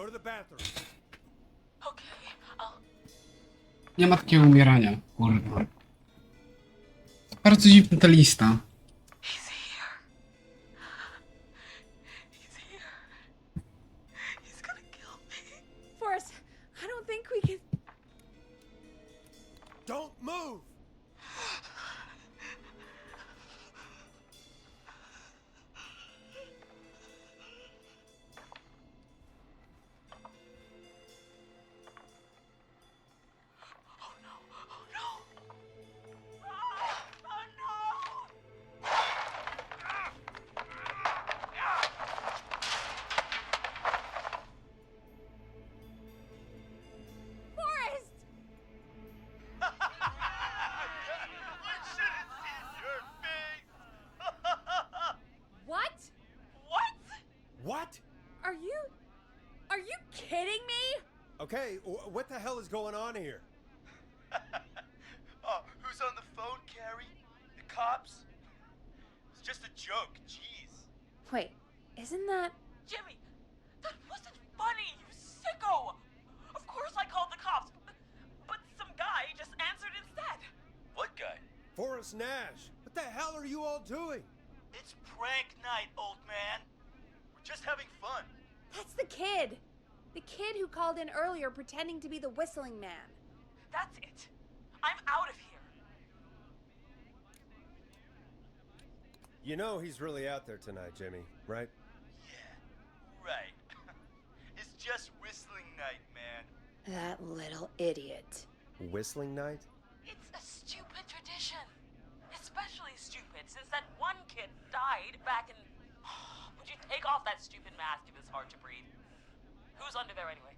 to the bathroom. Okay, I'll... Nie ma takiego umierania, kurwa. Bardzo dziwna ta lista. He's here. He's here. He's gonna kill me. Forrest, I don't think we can... Don't move! Oh no! Oh no! Oh no! Forrest! What? What? What? Are you kidding me? Okay, what the hell is going on here? Oh, who's on the phone, Carrie? The cops? It's just a joke, jeez. Wait, isn't that... Jimmy, that wasn't funny, you sicko! Of course I called the cops, but some guy just answered instead. What guy? Forrest Nash, what the hell are you all doing? It's prank night, old man. We're just having fun. That's the kid! The kid who called in earlier pretending to be the whistling man. That's it. I'm out of here. You know he's really out there tonight, Jimmy, right? Yeah, right. It's just whistling night, man. That little idiot. Whistling night? It's a stupid tradition. Especially stupid since that one kid died back in... Would you take off that stupid mask if it's hard to breathe? Who's under there anyway?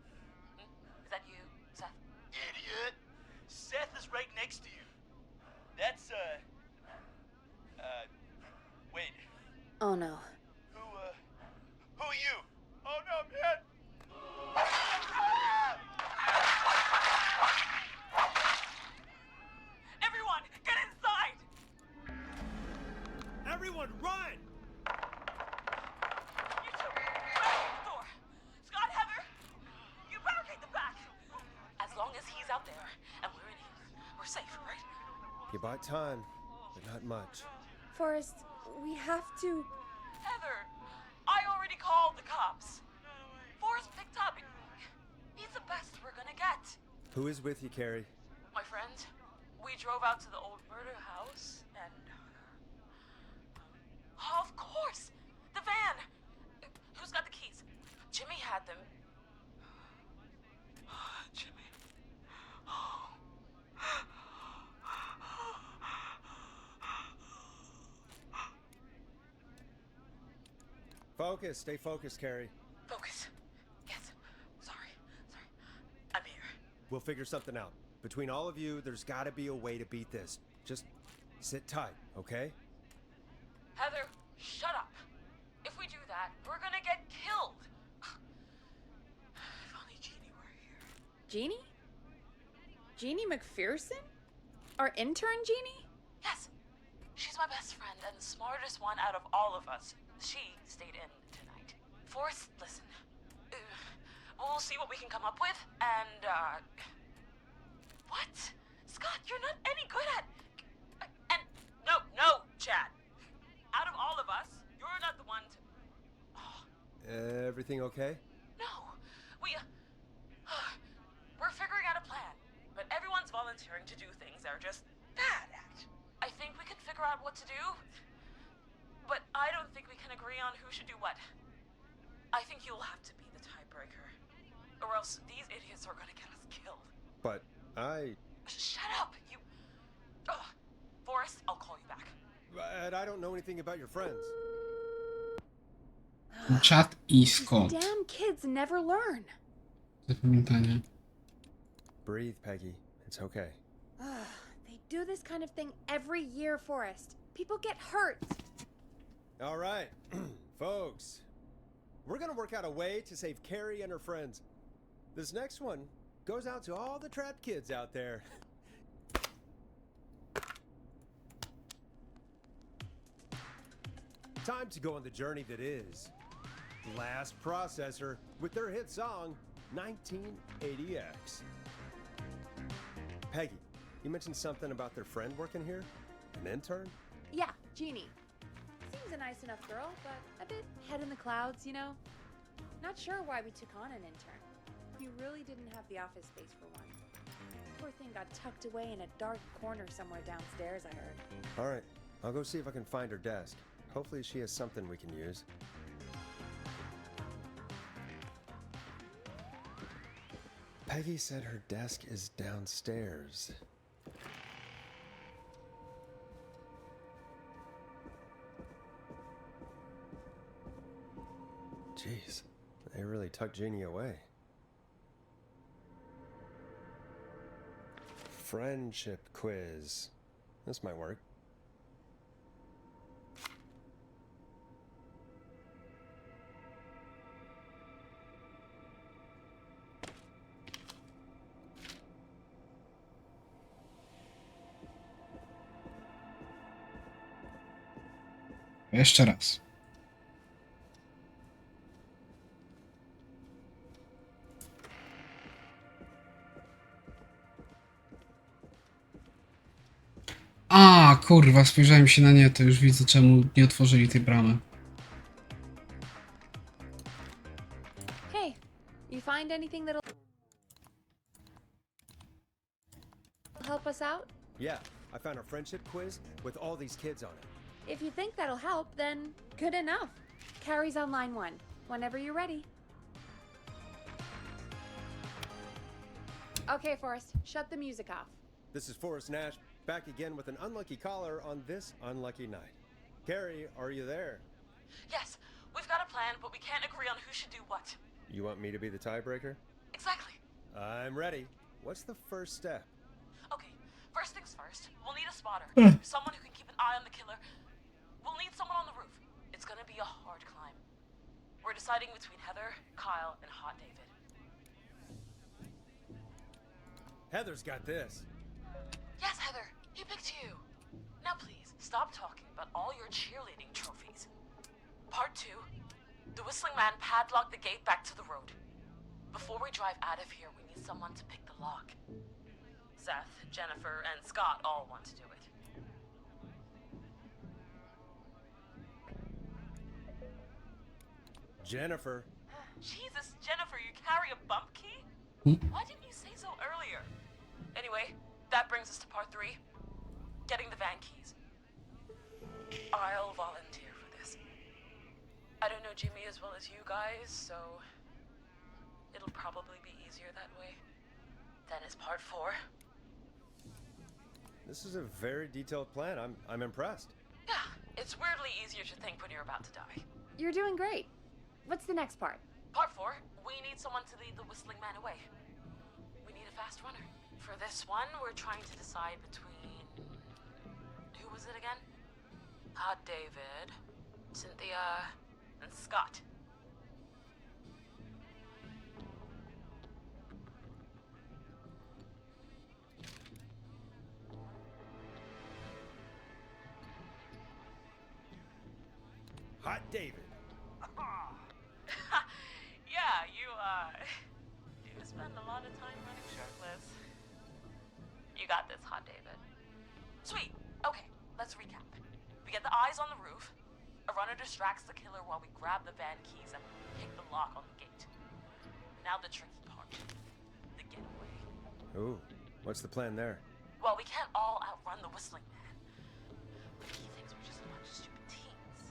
Is that you, Seth? Idiot. Seth is right next to you. That's, wait. Oh no. Who are you? Oh no, man. Everyone, get inside! Everyone, run! You two, barricade the door. Scott, Heather, you barricade the back. As long as he's out there and we're in here, we're safe, right? You buy time, but not much. Forrest, we have to... Heather, I already called the cops. Forrest picked up. He's the best we're gonna get. Who is with you, Carrie? My friend, we drove out to the old murder house and... Of course! The van! Who's got the keys? Jimmy had them. Jimmy. Focus, stay focused, Carrie. Focus. Yes. Sorry. I'm here. We'll figure something out. Between all of you, there's gotta be a way to beat this. Just sit tight, okay? Heather, shut up. If we do that, we're gonna get killed. If only Jeannie were here. Jeannie? Jeannie McPherson? Our intern Jeannie? Yes. She's my best friend and the smartest one out of all of us. She stayed in tonight. Forrest, listen. We'll see what we can come up with, and, What? Scott, you're not any good at... And, no, Chad. Out of all of us, you're not the one to... Everything okay? No, we're figuring out a plan, but everyone's volunteering to do things they're just bad at. I think we can figure out what to do, but I don't think we can agree on who should do what. I think you'll have to be the tiebreaker, or else these idiots are gonna get us killed. But Shut up, you... Forrest, I'll call you back. I don't know anything about your friends. Czat i These Scott. damn kids never learn. Zapamiętanie. Breathe, Peggy. It's okay. They do this kind of thing every year, Forrest. People get hurt. All right, folks. We're gonna work out a way to save Carrie and her friends. This next one goes out to all the trapped kids out there. Time to go on the journey that is blast processor with their hit song, 1980X. Peggy, you mentioned something about their friend working here? An intern? Yeah, Jeannie. Seems a nice enough girl, but a bit head in the clouds, you know? Not sure why we took on an intern. We really didn't have the office space for one. Poor thing got tucked away in a dark corner somewhere downstairs, I heard. All right, I'll go see if I can find her desk. Hopefully she has something we can use. Peggy said her desk is downstairs. Jeez, they really tucked Jeannie away. Friendship quiz. This might work. Jeszcze raz. A, kurwa, spojrzałem się na nie, to już widzę, czemu nie otworzyli tej bramy. Hey, you find anything that'll help us out? Yeah, I found a friendship quiz with all these kids on it. If you think that'll help, then good enough. Carrie's on line 1, whenever you're ready. Okay, Forrest, shut the music off. This is Forrest Nash, back again with an unlucky caller on this unlucky night. Carrie, are you there? Yes, we've got a plan, but we can't agree on who should do what. You want me to be the tiebreaker? Exactly. I'm ready. What's the first step? Okay, first things first, we'll need a spotter. Someone who can keep an eye on the killer. We'll need someone on the roof. It's gonna be a hard climb. We're deciding between Heather, Kyle, and Hot David. Heather's got this. Yes, Heather, he picked you. Now please, stop talking about all your cheerleading trophies. Part 2, the Whistling Man padlocked the gate back to the road. Before we drive out of here, we need someone to pick the lock. Seth, Jennifer, and Scott all want to do it. Jennifer. Jesus, Jennifer, you carry a bump key? Why didn't you say so earlier? Anyway, that brings us to part 3. Getting the van keys. I'll volunteer for this. I don't know Jimmy as well as you guys, so it'll probably be easier that way. Then is part 4. This is a very detailed plan. I'm impressed. Yeah, it's weirdly easier to think when you're about to die. You're doing great. What's the next part? Part 4, we need someone to lead the Whistling Man away. We need a fast runner. For this one, we're trying to decide between... Who was it again? Hot David, Cynthia, and Scott. Hot David. Yeah, you, do spend a lot of time running shirtless. You got this, Hot David. Sweet. Okay, let's recap. We get the eyes on the roof. A runner distracts the killer while we grab the van keys and pick the lock on the gate. Now the tricky part. The getaway. Ooh, what's the plan there? Well, we can't all outrun the Whistling Man. But he thinks we're just a bunch of stupid teens.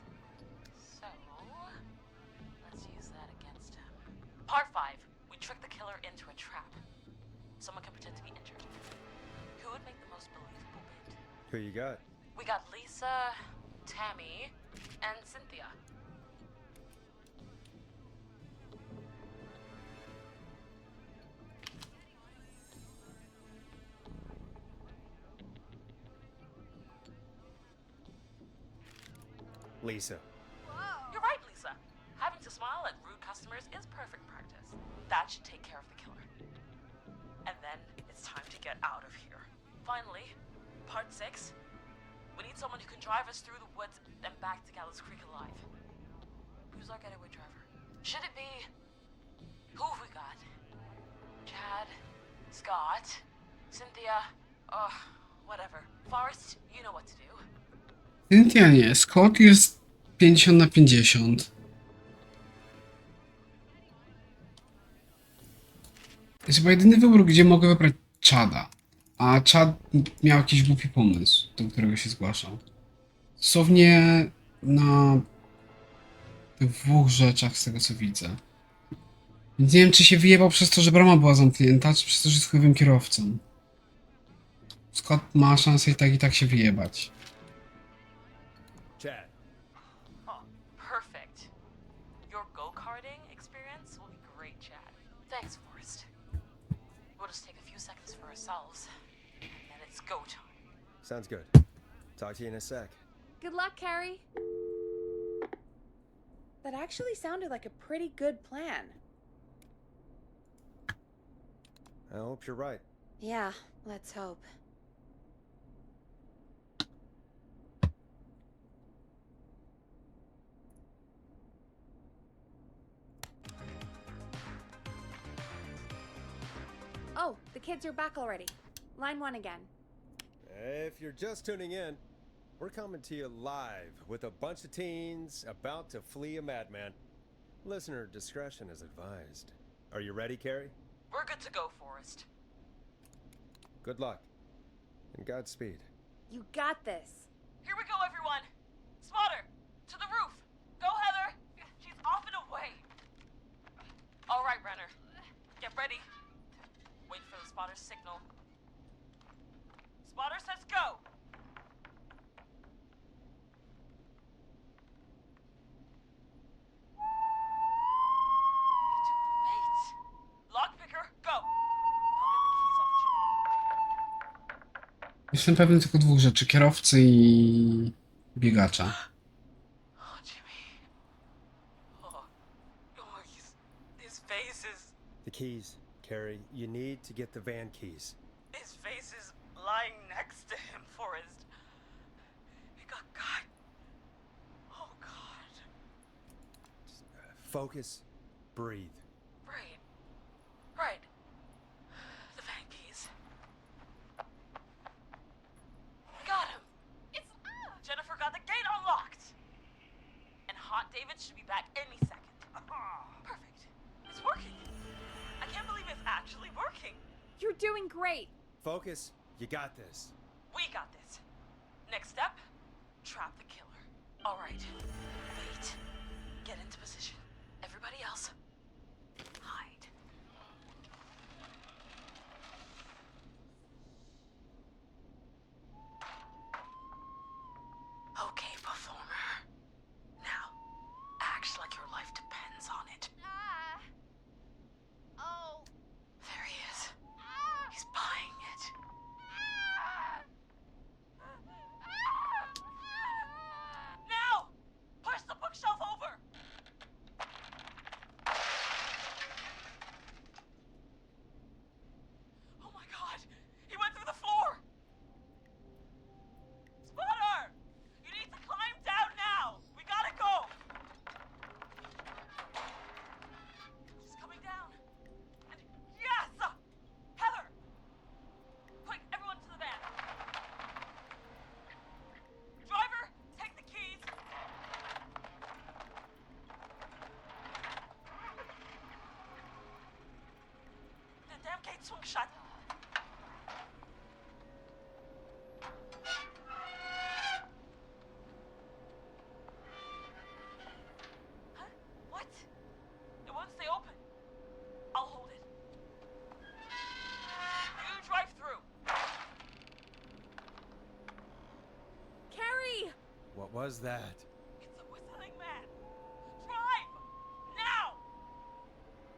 So, let's use that against him. Part 5. We trick the killer into a trap. Someone can pretend to be injured. Who would make the most believable bid? Who you got? We got Lisa, Tammy, and Cynthia. Lisa. You're right, Lisa. Having to smile at rude customers is perfect practice. That should take care of the killer. And then it's time to get out of here. Finally, part 6. We need someone who can drive us through the woods and back to Gallows Creek alive. Who's our getaway driver? Should it be... Who have we got? Chad, Scott, Cynthia, whatever. Forrest, you know what to do. Cynthia nie, Scott jest 50/50. Jest chyba jedyny wybór, gdzie mogę wybrać Chada. A Chad miał jakiś głupi pomysł, do którego się zgłaszał. Dosłownie na tych dwóch rzeczach z tego co widzę. Więc nie wiem, czy się wyjebał przez to, że brama była zamknięta, czy przez to, że jest chujowym kierowcą. Scott ma szansę i tak się wyjebać. Chad. Perfect. Your go-karting experience will be great, Chad. Thanks, Forrest. We'll just take a few seconds for ourselves, and then it's go time. Sounds good. Talk to you in a sec. Good luck, Carrie. That actually sounded like a pretty good plan. I hope you're right. Yeah, let's hope. Oh, the kids are back already. Line 1 again. If you're just tuning in, we're coming to you live with a bunch of teens about to flee a madman. Listener discretion is advised. Are you ready, Carrie? We're good to go, Forrest. Good luck. And Godspeed. You got this. Here we go, everyone. Spotter, to the roof. Go, Heather. She's off and away. All right, Renner. Get ready. Wait for the spotter's signal. Spotter says go. He took the bait. Lockpicker, go. I'll get the keys off Jimmy. Jestem pewien tylko dwóch rzeczy, kierowcy i biegacza. Oh, Jimmy. His face is... The keys, Carrie. You need to get the van keys. His face is lying next to him, Forrest. He got cut. Oh, God. Focus. Breathe. Right. Right. The van keys. Got him. It's... Jennifer got the gate unlocked. And Hot David should be back any second. Perfect. It's working. I can't believe it's actually working. You're doing great. Focus. You got this. We got this. Next step, trap the killer. All right. Wait. Get into position. Everybody else, hide. Okay, performer. Now, act like your life depends on it. Oh. There he is. He's buying it. Now! Push the bookshelf over! Oh my god! He went through the floor! Spotter! You need to climb down now! We gotta go! She's coming down. And yes! Heather! Quick, everyone to the van. Driver, take the keys. The damn gate swung shut. Huh? What? It won't stay open. I'll hold it. You drive through. Carrie! What was that? It's a whistling man. Drive! Now!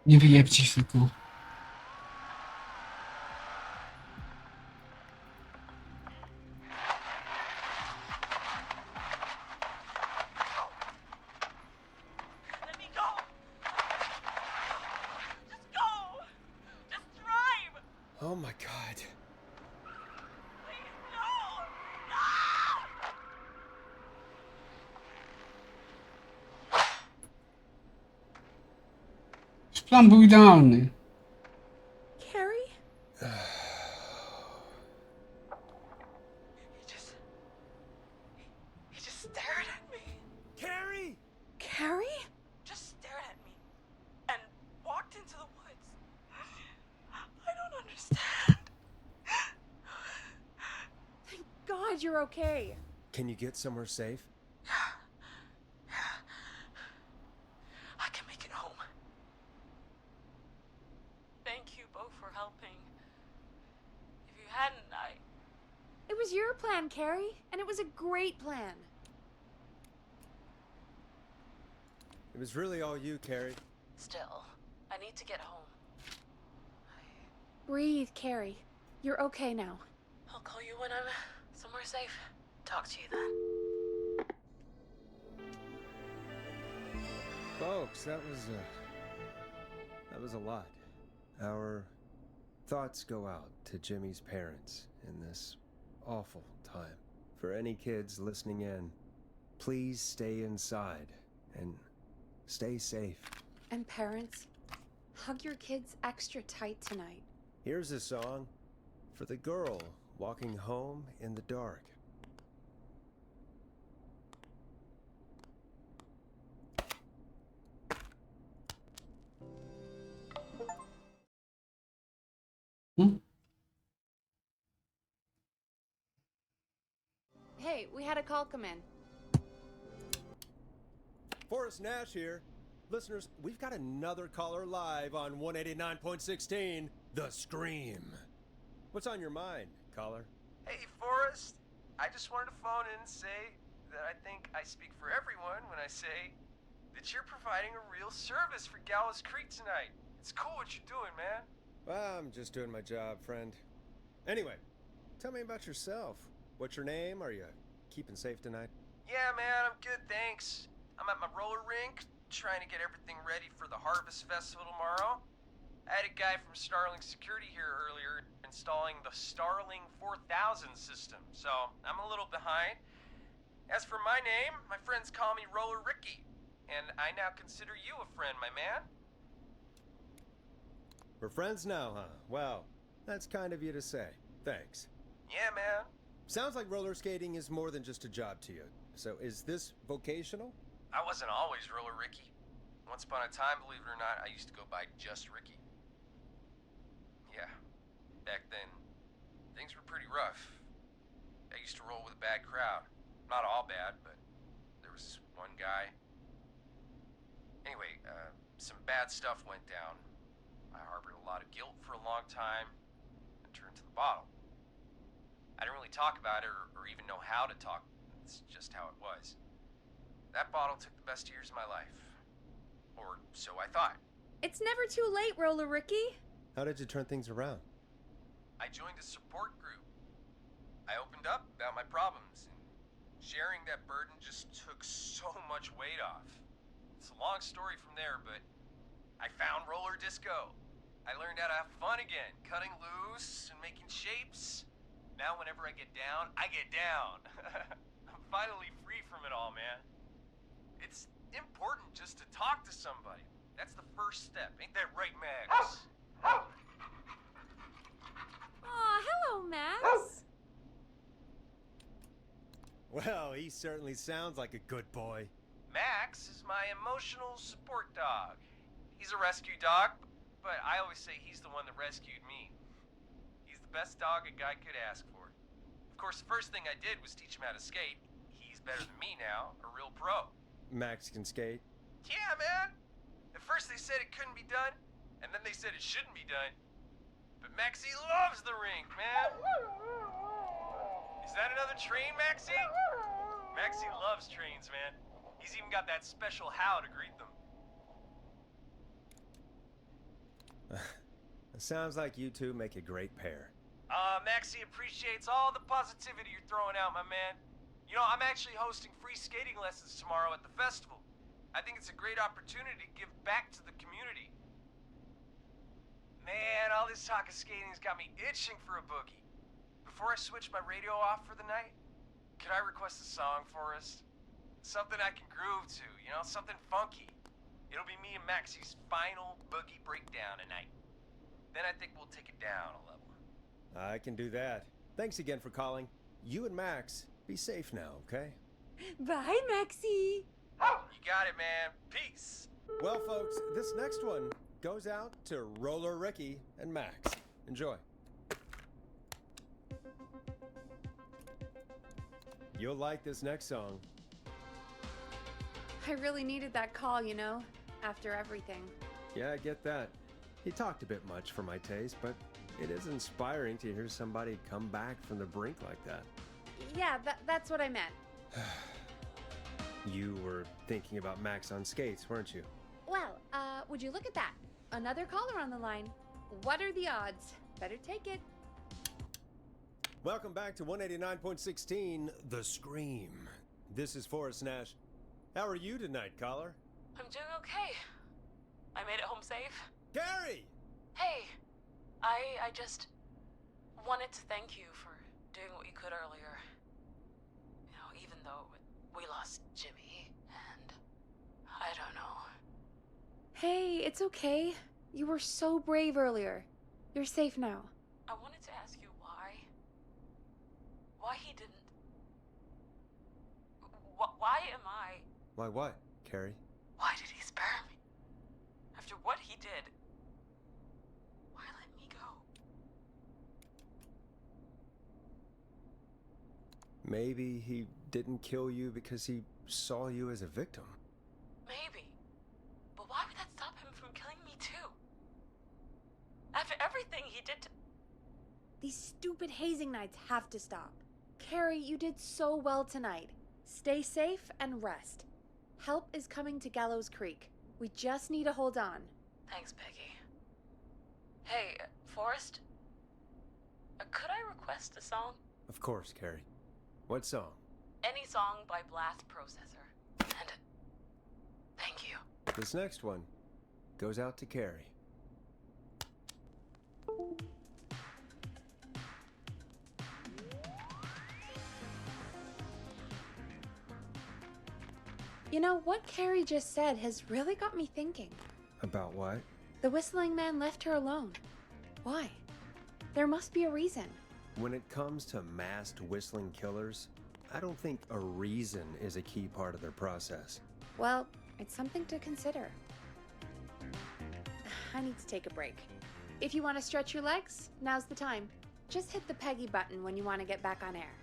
Nie wyjebcie się tylko. Let me go! Just go! Just drive! Oh my god. Please, no! No! Plan był idealny. Carrie? He just stared at me. Carrie! Carrie? Just stared at me. And walked into the woods. I don't understand. Thank God you're okay. Can you get somewhere safe? I can make it home. Thank you both for helping. If you hadn't, It was your plan, Carrie, and it was a great plan. It was really all you, Carrie. Still, I need to get home. Breathe, Carrie. You're okay now. I'll call you when I'm somewhere safe. Talk to you then. Folks, that was a lot. Our thoughts go out to Jimmy's parents in this awful time. For any kids listening in, please stay inside and stay safe. And parents, hug your kids extra tight tonight. Here's a song for the girl walking home in the dark. Hey, we had a call come in. Forrest Nash here. Listeners, we've got another caller live on 189.16, The Scream. What's on your mind, caller? Hey, Forrest. I just wanted to phone in and say that I think I speak for everyone when I say that you're providing a real service for Gallows Creek tonight. It's cool what you're doing, man. Well, I'm just doing my job, friend. Anyway, tell me about yourself. What's your name? Are you keeping safe tonight? Yeah, man, I'm good, thanks. I'm at my roller rink, trying to get everything ready for the Harvest Festival tomorrow. I had a guy from Starling Security here earlier installing the Starling 4000 system, so I'm a little behind. As for my name, my friends call me Roller Ricky, and I now consider you a friend, my man. We're friends now, huh? Well, that's kind of you to say. Thanks. Yeah, man. Sounds like roller skating is more than just a job to you. So is this vocational? I wasn't always Roller Ricky. Once upon a time, believe it or not, I used to go by just Ricky. Yeah, back then, things were pretty rough. I used to roll with a bad crowd. Not all bad, but there was this one guy. Anyway, some bad stuff went down. I harbored a lot of guilt for a long time and turned to the bottle. I didn't really talk about it or even know how to talk. It's just how it was. That bottle took the best years of my life. Or so I thought. It's never too late, Roller Ricky. How did you turn things around? I joined a support group. I opened up about my problems, and sharing that burden just took so much weight off. It's a long story from there, but I found roller disco. I learned how to have fun again, cutting loose and making shapes. Now whenever I get down, I get down. I'm finally free from it all, man. It's important just to talk to somebody. That's the first step. Ain't that right, Max? Aw, hello, Max. Well, he certainly sounds like a good boy. Max is my emotional support dog. He's a rescue dog, but I always say he's the one that rescued me. He's the best dog a guy could ask for. Of course, the first thing I did was teach him how to skate. He's better than me now, a real pro. Max can skate. Yeah, man. At first they said it couldn't be done, and then they said it shouldn't be done. But Maxie loves the rink, man. Is that another train, Maxie? Maxie loves trains, man. He's even got that special how to greet them. It sounds like you two make a great pair. Maxie appreciates all the positivity you're throwing out, my man. You know, I'm actually hosting free skating lessons tomorrow at the festival. I think it's a great opportunity to give back to the community. Man, all this talk of skating's got me itching for a boogie. Before I switch my radio off for the night, could I request a song for us? Something I can groove to, you know, something funky. It'll be me and Maxie's final boogie breakdown tonight. Then I think we'll take it down a level. I can do that. Thanks again for calling. You and Max, be safe now, okay? Bye, Maxie. You got it, man. Peace. Well, folks, this next one goes out to Roller Ricky and Max. Enjoy. You'll like this next song. I really needed that call, you know, after everything. Yeah, I get that. He talked a bit much for my taste, but it is inspiring to hear somebody come back from the brink like that. Yeah, that's what I meant. You were thinking about Max on skates, weren't you? Well, would you look at that? Another caller on the line. What are the odds? Better take it. Welcome back to 189.16, The Scream. This is Forrest Nash. How are you tonight, caller? I'm doing okay. I made it home safe. Gary! Hey, I just wanted to thank you for doing what you could earlier. You know, even though we lost Jimmy, and I don't know. Hey, it's okay. You were so brave earlier. You're safe now. I wanted to ask you why he didn't. Why am I? Why what, Carrie? Why did he spare me? After what he did, why let me go? Maybe he didn't kill you because he saw you as a victim. Maybe. But why would that stop him from killing me too? After everything he did to... These stupid hazing nights have to stop. Carrie, you did so well tonight. Stay safe and rest. Help is coming to Gallows Creek. We just need to hold on. Thanks, Peggy. Hey, Forrest? Could I request a song? Of course, Carrie. What song? Any song by Blast Processor. And thank you. This next one goes out to Carrie. You know, what Carrie just said has really got me thinking. About what? The whistling man left her alone. Why? There must be a reason. When it comes to masked whistling killers, I don't think a reason is a key part of their process. Well, it's something to consider. I need to take a break. If you want to stretch your legs, now's the time. Just hit the Peggy button when you want to get back on air.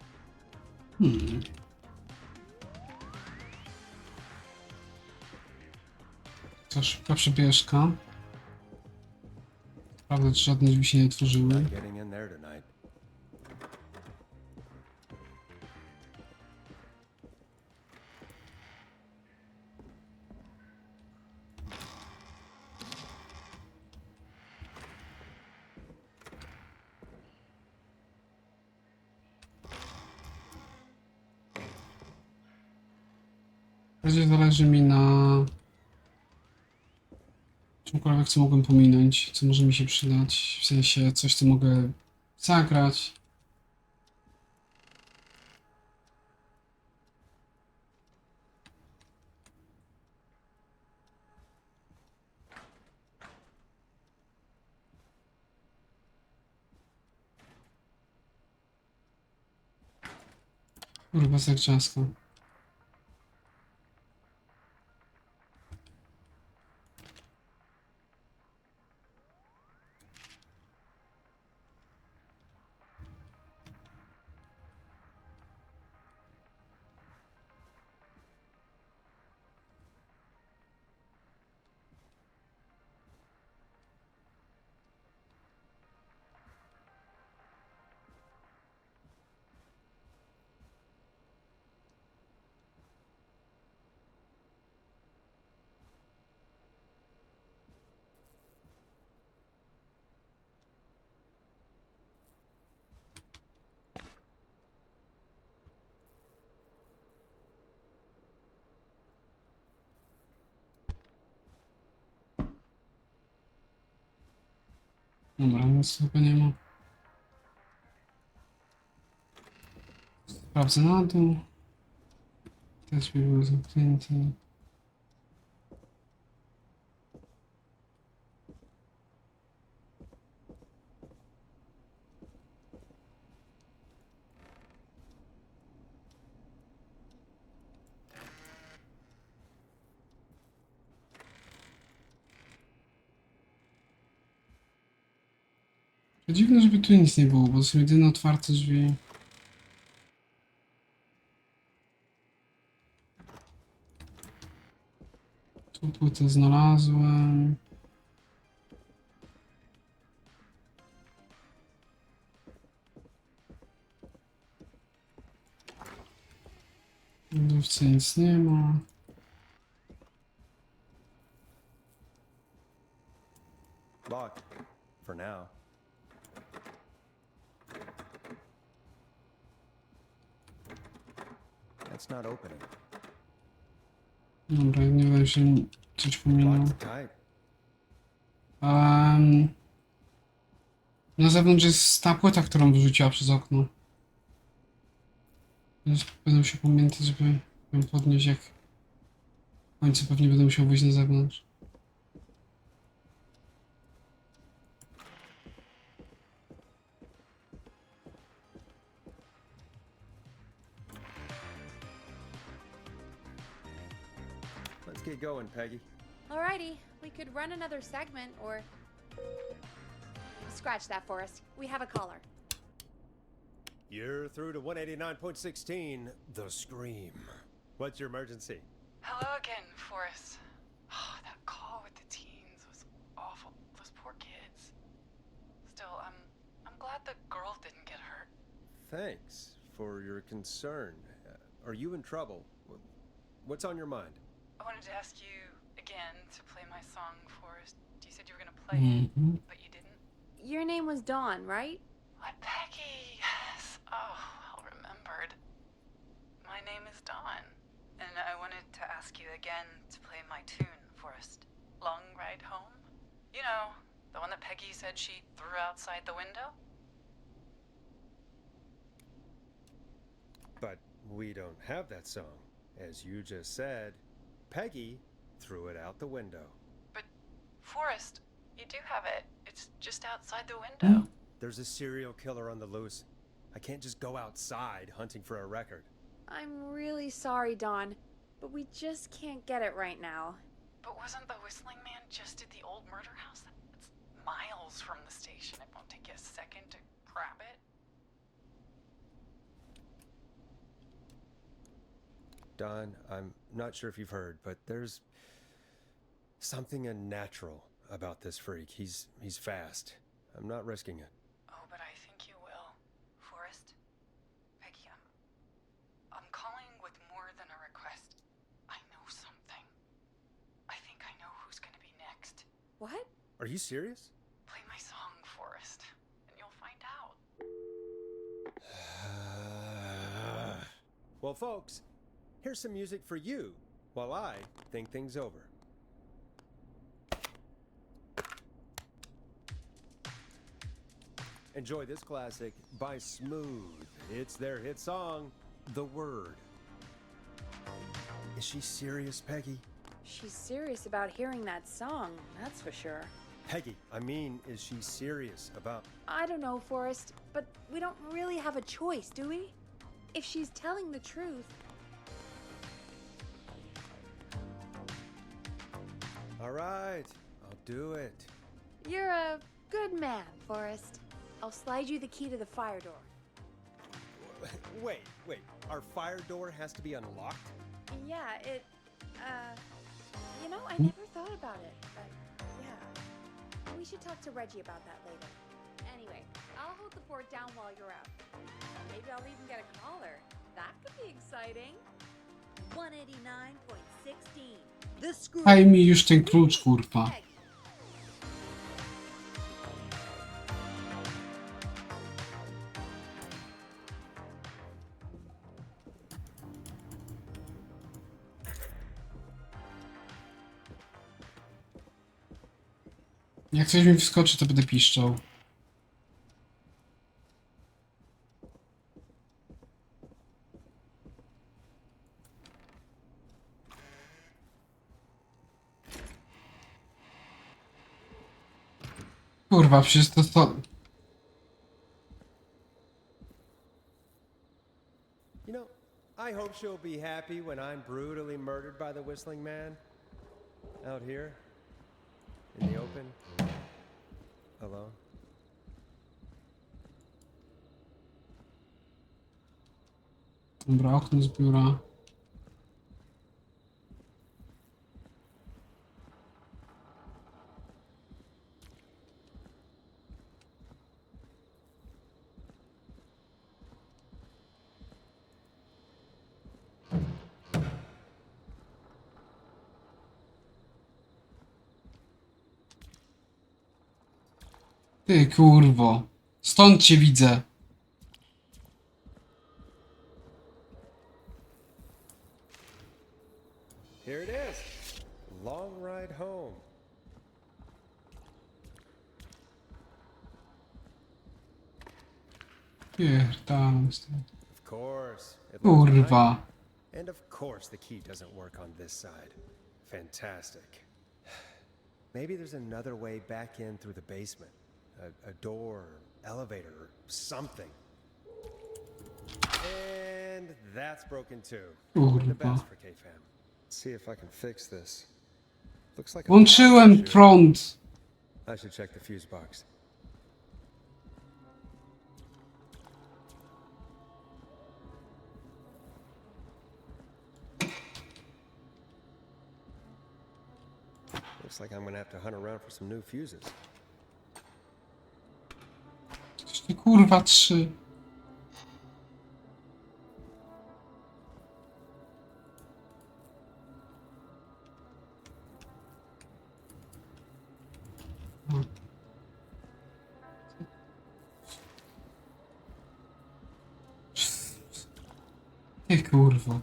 To szybka przebieżka. Prawda, że żadne drzwi się nie otworzyły. Not getting in there tonight. Bardziej zależy mi na czymkolwiek, co mogłem pominąć, co może mi się przydać, w sensie coś, co mogę zagrać. Kurwa, zagrzaska. Dobra, nic chyba nie ma. Sprawdzę na dół. Te drzwi były zamknięte. To dziwne, żeby tu nic nie było, bo to są jedyne otwarte drzwi. Tu płytę znalazłem. W lodówce nic nie ma. Locked. For now. That's not opening. Dobra, nie wiem, że coś pominął. Locked tight. Na zewnątrz jest ta płyta, którą wyrzuciła przez okno. Więc będę musiał pamiętać, żeby ją podnieść, jak w końcu pewnie będę musiał wyjść na zewnątrz. Let's get going, Peggy. Alrighty, we could run another segment or. Scratch that, Forrest. We have a caller. You're through to 189.16, The Scream. What's your emergency? Hello again, Forrest. Oh, that call with the teens was awful. Those poor kids. Still, I'm glad the girl didn't get hurt. Thanks for your concern. Are you in trouble? What's on your mind? I wanted to ask you again to play my song, Forrest. You said you were gonna play it, but you didn't. Your name was Dawn, right? What, Peggy? Yes. Oh, well remembered. My name is Dawn, and I wanted to ask you again to play my tune, Forrest. Long Ride Home? You know, the one that Peggy said she threw outside the window? But we don't have that song. As you just said, Peggy threw it out the window. But, Forrest, you do have it. It's just outside the window. There's a serial killer on the loose. I can't just go outside hunting for a record. I'm really sorry, Dawn, but we just can't get it right now. But wasn't the Whistling Man just at the old murder house? That's miles from the station. It won't take you a second to grab it. Don, I'm not sure if you've heard, but there's something unnatural about this freak. He's fast. I'm not risking it. Oh, but I think you will. Forrest? Peggy, I'm calling with more than a request. I know something. I think I know who's gonna be next. What? Are you serious? Play my song, Forrest, and you'll find out. Well, folks, here's some music for you while I think things over. Enjoy this classic by Smooth. It's their hit song, The Word. Is she serious, Peggy? She's serious about hearing that song, that's for sure. Peggy, I mean, is she serious about... I don't know, Forrest, but we don't really have a choice, do we? If she's telling the truth. All right, I'll do it. You're a good man, Forrest. I'll slide you the key to the fire door. Wait, our fire door has to be unlocked? Yeah, you know, I never thought about it, but yeah. We should talk to Reggie about that later. Anyway, I'll hold the fort down while you're out. Maybe I'll even get a caller. That could be exciting. 189.16. The screw. Daj mi już ten klucz, kurwa. Jak coś mi wskoczy, to będę piszczał. Kurwa, przecież to... You know, I hope she'll be happy when I'm brutally murdered by the Whistling Man. Out here, in the open, alone. Dobra, okno z biura. Ty kurwo. Stąd cię widzę. Here it is. Long ride home. Pierdalam stąd. Of course. It looks behind Kurwa. you. And of course the key doesn't work on this side. Fantastic. Maybe there's another way back in through the basement. A door, elevator, or something. And that's broken too. The Kurwa. best for K-Fam. Let's see if I can fix this. Looks like a Włączyłem fuse. prąd. I should check the fuse box. Looks like I'm gonna have to hunt around for some new fuses. Coś ty kurwa 3. Ty kurwo.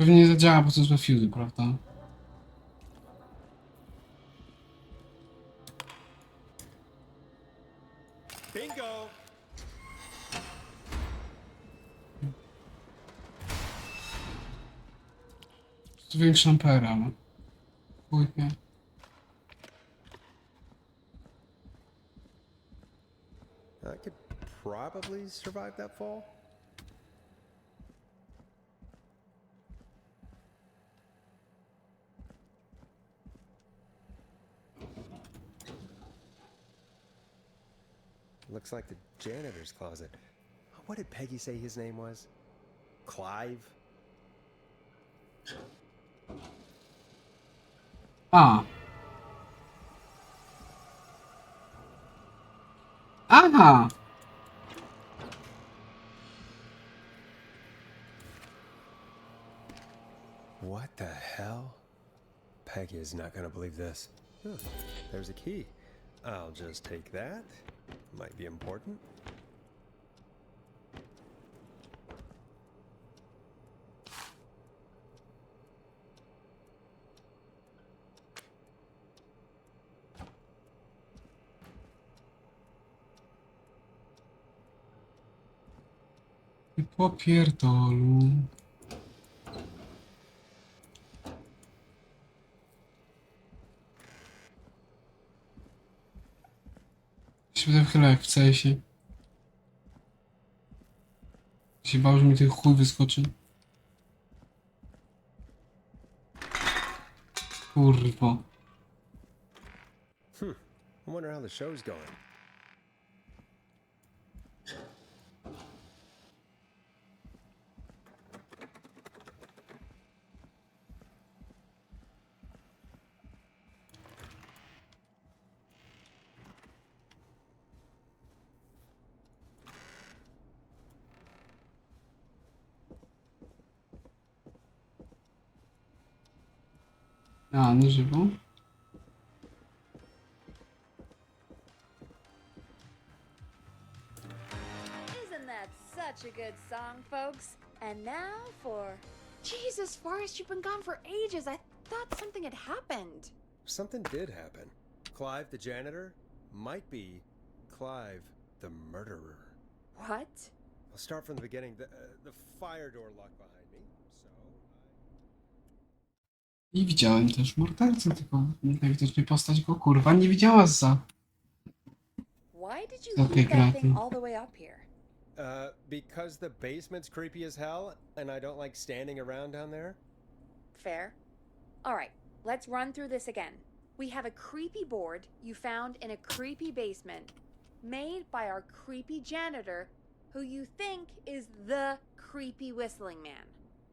Pewnie nie zadziała, bo to złe fuzy, prawda? Bingo! Zwiększam ampera, ale... Chujnie. I could probably survive that fall. Looks like the janitor's closet. What did Peggy say his name was? Clive? A. Aha! What the hell? Peggy is not gonna believe this. Huh, there's a key. I'll just take that. Might be important. Ty popierdolu. Się będę chyba jak w CS-ie. Się bał, że mi ten chuj wyskoczy. Kurwo. I wonder how the show's going. A, na żywo? Isn't that such a good song, folks? And now for... Jesus, Forrest, you've been gone for ages. I thought something had happened. Something did happen. Clive, the janitor, might be Clive, the murderer. What? I'll start from the beginning. The fire door locked behind me, so I widziałem też mordercę, tylko najwidoczniej postać go kurwa nie widziała za. Why did you Okay, leave that thing graty. all the way up here? Because the basement's creepy as hell, and I don't like standing around down there. Fair. All right, let's run through this again. We have a creepy board you found in a creepy basement, made by our creepy janitor, who you think is the creepy whistling man.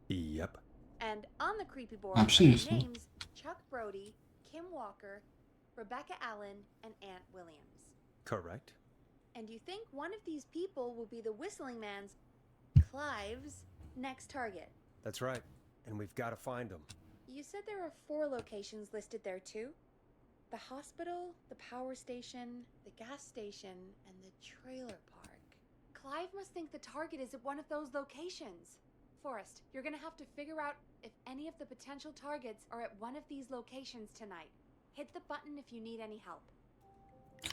Yep. And on the creepy board A, are the przyniósł. names Chuck Brody, Kim Walker, Rebecca Allen, and Aunt Williams. Correct. And you think one of these people will be the whistling man's, Clive's, next target. That's right. And we've got to find them. You said there are 4 locations listed there too? The hospital, the power station, the gas station, and the trailer park. Clive must think the target is at one of those locations. Forrest, you're gonna have to figure out if any of the potential targets are at one of these locations tonight. Hit the button if you need any help.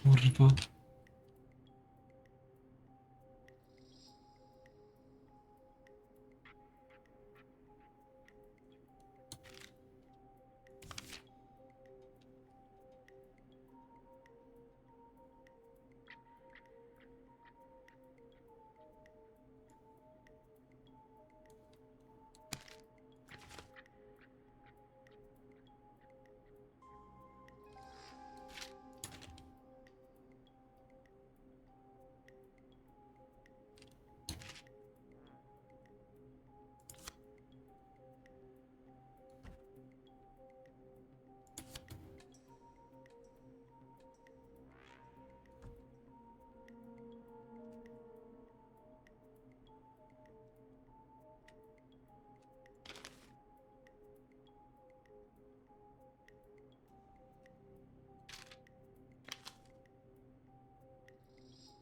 Kurwa.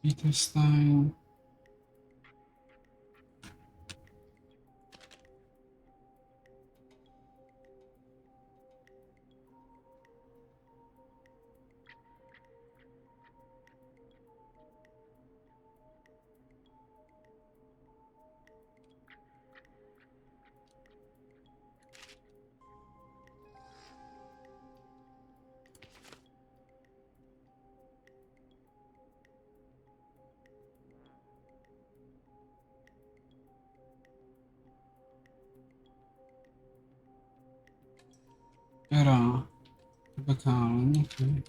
Wittgenstein. Era. Rebecca Allen, okej.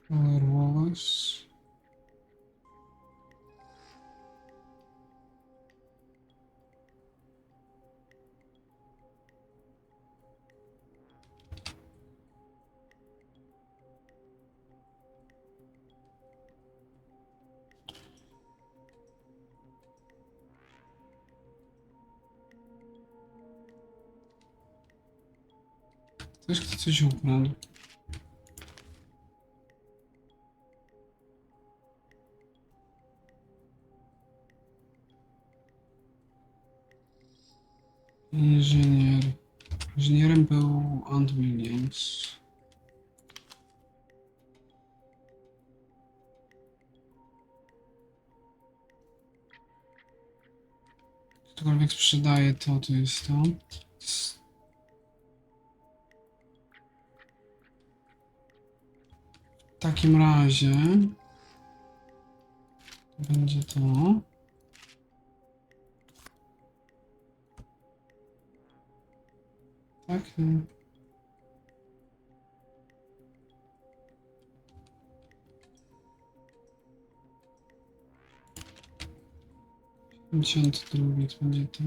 Wallace. Ktoś chce coś ukradł. Inżynier. Inżynierem był Aunt Williams. Ktokolwiek sprzedaje to, to jest to. W takim razie będzie to. Tak. 52 to będzie to.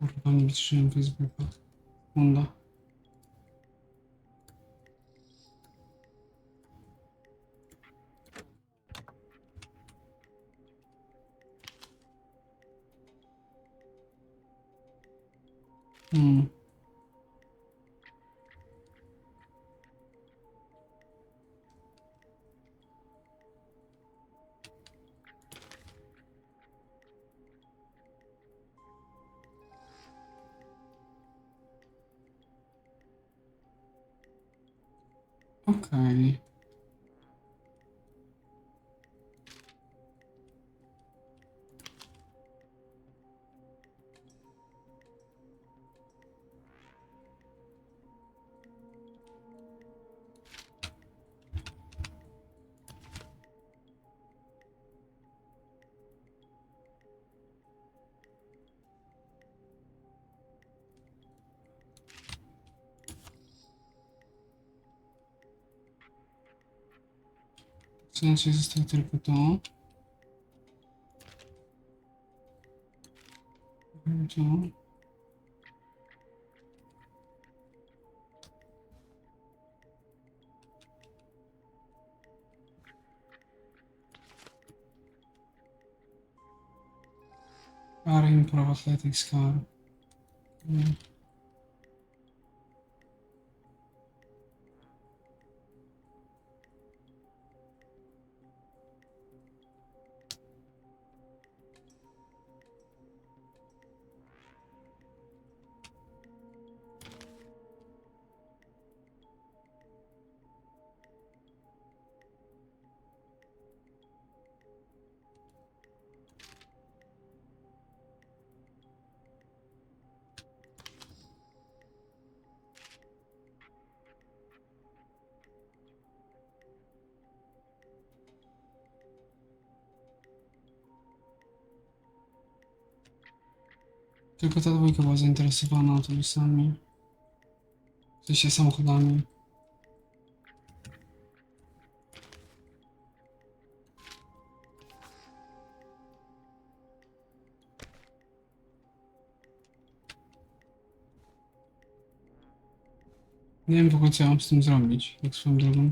Kurwa, nie wytrzymałem Facebooka. Sekunda. Hmm. Okej. Co inaczej zostało tylko to. To. Car Improv Athletics Car. Hmm. Tylko ta dwójka była zainteresowana autobusami. W sensie samochodami. Nie wiem w ogóle co ja mam z tym zrobić, jak swoją drogą.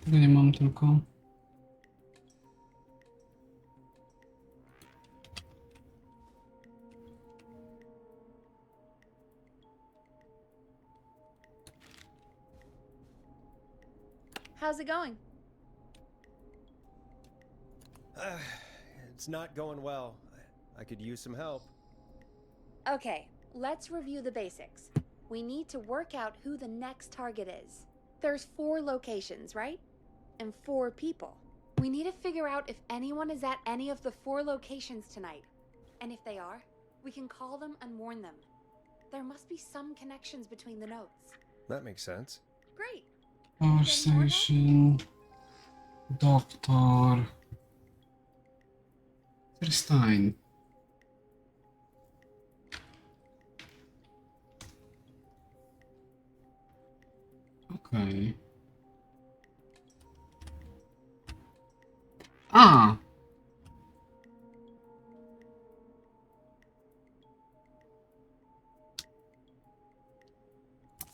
Tego nie mam tylko. How's it going? It's not going well. I could use some help. Okay, let's review the basics. We need to work out who the next target is. There's 4 locations, right? And 4 people. We need to figure out if anyone is at any of the 4 locations tonight. And if they are, we can call them and warn them. There must be some connections between the notes. That makes sense. Great. Power Station. Doktor. Stein. Okej. A!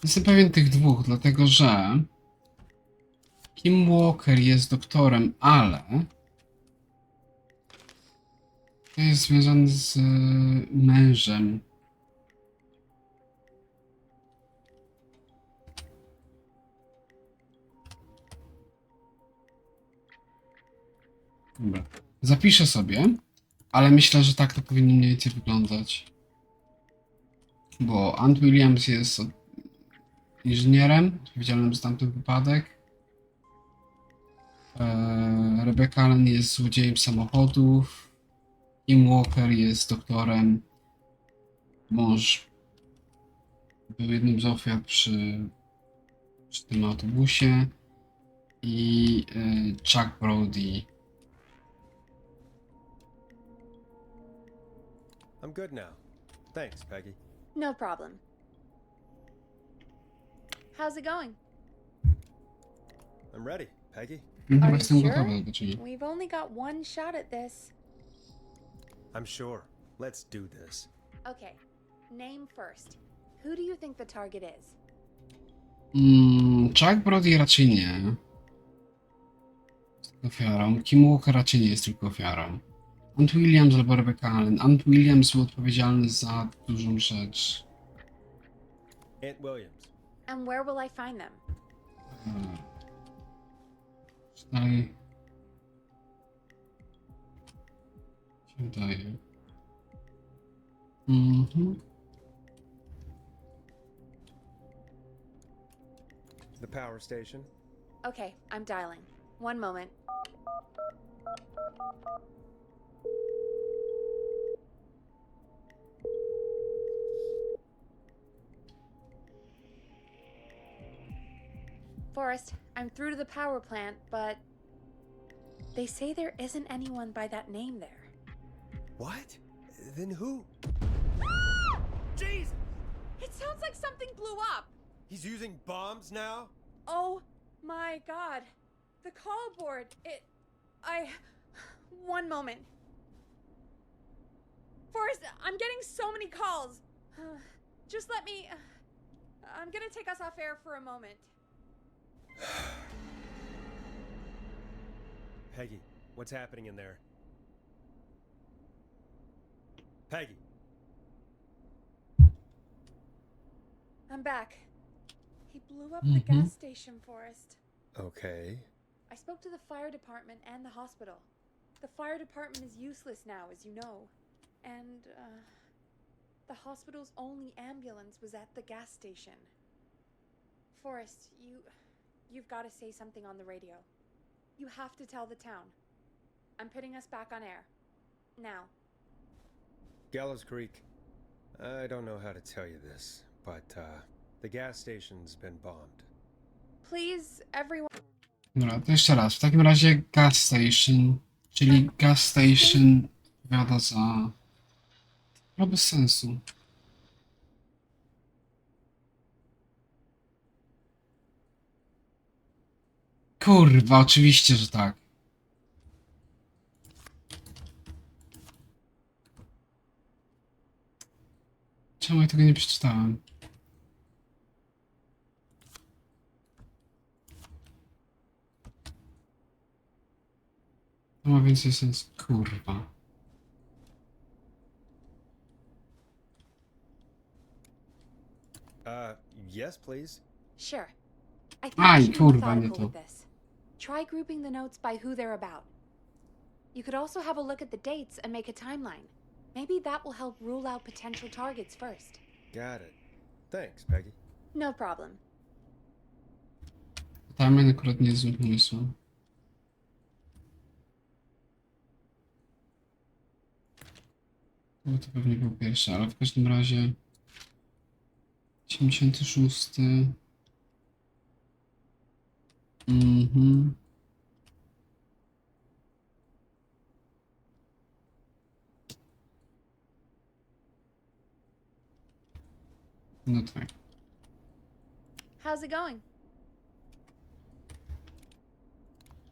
Jestem pewien tych dwóch, dlatego że Kim Walker jest doktorem, ale to jest związany z mężem. Dobra. Zapiszę sobie, ale myślę, że tak to powinno mniej więcej wyglądać. Bo Ant Williams jest inżynierem odpowiedzialnym za tamten wypadek. Rebecca Allen jest złodziejem samochodów. Kim Walker jest doktorem. Mąż był jednym z ofiar przy tym autobusie. I Chuck Brody. I'm good now. Thanks, Peggy. No problem. How's it going? I'm ready, Peggy. Chyba Are you jestem sure? gotowy do zobaczenia. We've only got one shot at this. I'm sure. Let's do this. Okay, name first. Who do you think the target is? Chuck Brody raczej nie. Jest tylko ofiarą. Kim Walker raczej nie jest tylko ofiarą. Aunt Williams albo Rebecca Allen. Aunt Williams był odpowiedzialny za dużą rzecz. Aunt Williams. And where will I find them? Dalej. Się wydaje. The power station. Okay, I'm dialing. One moment. Forrest, I'm through to the power plant, but they say there isn't anyone by that name there. What? Then who? Jesus! It sounds like something blew up. He's using bombs now? Oh my god. The call board. One moment. Forrest, I'm getting so many calls. Just let me. I'm gonna take us off air for a moment. Peggy, what's happening in there? Peggy. I'm back. He blew up the gas station, Forrest. Okay. I spoke to the fire department and the hospital. The fire department is useless now, as you know. And, the hospital's only ambulance was at the gas station. Forrest, you've got to say something on the radio. You have to tell the town. I'm putting us back on air. Now. Gallows Creek. I don't know how to tell you this, but, the gas station's been bombed. Please, everyone. Dobra, to jeszcze raz. W takim razie gas station, czyli gas station odpowiada za... No bez sensu. Kurwa, oczywiście, że tak. Czemu ja tego nie przeczytałem? To ma więcej sensu. Kurwa. Yes, please. Sure. I think Aj, you should be kurwa, nie methodical to. with this. Try grouping the notes by who they're about. You could also have a look at the dates and make a timeline. Maybe that will help rule out potential targets first. Got it. Thanks, Peggy. No problem. Timeline akurat nie jest złym pomysłem. No to pewnie był pierwszy, ale w każdym razie 86. No tak. How's it going?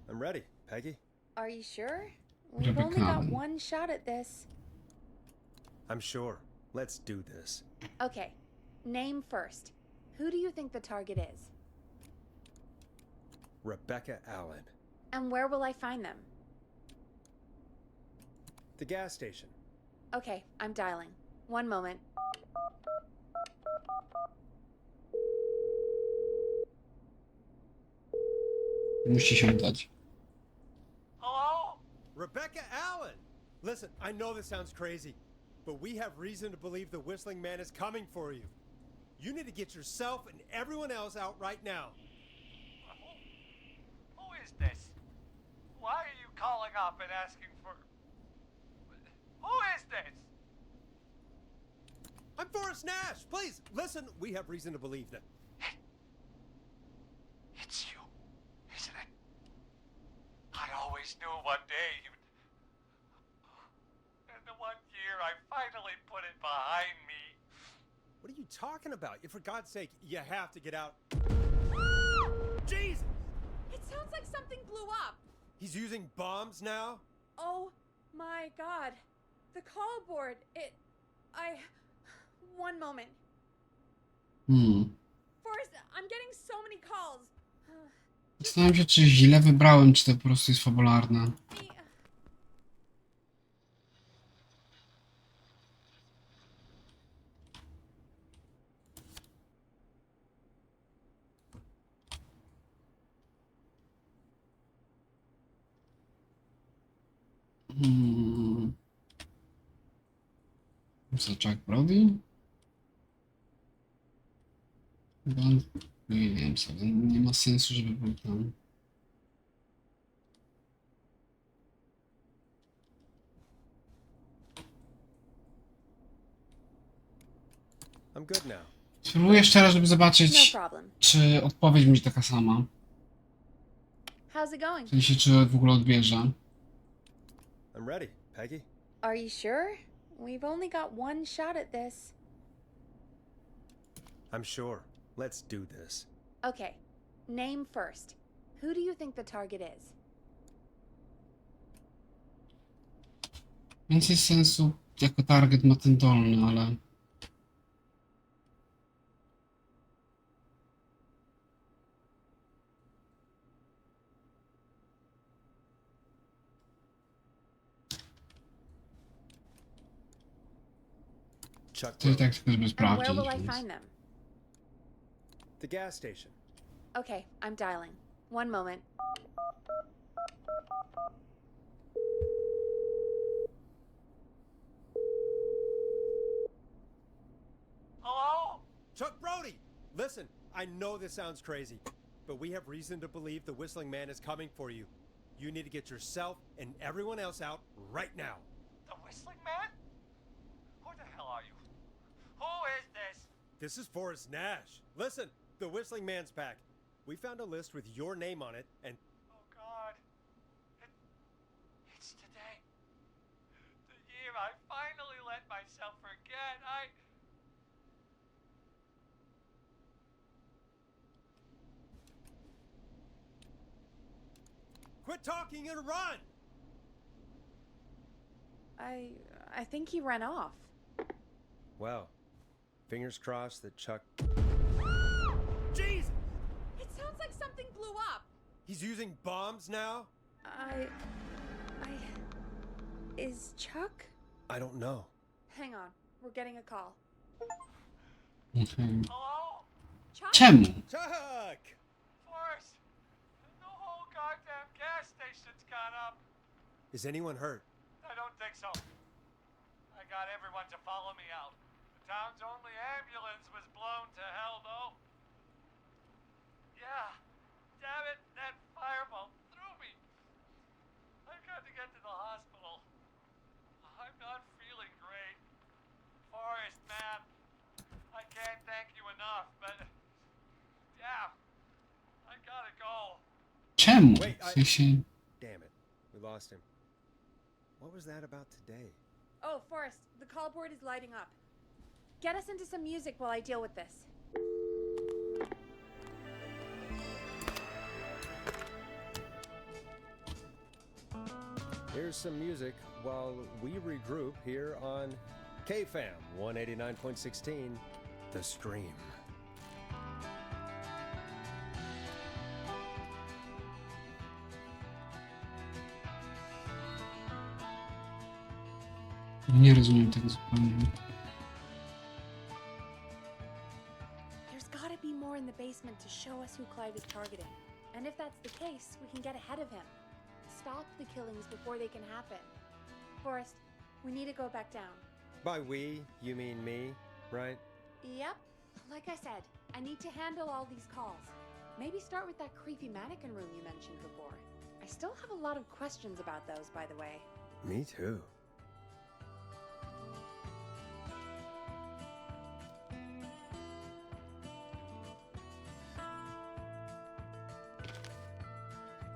I'm ready, Peggy. Are you sure? We've Rebecca only got Allen. one shot at this. I'm sure. Let's do this. Okay, name first. Who do you think the target is? Rebecca Allen. And where will I find them? The gas station. Okay, I'm dialing. One moment. Musi się udać. Hello? Rebecca Allen! Listen, I know this sounds crazy, but we have reason to believe the Whistling Man is coming for you. You need to get yourself and everyone else out right now. Who is this? Why are you calling up and asking for... Who is this? I'm Forrest Nash. Please, listen, we have reason to believe that. It's you, isn't it? I always knew one day you'd... And the one year I finally put it behind me. What are you talking about? For God's sake, you have to get out. Jesus! It sounds like something blew up. He's using bombs now? Oh my god. The call board. one moment. Forrest, I'm getting so many calls. Zastanawiam się, czy źle wybrałem, czy to po prostu jest fabularne. Me- Co, Chuck Brody? Chyba nie wiem sobie, nie ma sensu, żeby był tam. I'm good now. Spróbuję jeszcze raz, żeby No zobaczyć, problem. czy odpowiedź będzie taka sama. How's it going? W sensie, czy w ogóle odbierze. I'm ready, Peggy. Are you sure? We've only got one shot at this. I'm sure. Let's do this. Okay, name first. Who do you think the target is? Więcej sensu jako target ma ten dolny, ale... Chuck To i Brody. tak tylko żeby And sprawdzić, where will I więc... find them? The gas station. Okay, I'm dialing. One moment. Hello? Chuck Brody! Listen, I know this sounds crazy, but we have reason to believe the Whistling Man is coming for you. You need to get yourself and everyone else out right now. The Whistling Man? Who the hell are you? Who is this? This is Forrest Nash. Listen, the Whistling Man's pack. We found a list with your name on it, and Oh God. It's today. The year I finally let myself forget. quit talking and run! I think he ran off. Well, fingers crossed that Chuck... Jesus! It sounds like something blew up. He's using bombs now? Is Chuck? I don't know. Hang on, we're getting a call. Mhm. Hello? Chuck? Czemu? Chuck! Forrest, the whole goddamn gas station's gone up. Is anyone hurt? I don't think so. I got everyone to follow me out. The town's only ambulance was blown to hell, though. Yeah. Damn it, that fireball threw me. I've got to get to the hospital. I'm not feeling great. Forrest, man. I can't thank you enough, but... Yeah. I gotta go. Czemu? Wait, W sensie... Damn it. We lost him. What was that about today? Oh, Forrest, the call board is lighting up. Get us into some music while I deal with this. Here's some music while we regroup here on KFAM 189.16, The Scream. Nie rozumiem tego zupełnie. There's gotta be more in the basement to show us who Clive is targeting. And if that's the case, we can get ahead of him. Stop the killings before they can happen. Forrest, we need to go back down. By we, you mean me, right? Yep. Like I said, I need to handle all these calls. Maybe start with that creepy mannequin room you mentioned before. I still have a lot of questions about those, by the way. Me too.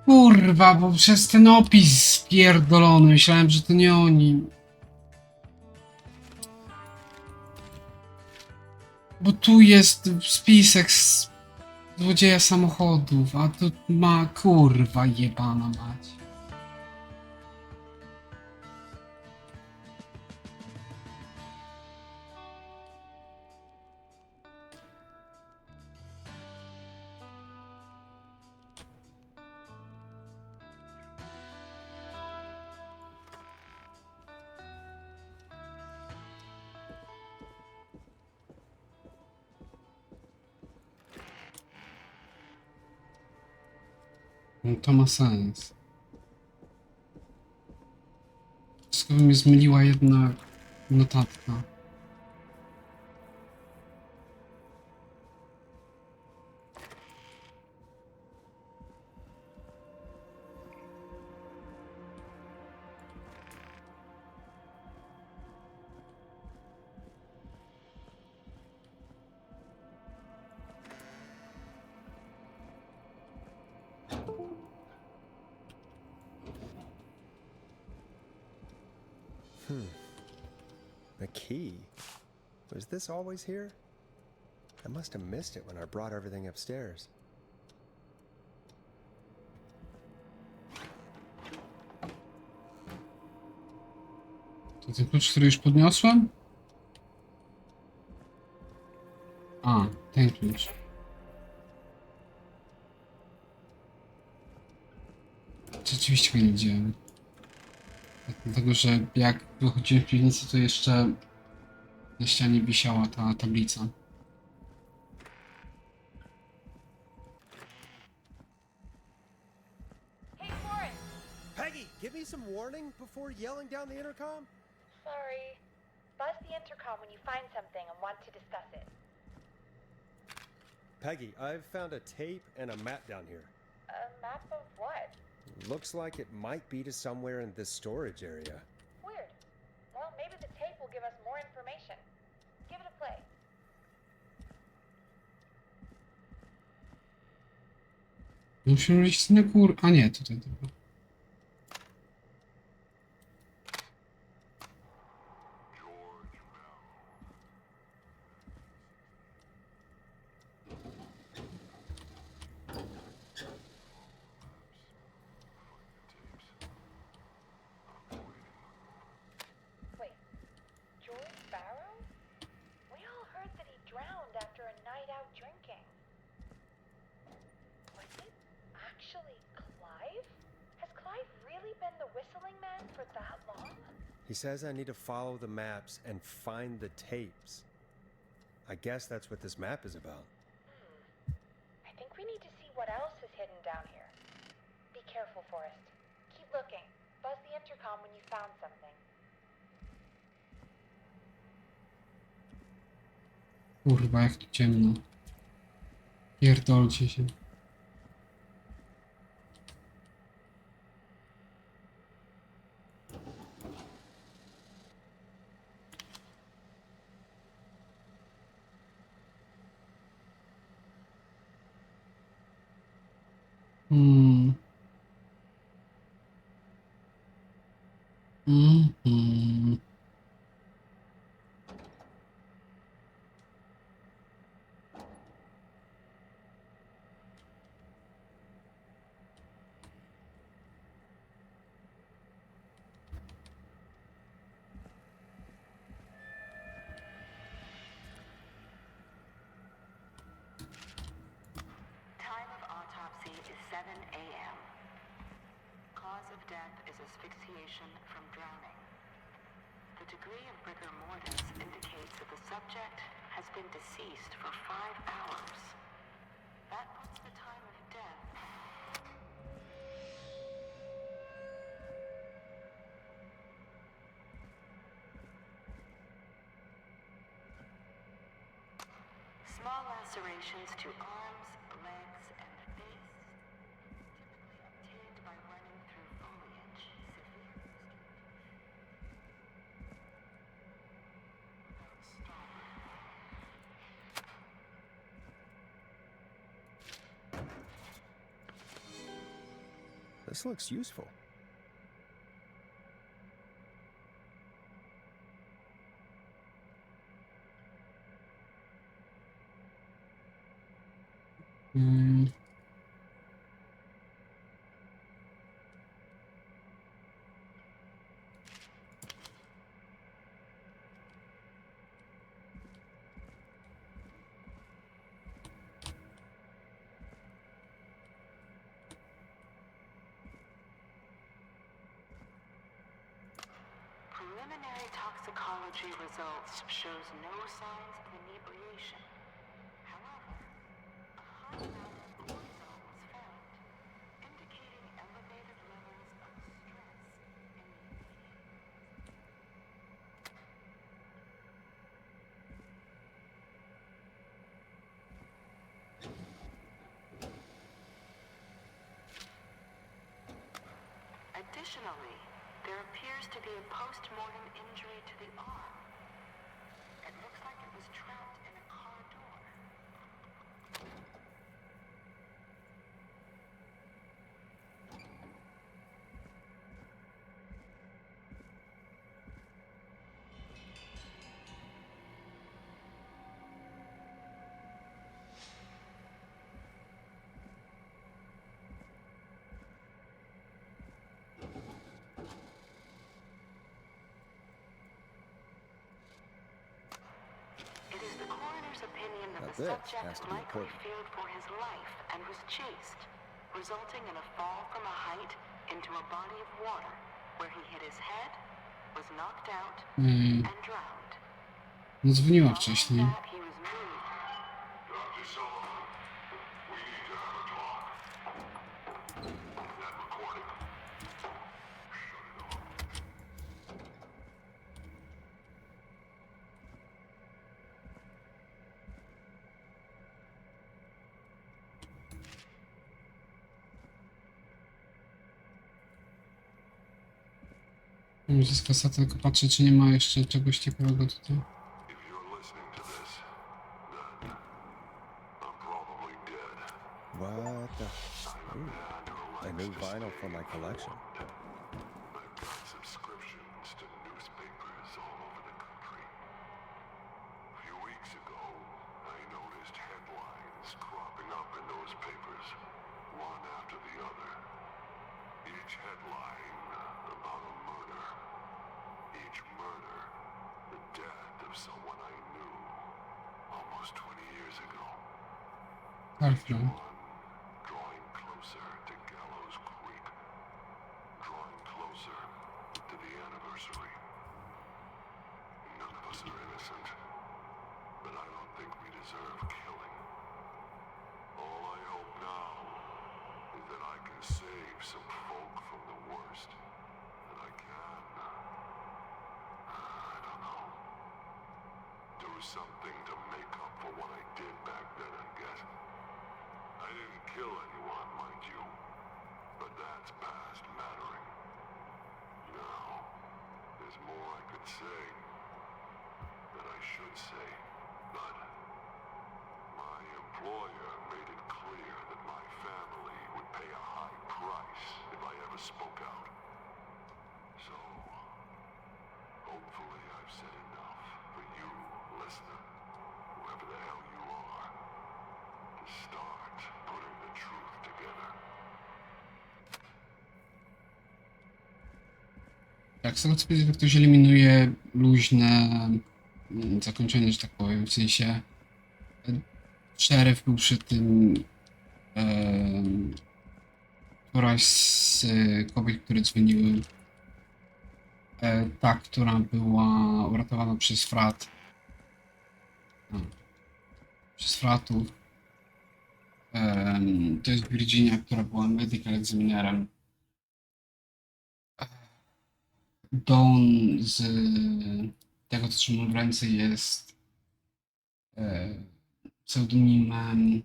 Kurwa, bo przez ten opis spierdolony myślałem, że to nie oni. Bo tu jest spisek z złodzieja samochodów, a tu ma kurwa jebana mać. No to ma sens. Wszystko by mnie zmyliła jedna notatka. The key. Was this always here? I must have missed it when I brought everything upstairs. To ten klucz, który już podniosłem? A, ten klucz. Rzeczywiście go nie widziałem. Dlatego, że jak wychodziłem z piwnicy, to jeszcze na ścianie wisiała ta tablica. Hey, Forrest! Peggy, give me some warning before yelling down the intercom? Sorry. Buzz the intercom when you find something and want to discuss it. Peggy, I've found a tape and a map down here. A map of what? Looks like it might be to somewhere in this storage area. Weird. Well, maybe the tape will give us more information. Give it a play. Musimy iść na górę. A nie, tutaj tylko. Wait. George Barrow? We all heard that he drowned after a night out drinking. Was it actually Clive? Has Clive really been the whistling man for that long? He says I need to follow the maps and find the tapes. I guess that's what this map is about. I think we need to see what else is hidden down here. Be careful, Forrest. Keep looking. Buzz the intercom when you found something. Kurwa, jak tu ciemno. Pierdolcie się. Hmm. Mhm. Time of autopsy is 7 a.m. Cause of death is asphyxiation from drowning. The degree of rigor mortis indicates that the subject has been deceased for 5 hours. That puts the time of death. Small lacerations to arms, legs, and face, typically obtained by running through foliage. Severe This looks useful. Hmm. Preliminary toxicology results shows no signs of inebriation. However, a high amount of cortisol was found, indicating Additionally, there appears to be a post-mortem injury to the arm. It looks like it was trapped in a car door. It is the coroner's opinion that Now the this subject has to be likely important. feared for his life and was chased, resulting in a fall from a height into a body of water, where he hit his head, was knocked out, and drowned. No dzwoniła Following wcześniej. that, he was moved. Dr. Sullivan, we need to have a talk. That recording. Shut it off. Może z kasa tylko patrzę, czy nie ma jeszcze czegoś ciekawego tutaj. If you're listening to this, then I'm probably dead. What the? Ooh, a new vinyl for my collection. I've got subscriptions to newspapers all over the country. A few weeks ago, I noticed headlines cropping up in those papers, one after the other. Each headline about a murder. Each murder, the death of someone I knew almost 20 years ago. Parfum. Drawing closer to Gallows Creek. Drawing closer to the anniversary. None of us are innocent, but I don't think we deserve killing. All I hope now is that I can save some folk from the worst. That I can, I don't know, do something to make up for what I did back then, I guess. I didn't kill anyone, mind you, but that's past mattering. Now, there's more I could say, that I should say, but my employer made it clear that my family would pay a high price if I ever spoke out. So, hopefully I've said enough for you, listener, whoever the hell you are, to start putting the truth together. Tak, z tego co widzę, to ktoś eliminuje luźne zakończenie, że tak powiem, w sensie szeryf był przy tym, któraś z kobiet, które dzwoniły, ta, która była uratowana przez frat, przez fratów, to jest Virginia, która była medical examinerem. Dawn z tego, co trzymam w ręce, jest pseudonimem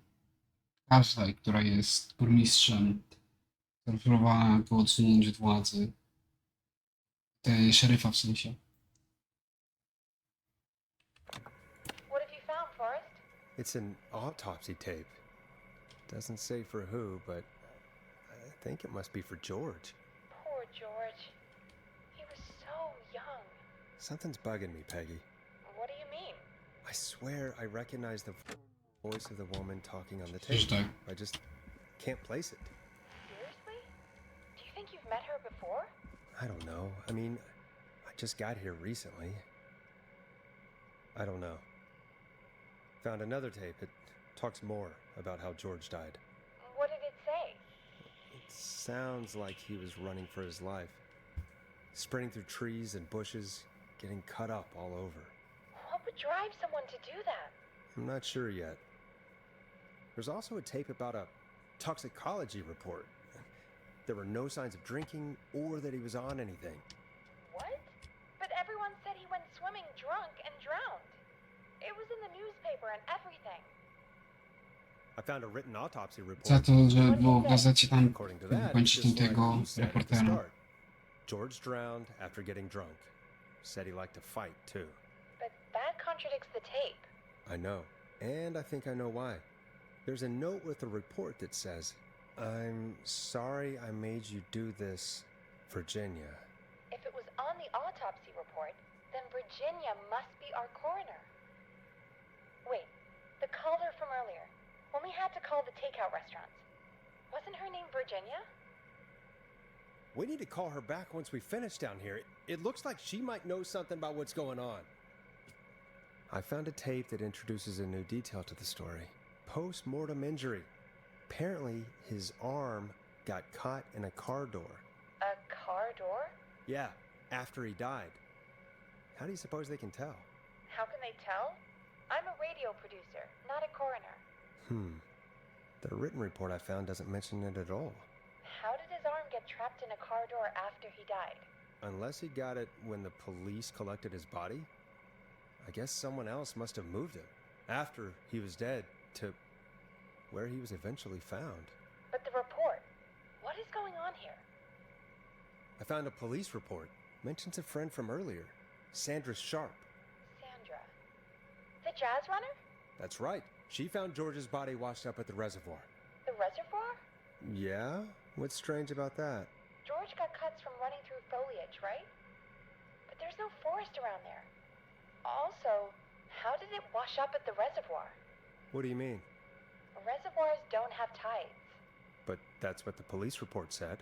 Ashley, która jest burmistrzem, która próbowała go odsunąć od władzy. Szeryfa w sensie. What have you found, Forrest? It's an autopsy tape. Doesn't say for who, but I think it must be for George. Poor George. He was so young. Something's bugging me, Peggy. What do you mean? I swear I recognize the voice of the woman talking on the Przecież tape. tak. I just can't place it. Seriously? Do you think you've met her before? I don't know. I mean, I just got here recently. I don't know. Found another tape. It talks more about how George died. What did it say? It sounds like he was running for his life. Sprinting through trees and bushes, getting cut up all over. What would drive someone to do that? I'm not sure yet. There's also a tape about a toxicology report. There were no signs of drinking or that he was on anything. What? But everyone said he went swimming drunk and drowned. It was in the newspaper and everything. I found a written autopsy report. Za to, że było w gazecie tam According to that, it's wykończyć just like tego you said at the reportera. start. George drowned after getting drunk. Said he liked to fight, too. But that contradicts the tape. I know. And I think I know why. There's a note with a report that says, "I'm sorry I made you do this, Virginia." If it was on the autopsy report, then Virginia must be our coroner. Wait, the caller from earlier, when we had to call the takeout restaurants, wasn't her name Virginia? We need to call her back once we finish down here. It looks like she might know something about what's going on. I found a tape that introduces a new detail to the story. Post-mortem injury. Apparently, his arm got caught in a car door. A car door? Yeah, after he died. How do you suppose they can tell? How can they tell? I'm a radio producer, not a coroner. The written report I found doesn't mention it at all. How did his arm get trapped in a car door after he died? Unless he got it when the police collected his body? I guess someone else must have moved him after he was dead to where he was eventually found. But the report, what is going on here? I found a police report. Mentions a friend from earlier, Sandra Sharp. Sandra. The jazz runner? That's right. She found George's body washed up at the reservoir. The reservoir? Yeah? What's strange about that? George got cuts from running through foliage, right? But there's no forest around there. Also, how did it wash up at the reservoir? What do you mean? Reservoirs don't have tides. But that's what the police report said.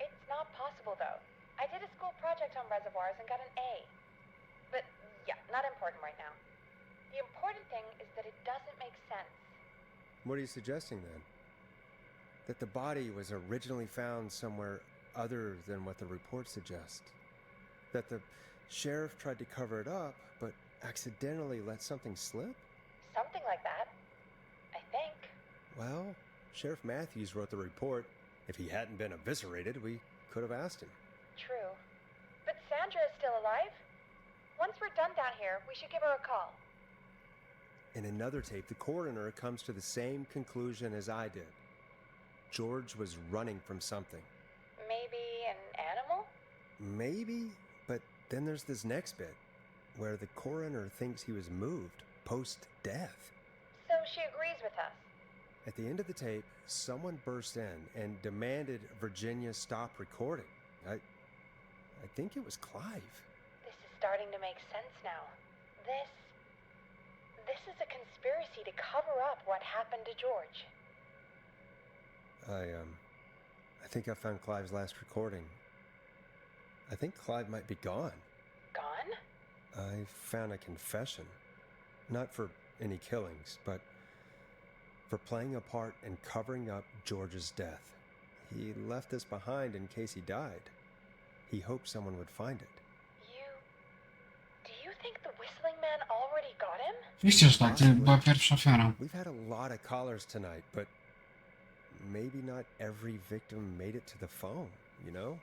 It's not possible, though. I did a school project on reservoirs and got an A. But, yeah, not important right now. The important thing is that it doesn't make sense. What are you suggesting then? That the body was originally found somewhere other than what the report suggests? That the sheriff tried to cover it up, but accidentally let something slip? Something like that. I think. Well, Sheriff Matthews wrote the report. If he hadn't been eviscerated, we could have asked him. True. But Sandra is still alive? Once we're done down here, we should give her a call. In another tape, the coroner comes to the same conclusion as I did. George was running from something. Maybe an animal? Maybe, but then there's this next bit, where the coroner thinks he was moved post-death. So she agrees with us. At the end of the tape, someone burst in and demanded Virginia stop recording. I think it was Clive. This is starting to make sense now. This is a conspiracy to cover up what happened to George. I think I found Clive's last recording. I think Clive might be gone. Gone? I found a confession. Not for any killings, but for playing a part in covering up George's death. He left this behind in case he died. He hoped someone would find it. Do you think the Whistling Man already got him? Oczywiście, że tak, to była pierwsza ofiara. We've had a lot of callers tonight, but maybe not every victim made it to the phone, you know?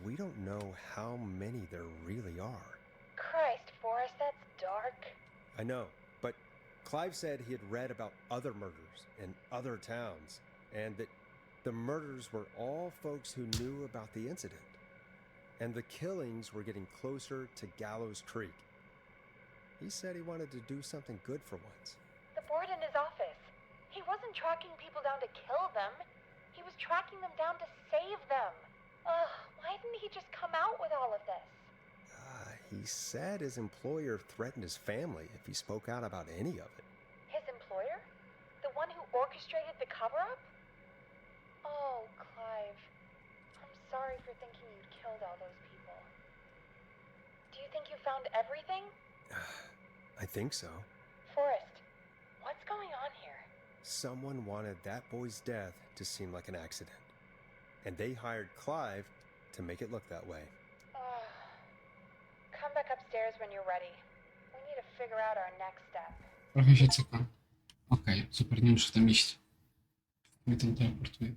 We don't know how many there really are. Christ, Forrest, that's dark. I know, but Clive said he had read about other murders in other towns, and that the murders were all folks who knew about the incident. And the killings were getting closer to Gallows Creek. He said he wanted to do something good for once. The board in his office. He wasn't tracking people down to kill them. He was tracking them down to save them. Ugh, why didn't he just come out with all of this? He said his employer threatened his family if he spoke out about any of it. His employer? The one who orchestrated the cover-up? Oh, Clive. I'm sorry for thinking you'd killed all those people. Do you think you found everything? I think so. Forrest, what's going on here? Someone wanted that boy's death to seem like an accident. And they hired Clive to make it look that way. Come back upstairs when you're ready. We need to figure out our next step. Trochę się cyka. Okej, super, nie muszę tam iść. Mnie tam teleportuje.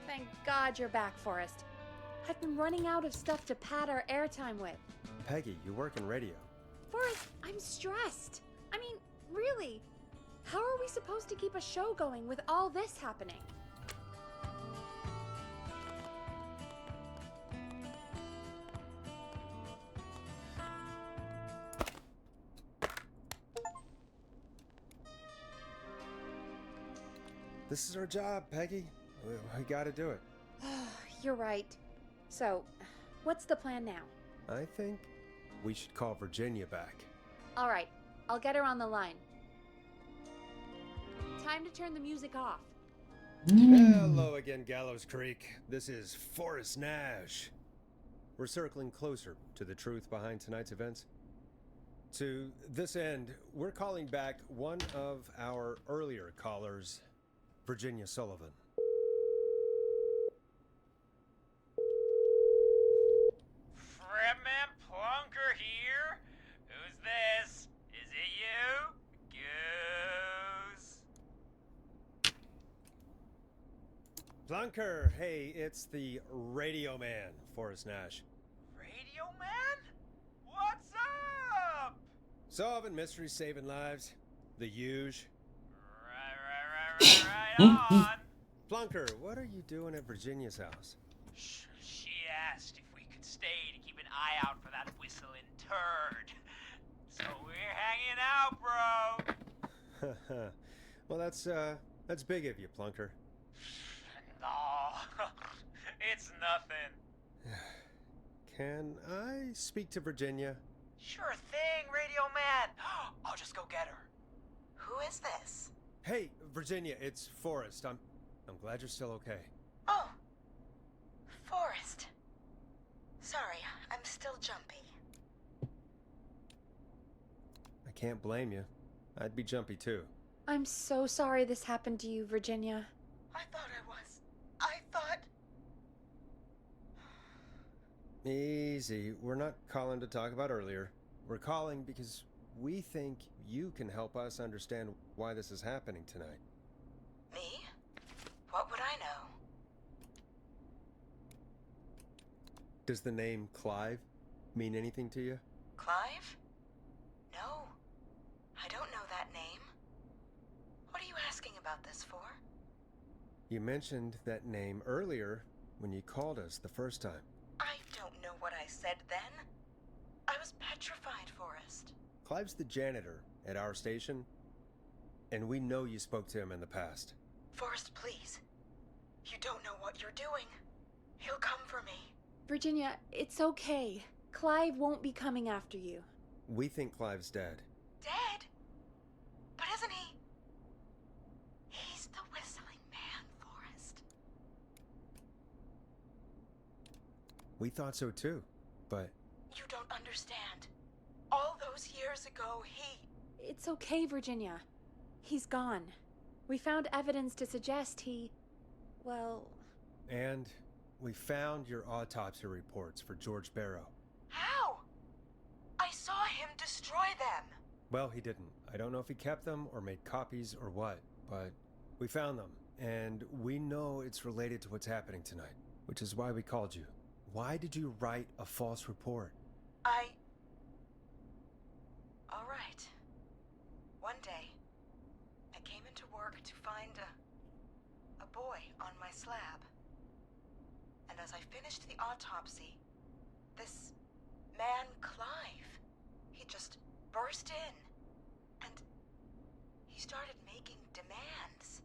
Thank God you're back, Forrest. I've been running out of stuff to pad our airtime with. Peggy, you work in radio. Forrest, I'm stressed. I mean, really, how are we supposed to keep a show going with all this happening? This is our job, Peggy. We gotta do it. You're right. So, what's the plan now? I think we should call Virginia back. All right, I'll get her on the line. Time to turn the music off. Hello again, Gallows Creek. This is Forrest Nash. We're circling closer to the truth behind tonight's events. To this end, we're calling back one of our earlier callers, Virginia Sullivan. Fredman Plunker here? Who's this? Is it you? Goose? Plunker, hey, it's the Radio Man, Forrest Nash. Radio Man? What's up? Solving mysteries, saving lives. The huge. Right on. Plunker, what are you doing at Virginia's house? She asked if we could stay to keep an eye out for that whistling turd. So we're hanging out, bro. Well, that's big of you, Plunker. No, it's nothing. Can I speak to Virginia? Sure thing, Radio Man. I'll just go get her. Who is this? Hey, Virginia, it's Forrest. I'm glad you're still okay. Oh, Forrest. Sorry, I'm still jumpy. I can't blame you. I'd be jumpy too. I'm so sorry this happened to you, Virginia. I thought I was. I thought... Easy. We're not calling to talk about earlier. We're calling because we think you can help us understand why this is happening tonight. Me? What would I know? Does the name Clive mean anything to you? Clive? No. I don't know that name. What are you asking about this for? You mentioned that name earlier when you called us the first time. I don't know what I said then. I was petrified, Forrest. Clive's the janitor at our station, and we know you spoke to him in the past. Forrest, please. You don't know what you're doing. He'll come for me. Virginia, it's okay. Clive won't be coming after you. We think Clive's dead. Dead? But isn't he? He's the whistling man, Forrest. We thought so too, but You don't understand. All those years ago, It's okay, Virginia. He's gone. We found evidence to suggest well... And we found your autopsy reports for George Barrow. How? I saw him destroy them. Well, he didn't. I don't know if he kept them or made copies or what, but we found them, and we know it's related to what's happening tonight, which is why we called you. Why did you write a false report? All right. One day, I came into work to find a boy on my slab. And as I finished the autopsy, this man, Clive, he just burst in. And he started making demands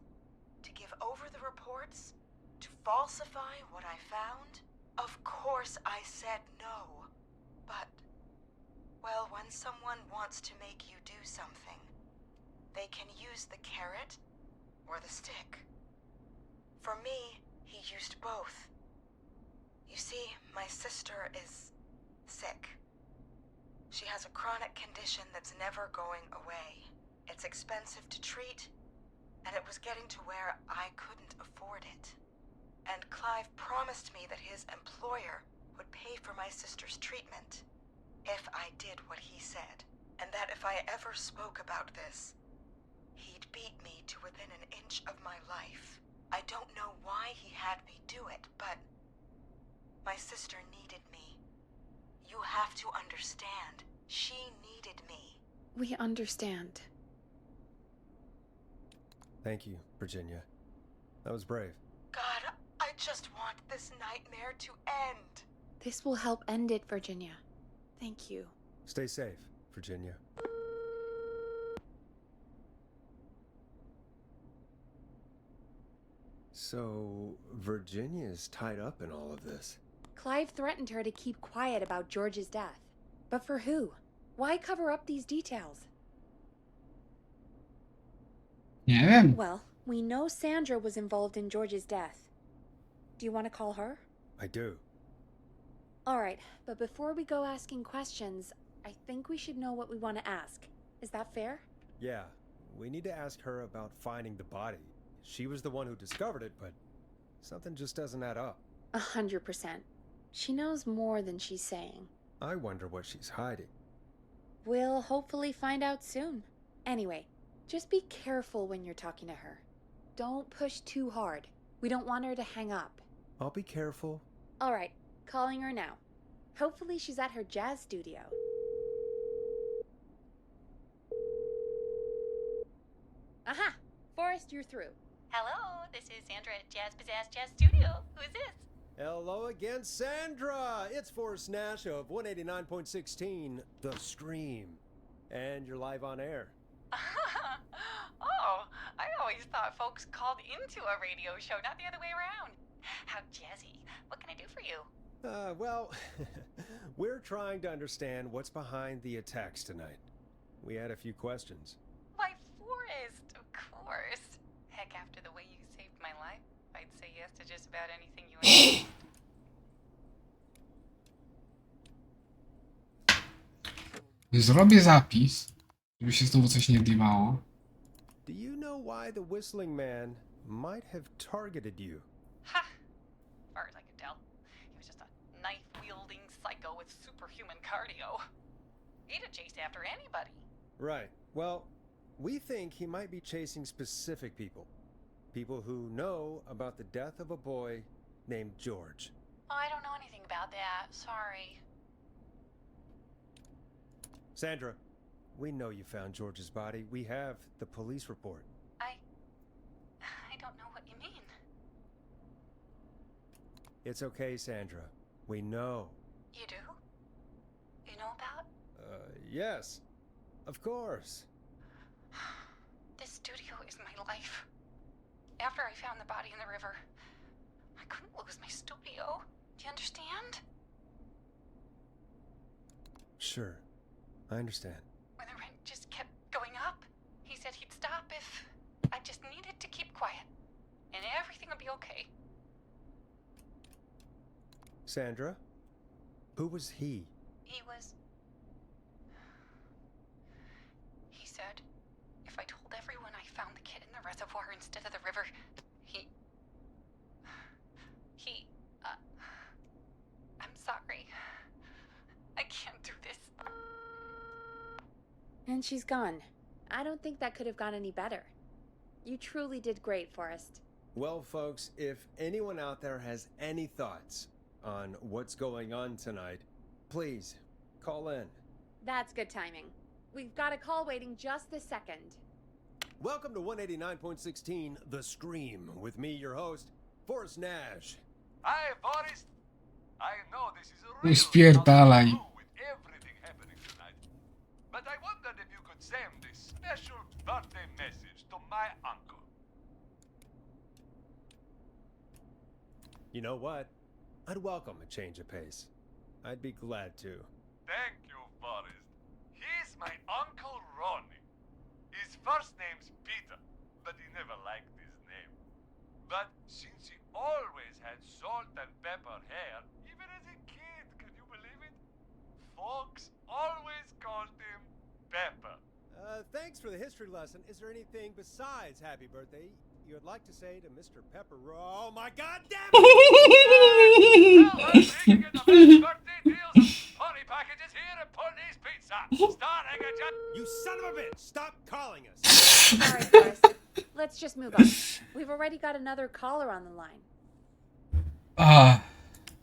to give over the reports, to falsify what I found. Of course I said no. But, well, when someone wants to make you do something, they can use the carrot or the stick. For me, he used both. You see, my sister is sick. She has a chronic condition that's never going away. It's expensive to treat, and it was getting to where I couldn't afford it. And Clive promised me that his employer would pay for my sister's treatment if I did what he said, and that if I ever spoke about this, he'd beat me to within an inch of my life. I don't know why he had me do it, but my sister needed me. You have to understand, she needed me. We understand. Thank you, Virginia. That was brave. God, I just want this nightmare to end. This will help end it, Virginia. Thank you. Stay safe, Virginia. So, Virginia's tied up in all of this. Clive threatened her to keep quiet about George's death. But for who? Why cover up these details? Nie wiem. Well, we know Sandra was involved in George's death. Do you want to call her? I do. Alright, but before we go asking questions, I think we should know what we want to ask. Is that fair? Yeah, we need to ask her about finding the body. She was the one who discovered it, but something just doesn't add up. 100%. She knows more than she's saying. I wonder what she's hiding. We'll hopefully find out soon. Anyway, just be careful when you're talking to her. Don't push too hard. We don't want her to hang up. I'll be careful. Alright, calling her now. Hopefully she's at her jazz studio. Aha! Forrest, you're through. Hello, this is Sandra at Jazz Pizzazz Jazz Studio. Who is this? Hello again, Sandra! It's Forrest Nash of 189.16, The Stream. And you're live on air. Oh, I always thought folks called into a radio show, not the other way around. How jazzy. What can I do for you? Well, we're trying to understand what's behind the attacks tonight. We had a few questions. Why, Forrest, of course. Heck, after the way you saved my life, I'd say yes to just about anything you asked. Zrobię zapis, żeby się znowu coś nie odjebało. Do you know why the Whistling Man might have targeted you? Ha! As far as I could tell, he was just a knife-wielding psycho with superhuman cardio. He'd have chased after anybody. Right. Well, we think he might be chasing specific people. People who know about the death of a boy named George. Oh, I don't know anything about that. Sorry. Sandra, we know you found George's body. We have the police report. I don't know what you mean. It's okay, Sandra. We know. You do? You know about? Yes. Of course. This studio is my life. After I found the body in the river, I couldn't lose my studio. Do you understand? Sure. I understand. When the rent just kept going up, he said he'd stop if I just needed to keep quiet. And everything would be okay. Sandra? Who was he? He said if I told everyone I found the kid in the reservoir instead of the river, I'm sorry. I can't do this. And she's gone. I don't think that could have gone any better. You truly did great, Forrest. Well, folks, if anyone out there has any thoughts on what's going on tonight, please call in. That's good timing. We've got a call waiting just this second. Welcome to 189.16, The Stream, with me, your host, Forrest Nash. Hi, Forrest. I know this is a No spierdalaj. with everything happening tonight. But I wondered if you could send this special birthday message to my uncle. You know what? I'd welcome a change of pace. I'd be glad to. Thank you, Forrest. He's my Uncle Ronnie. His first name's Peter, but he never liked his name. But since he always had salt and pepper hair, even as a kid, can you believe it? Folks always called him Pepper. Thanks for the history lesson. Is there anything besides happy birthday you would like to say to Mr. Pepper? Oh my god damn it! Well, I'm thinking the best birthday deals and honey packages here at Ponies Pizza. Starting at just... You son of a bitch! Stop calling us! Alright, Forrest. Let's just move on. We've already got another caller on the line.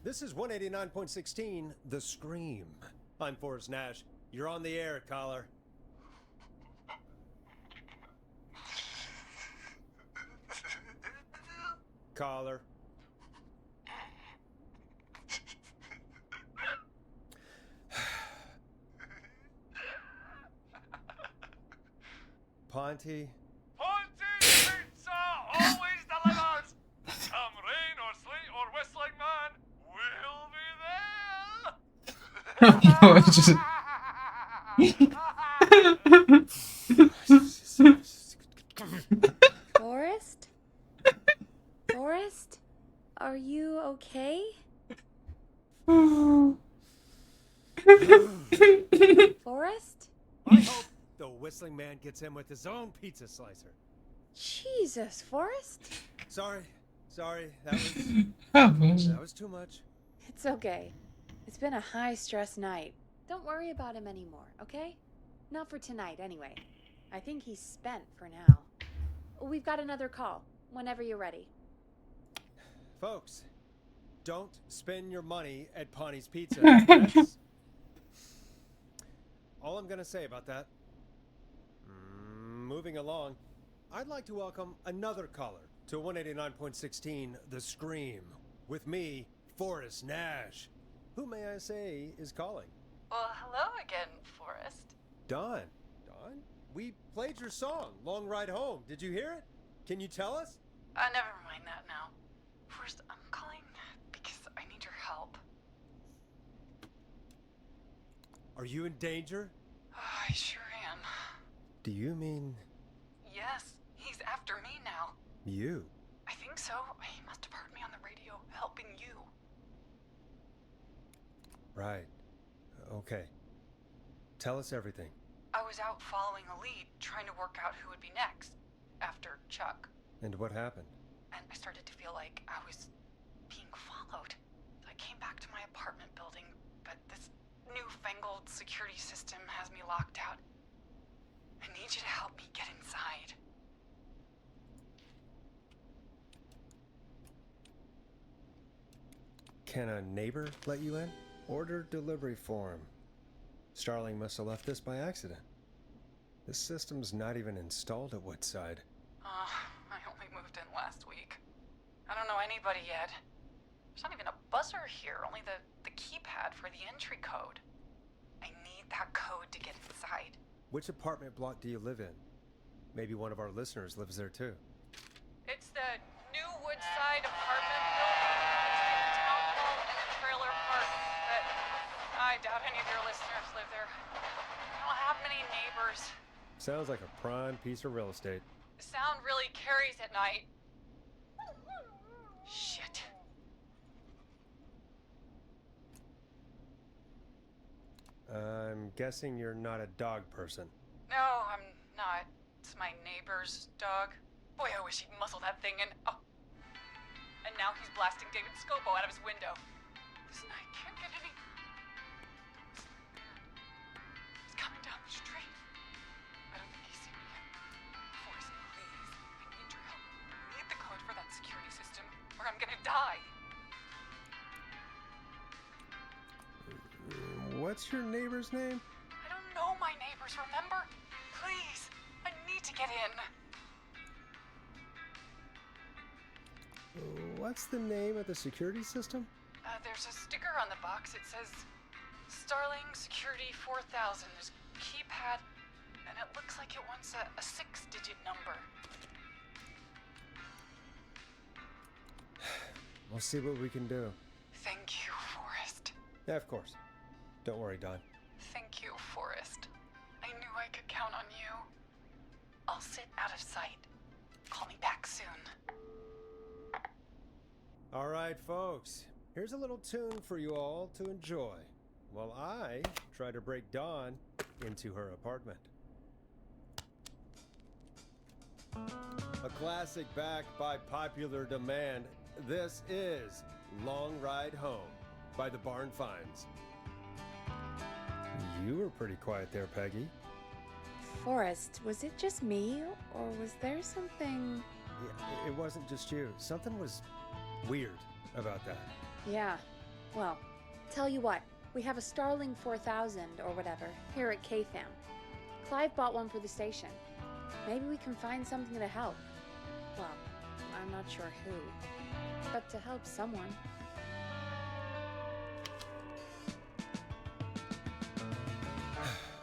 This is 189.16, The Scream. I'm Forrest Nash. You're on the air, caller. Caller. Ponty. Ponty Pizza always delivers! whistling man will be there. Forrest? Forrest? Are you okay? Forrest? I hope the whistling man gets in with his own pizza slicer. Jesus, Forrest? Sorry, A Boże. that was too much. It's okay. It's been a high-stress night. Don't worry about him anymore, okay? Not for tonight, anyway. I think he's spent for now. We've got another call, whenever you're ready. Folks, don't spend your money at Pawnee's Pizza. That's all I'm gonna say about that. Moving along, I'd like to welcome another caller to 189.16 The Scream with me, Forrest Nash. Who may I say is calling? Well, hello again, Forrest. Don, we played your song, Long Ride Home. Did you hear it? Can you tell us? Never mind that now. Forrest, I'm calling because I need your help. Are you in danger? I sure am. Do you mean Yes, he's after me now. you? I think so. He must have heard me on the radio helping you. Right. Okay. Tell us everything. I was out following a lead, trying to work out who would be next, after Chuck. And what happened? And I started to feel like I was being followed. I came back to my apartment building, but this newfangled security system has me locked out. I need you to help me get inside. Can a neighbor let you in? Order delivery form. Starling must have left this by accident. This system's not even installed at Woodside. I only moved in last week. I don't know anybody yet. There's not even a buzzer here, only the keypad for the entry code. I need that code to get inside. Which apartment block do you live in? Maybe one of our listeners lives there too. It's the new Woodside apartment building between the town hall and the trailer park, but I doubt any of your listeners live there. I don't have many neighbors. Sounds like a prime piece of real estate. The sound really carries at night. Shit. I'm guessing you're not a dog person. No, I'm not. It's my neighbor's dog. Boy, I wish he'd muzzle that thing and... Oh. And now he's blasting David Scopo out of his window. This night can't get any... He's coming down the street. I don't think he's seen me yet. Forrest, please. I need your help. I need the code for that security system, or I'm gonna die. What's your neighbor's name? I don't know my neighbors, remember? Please, I need to get in. What's the name of the security system? There's a sticker on the box. It says Starling Security 4000. There's a keypad, and it looks like it wants a 6-digit number. We'll see what we can do. Thank you, Forrest. Yeah, of course. Don't worry, Don. Thank you, Forrest. I knew I could count on you. I'll sit out of sight. Call me back soon. All right, folks. Here's a little tune for you all to enjoy while I try to break Dawn into her apartment. A classic backed by popular demand. This is Long Ride Home by the Barn Finds. You were pretty quiet there, Peggy. Forrest, was it just me, or was there something... It wasn't just you. Something was weird about that. Yeah, well, tell you what, we have a Starling 4000 or whatever here at KFAM. Clive bought one for the station. Maybe we can find something to help. Well, I'm not sure who, but to help someone.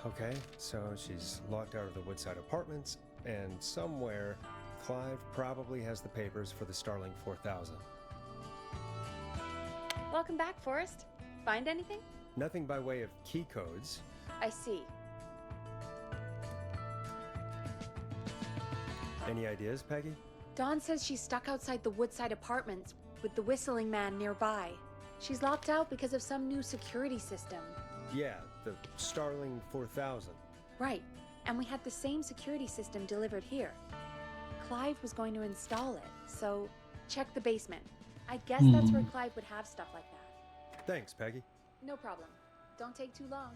Okay, so she's locked out of the Woodside Apartments, and somewhere Clive probably has the papers for the Starling 4000. Welcome back, Forrest. Find anything? Nothing by way of key codes. I see. Any ideas, Peggy? Dawn says she's stuck outside the Woodside Apartments with the whistling man nearby. She's locked out because of some new security system. Yeah, the Starling 4000. Right, and we had the same security system delivered here. Clive was going to install it, so check the basement. I guess that's where Clive would have stuff like that. Thanks, Peggy. No problem. Don't take too long.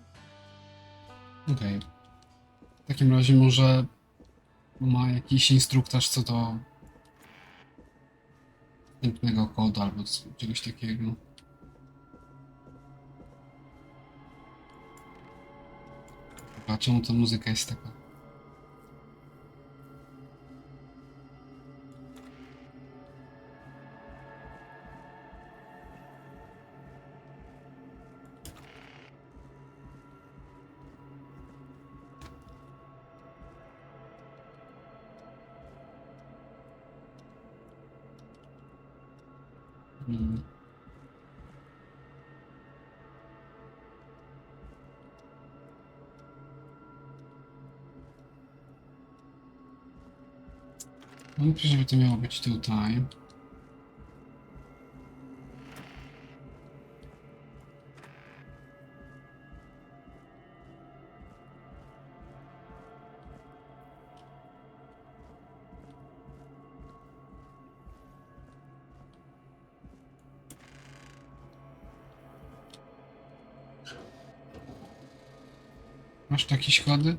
Okej. W takim razie może ma jakiś instruktaż co do następnego kodu albo czegoś takiego. A czemu ta muzyka jest taka? No, żeby to miało być tutaj. Masz takie ślady?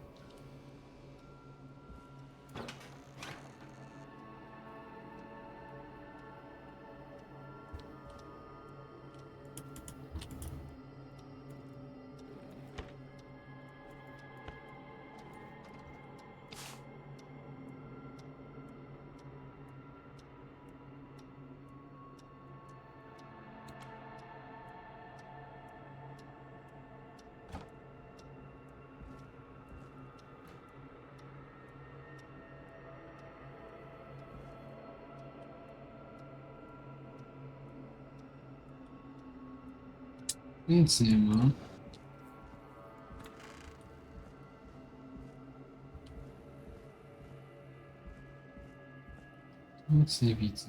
Nic nie ma. Nic nie widzę.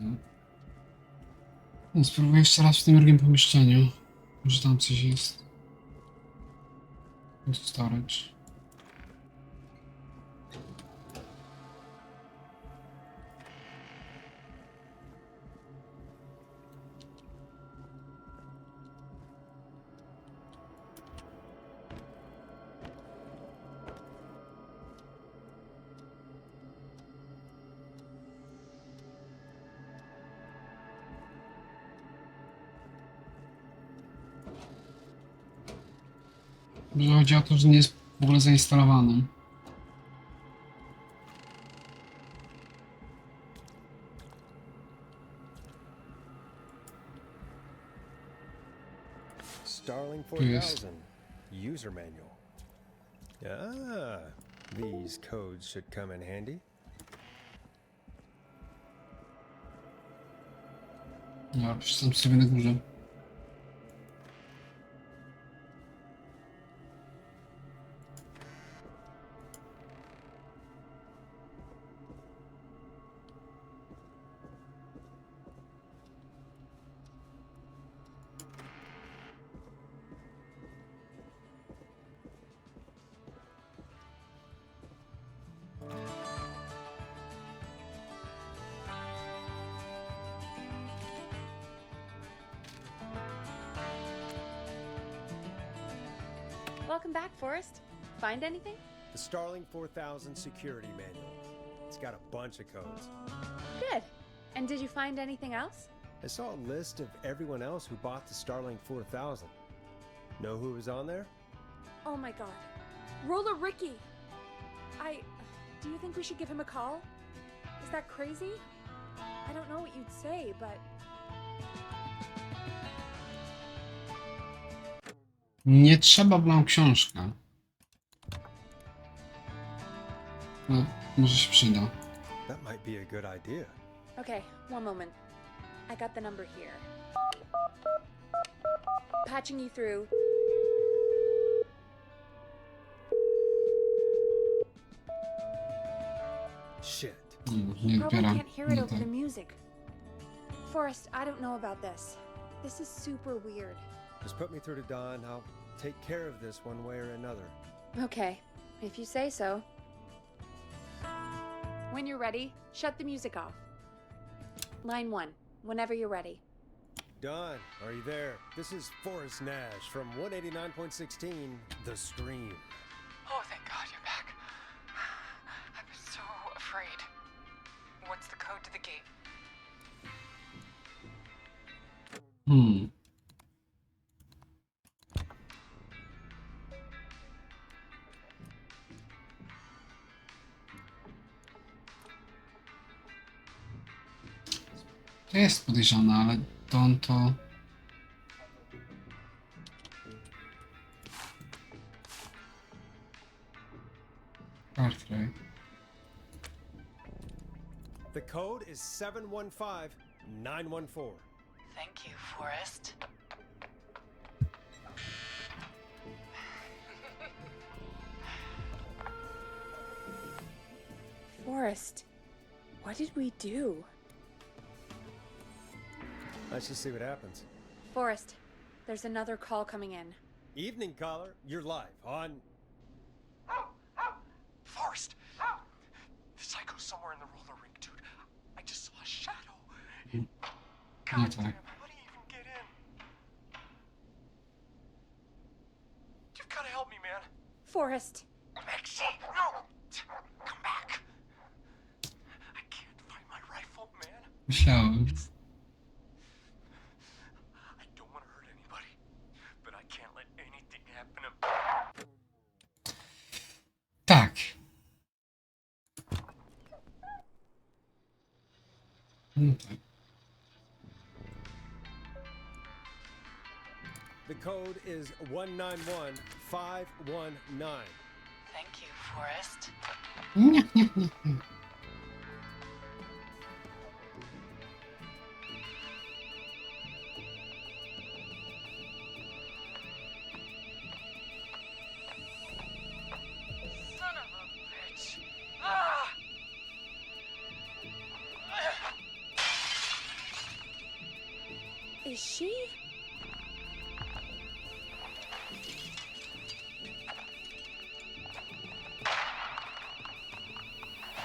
No, spróbuję jeszcze raz w tym drugim pomieszczeniu. Może tam coś jest. Storage. Może chodzi o to, że nie jest w ogóle zainstalowany. Starling Yes. 4000. User manual. Ah, these codes should come in handy. Ja przeczytam sobie na górze. Welcome back, Forrest. Find anything? The Starling 4000 security manual. It's got a bunch of codes. Good. And did you find anything else? I saw a list of everyone else who bought the Starling 4000. Know who was on there? Oh my god. Roller Ricky! Do you think we should give him a call? Is that crazy? I don't know what you'd say, but... Nie trzeba, bo mam książkę. No, może się przyda. That might be a good idea. Okay, one moment. I got the number here. patching you through. Shit. Nie Probably odbiera. can't hear it Nie over tak. the music. Forrest, I don't know about this. This is super weird. Just put me through to Don. I'll take care of this one way or another. Okay, if you say so. When you're ready, shut the music off. Line 1, whenever you're ready. Don, are you there? This is Forrest Nash from 189.16, The Stream. Oh, thank God you're back. I was so afraid. What's the code to the gate? To jest podejrzane, ale Don to... Cartwright. The code is 715914. Thank you, Forrest. Forrest, what did we do? Let's just see what happens. Forrest, there's another call coming in. Evening caller, you're live on. Forrest! The psycho's somewhere in the roller rink, dude. I just saw a shadow. No God tak. damn, how do you even get in? You've gotta help me, man. Forrest, Maxie, no! Come back. I can't find my rifle, man. Myślałem. I don't want to hurt anybody, but I can't let anything happen to Tak. No tak. The code is 191519. Thank you, Forrest. Nie, nie, nie, nie. son of a bitch. Ah! is she?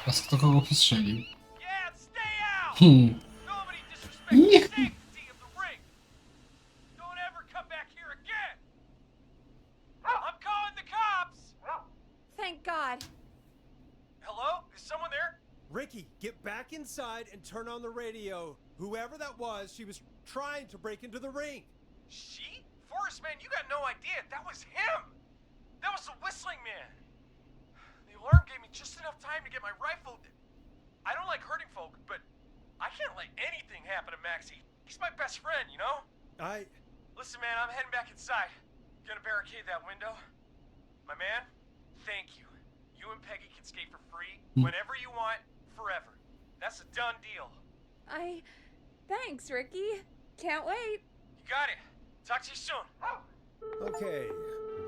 Teraz kto kogo postrzelił? Yeah, stay out! Nobody disrespect Nie. the sanctity of the ring. Don't ever come back here again. I'm calling the cops. Thank God. Hello? Is someone there? Ricky, get back inside and turn on the radio. Whoever that was, she was trying to break into the ring. She? Forrest, man, you got no idea. That was him. That was the whistling man. The alarm gave me just enough time to get my rifle. I don't like hurting folk, but I can't let anything happen to Maxie. He's my best friend, you know? Listen, man, I'm heading back inside. Gonna barricade that window. My man, thank you. You and Peggy can skate for free whenever you want, forever. That's a done deal. Thanks, Ricky. Can't wait. You got it. Talk to you soon. Okay,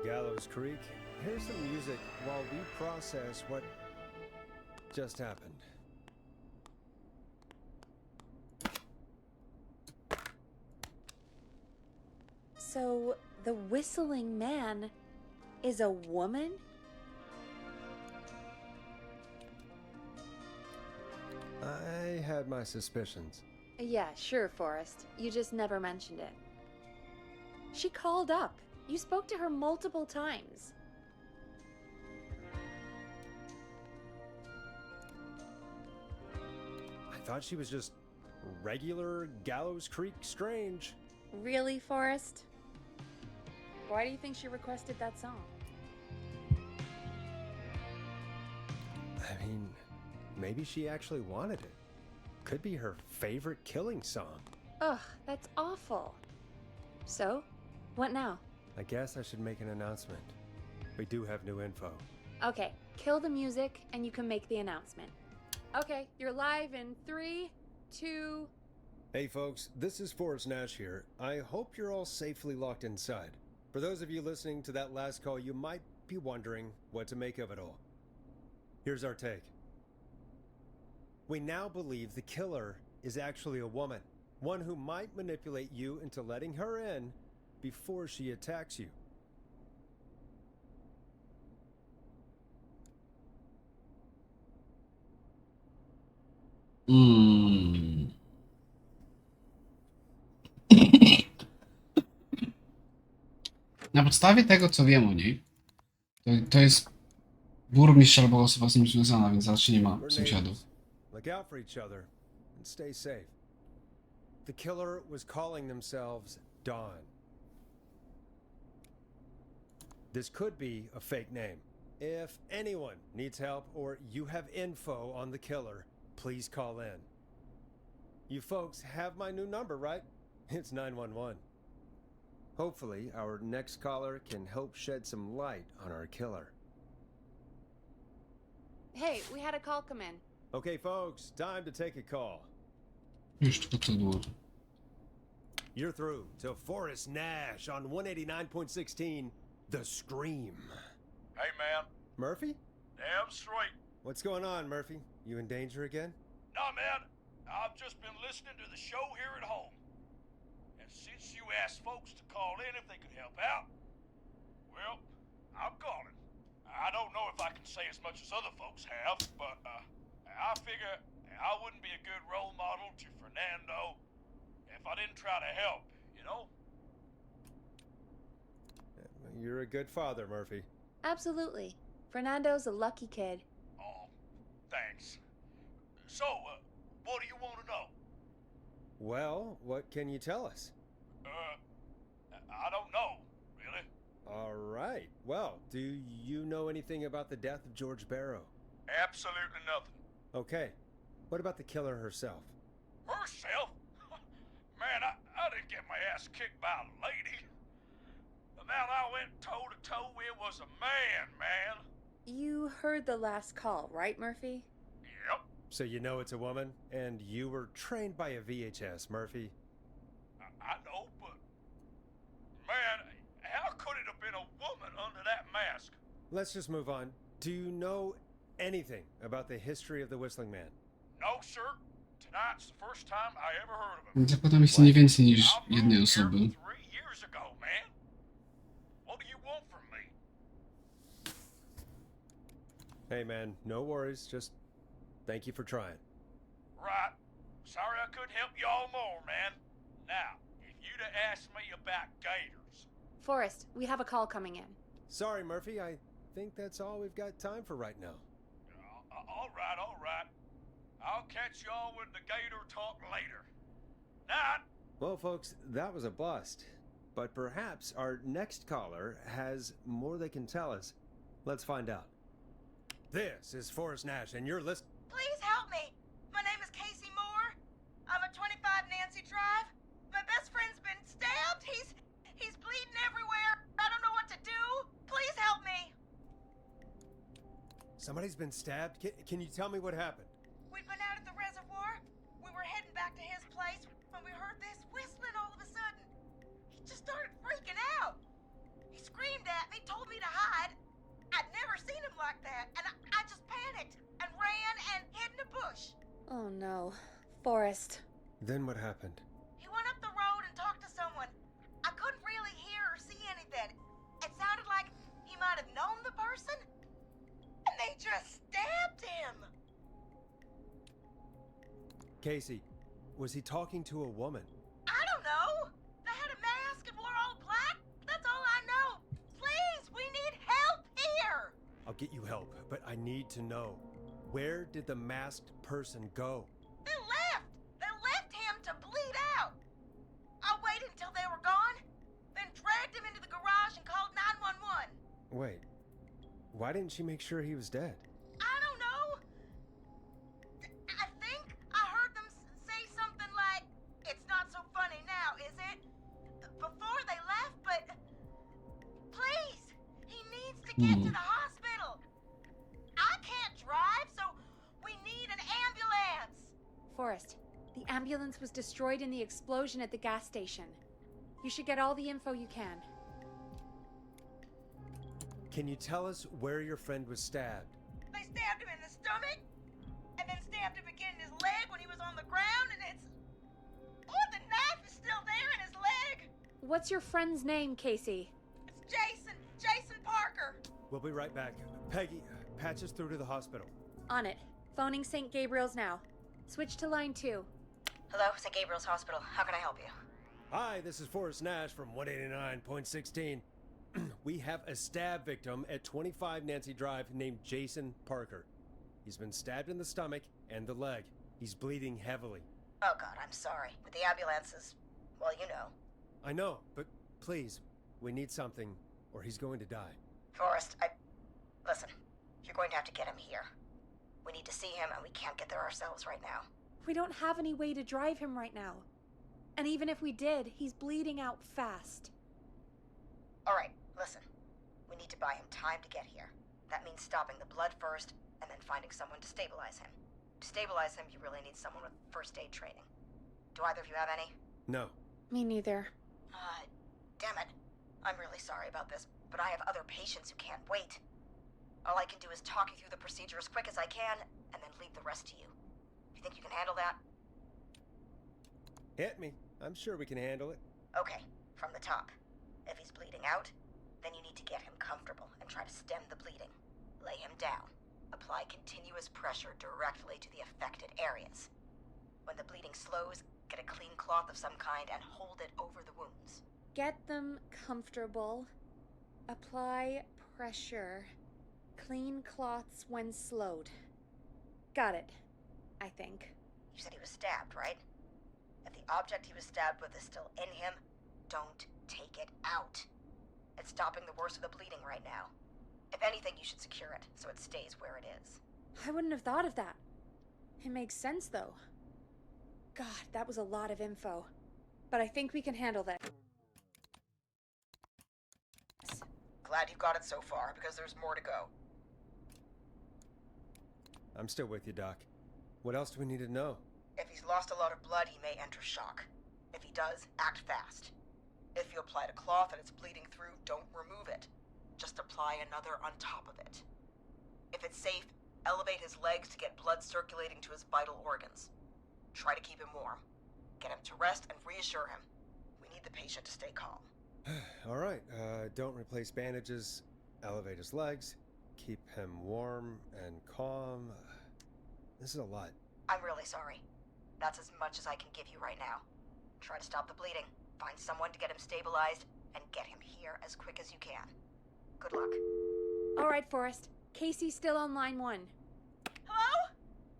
Gallows Creek. Here's some music while we process what just happened. So, the whistling man is a woman? I had my suspicions. Yeah, sure, Forrest. You just never mentioned it. She called up. You spoke to her multiple times. I thought she was just regular Gallows Creek Strange. Really, Forrest? Why do you think she requested that song? I mean, maybe she actually wanted it. Could be her favorite killing song. Ugh, that's awful. So, what now? I guess I should make an announcement. We do have new info. Okay, kill the music and you can make the announcement. Okay, you're live in 3, 2, Hey folks, this is Forrest Nash here. I hope you're all safely locked inside. For those of you listening to that last call, you might be wondering what to make of it all. Here's our take. We now believe the killer is actually a woman, one who might manipulate you into letting her in before she attacks you. Na podstawie tego, co wiem o niej, to jest burmistrz albo osoba z nim związana, więc raczej nie ma We're sąsiadów. neighbors. Look out for each other and stay safe. The killer was calling themselves Dawn. This could be a fake name. If anyone needs help or you have info on the killer, please call in. You folks have my new number, right? It's 911. Hopefully, our next caller can help shed some light on our killer. Hey, we had a call come in. Okay, folks, time to take a call. Już tylko to odłożę. You're through to Forrest Nash on 189.16, The Scream. Hey, man. Murphy? Damn straight. What's going on, Murphy? You in danger again? Nah, man. I've just been listening to the show here at home. And since you asked folks to call in if they could help out, well, I'm calling. I don't know if I can say as much as other folks have, but I figure I wouldn't be a good role model to Fernando if I didn't try to help, you know? You're a good father, Murphy. Absolutely. Fernando's a lucky kid. Oh, thanks. So, what do you want to know? Well, what can you tell us? I don't know, really. All right. Well, do you know anything about the death of George Barrow? Absolutely nothing. Okay. What about the killer herself? Herself? Man, I didn't get my ass kicked by a lady. The man I went toe-to-toe with was a man. You heard the last call, right, Murphy? Yep. So you know it's a woman, and you were trained by a VHS, Murphy. I know, but... Man, how could it have been a woman under that mask? Let's just move on. Do you know anything about the history of the Whistling Man? No, sir. Tonight's the first time I ever heard of him. Więc zakładam, jest to nie więcej niż I moved jednej here osoby. 3 years ago, man. What do you want from me? Hey, man, no worries. Just thank you for trying. Right. Sorry I couldn't help you all more, man. Now, if you'd have asked me about gators... Forrest, we have a call coming in. Sorry, Murphy. I think that's all we've got time for right now. All right. I'll catch y'all with the gator talk later. Night. Well, folks, that was a bust. But perhaps our next caller has more they can tell us. Let's find out. This is Forrest Nash, and you're listening. Please help me. My name is Casey Moore. I'm at 25 Nancy Drive. My best friend's been stabbed. He's bleeding everywhere. I don't know what to do. Please help me. Somebody's been stabbed? Can you tell me what happened? We'd been out at the reservoir. We were heading back to his place when we heard this whistling all of a sudden. He just started freaking out. He screamed at me, told me to hide. I'd never seen him like that, and I just panicked and ran and hid in a bush. Oh no. Forrest. Then what happened? He went up the road and talked to someone. I couldn't really hear or see anything. It sounded like he might have known the person, and they just stabbed him. Casey, was he talking to a woman? I don't know. They had a mask and wore all black. That's all I know. Please, we need help here. I'll get you help, but I need to know. Where did the masked person go? They left. They left him to bleed out. I waited until they were gone, then dragged him into the garage and called 911. Wait, why didn't she make sure he was dead? I don't know. I think I heard them say something like, "It's not so funny now, is it?" before they left, but please, he needs to get to the hospital. I can't drive, so we need an ambulance. Forrest, The ambulance was destroyed in the explosion at the gas station. You should get all the info you can. Can you tell us where your friend was stabbed? They stabbed him in the stomach, and then stabbed him again in his leg when he was on the ground, and it's... Oh, the knife is still there in his leg! What's your friend's name, Casey? It's Jason Parker! We'll be right back. Peggy, patch us through to the hospital. On it. Phoning St. Gabriel's now. Switch to line 2. Hello, St. Gabriel's Hospital. How can I help you? Hi, this is Forrest Nash from 189.16. We have a stab victim at 25 Nancy Drive named Jason Parker. He's been stabbed in the stomach and the leg. He's bleeding heavily. Oh God, I'm sorry. But the ambulance is... well, you know. I know, but please, we need something, or he's going to die. Forrest, listen, you're going to have to get him here. We need to see him, and we can't get there ourselves right now. We don't have any way to drive him right now. And even if we did, he's bleeding out fast. All right, listen. We need to buy him time to get here. That means stopping the blood first, and then finding someone to stabilize him. To stabilize him, you really need someone with first aid training. Do either of you have any? No. Me neither. Damn it. I'm really sorry about this, but I have other patients who can't wait. All I can do is talk you through the procedure as quick as I can, and then leave the rest to you. You think you can handle that? Hit me. I'm sure we can handle it. Okay, from the top. If he's bleeding out, then you need to get him comfortable and try to stem the bleeding. Lay him down. Apply continuous pressure directly to the affected areas. When the bleeding slows, get a clean cloth of some kind and hold it over the wounds. Get them comfortable. Apply pressure. Clean cloths when slowed. Got it, I think. You said he was stabbed, right? If the object he was stabbed with is still in him, don't take it out. It's stopping the worst of the bleeding right now. If anything, you should secure it so it stays where it is. I wouldn't have thought of that. It makes sense, though. God, that was a lot of info. But I think we can handle that. Glad you got it so far, because there's more to go. I'm still with you, Doc. What else do we need to know? If he's lost a lot of blood, he may enter shock. If he does, act fast. If you applied a cloth and it's bleeding through, don't remove it. Just apply another on top of it. If it's safe, elevate his legs to get blood circulating to his vital organs. Try to keep him warm. Get him to rest and reassure him. We need the patient to stay calm. All right, don't replace bandages. Elevate his legs. Keep him warm and calm. This is a lot. I'm really sorry. That's as much as I can give you right now. Try to stop the bleeding. Find someone to get him stabilized, and get him here as quick as you can. Good luck. All right, Forrest. Casey's still on line 1. Hello?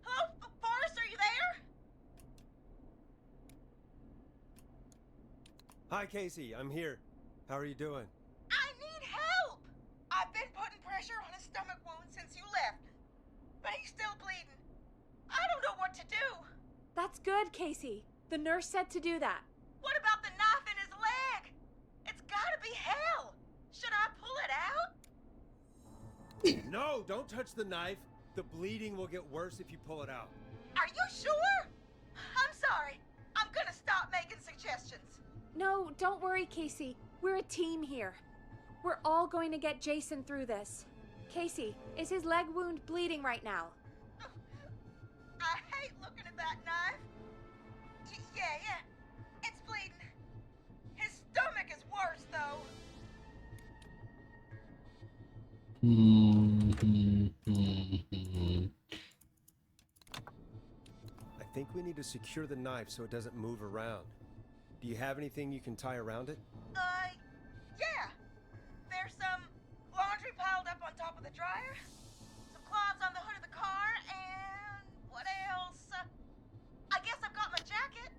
Hello, Forrest, are you there? Hi, Casey. I'm here. How are you doing? I need help! I've been putting pressure on his stomach wound since you left, but he's still bleeding. I don't know what to do. That's good, Casey. The nurse said to do that. What about the knife in his leg? It's gotta be hell. Should I pull it out? No, don't touch the knife. The bleeding will get worse if you pull it out. Are you sure? I'm sorry. I'm gonna stop making suggestions. No, don't worry, Casey. We're a team here. We're all going to get Jason through this. Casey, is his leg wound bleeding right now? I hate looking at that knife. Yeah. It's bleeding. His stomach is worse, though. I think we need to secure the knife so it doesn't move around. Do you have anything you can tie around it? Yeah. There's some laundry piled up on top of the dryer, some cloths on the hood of the car, and what else? I guess I've got my jacket.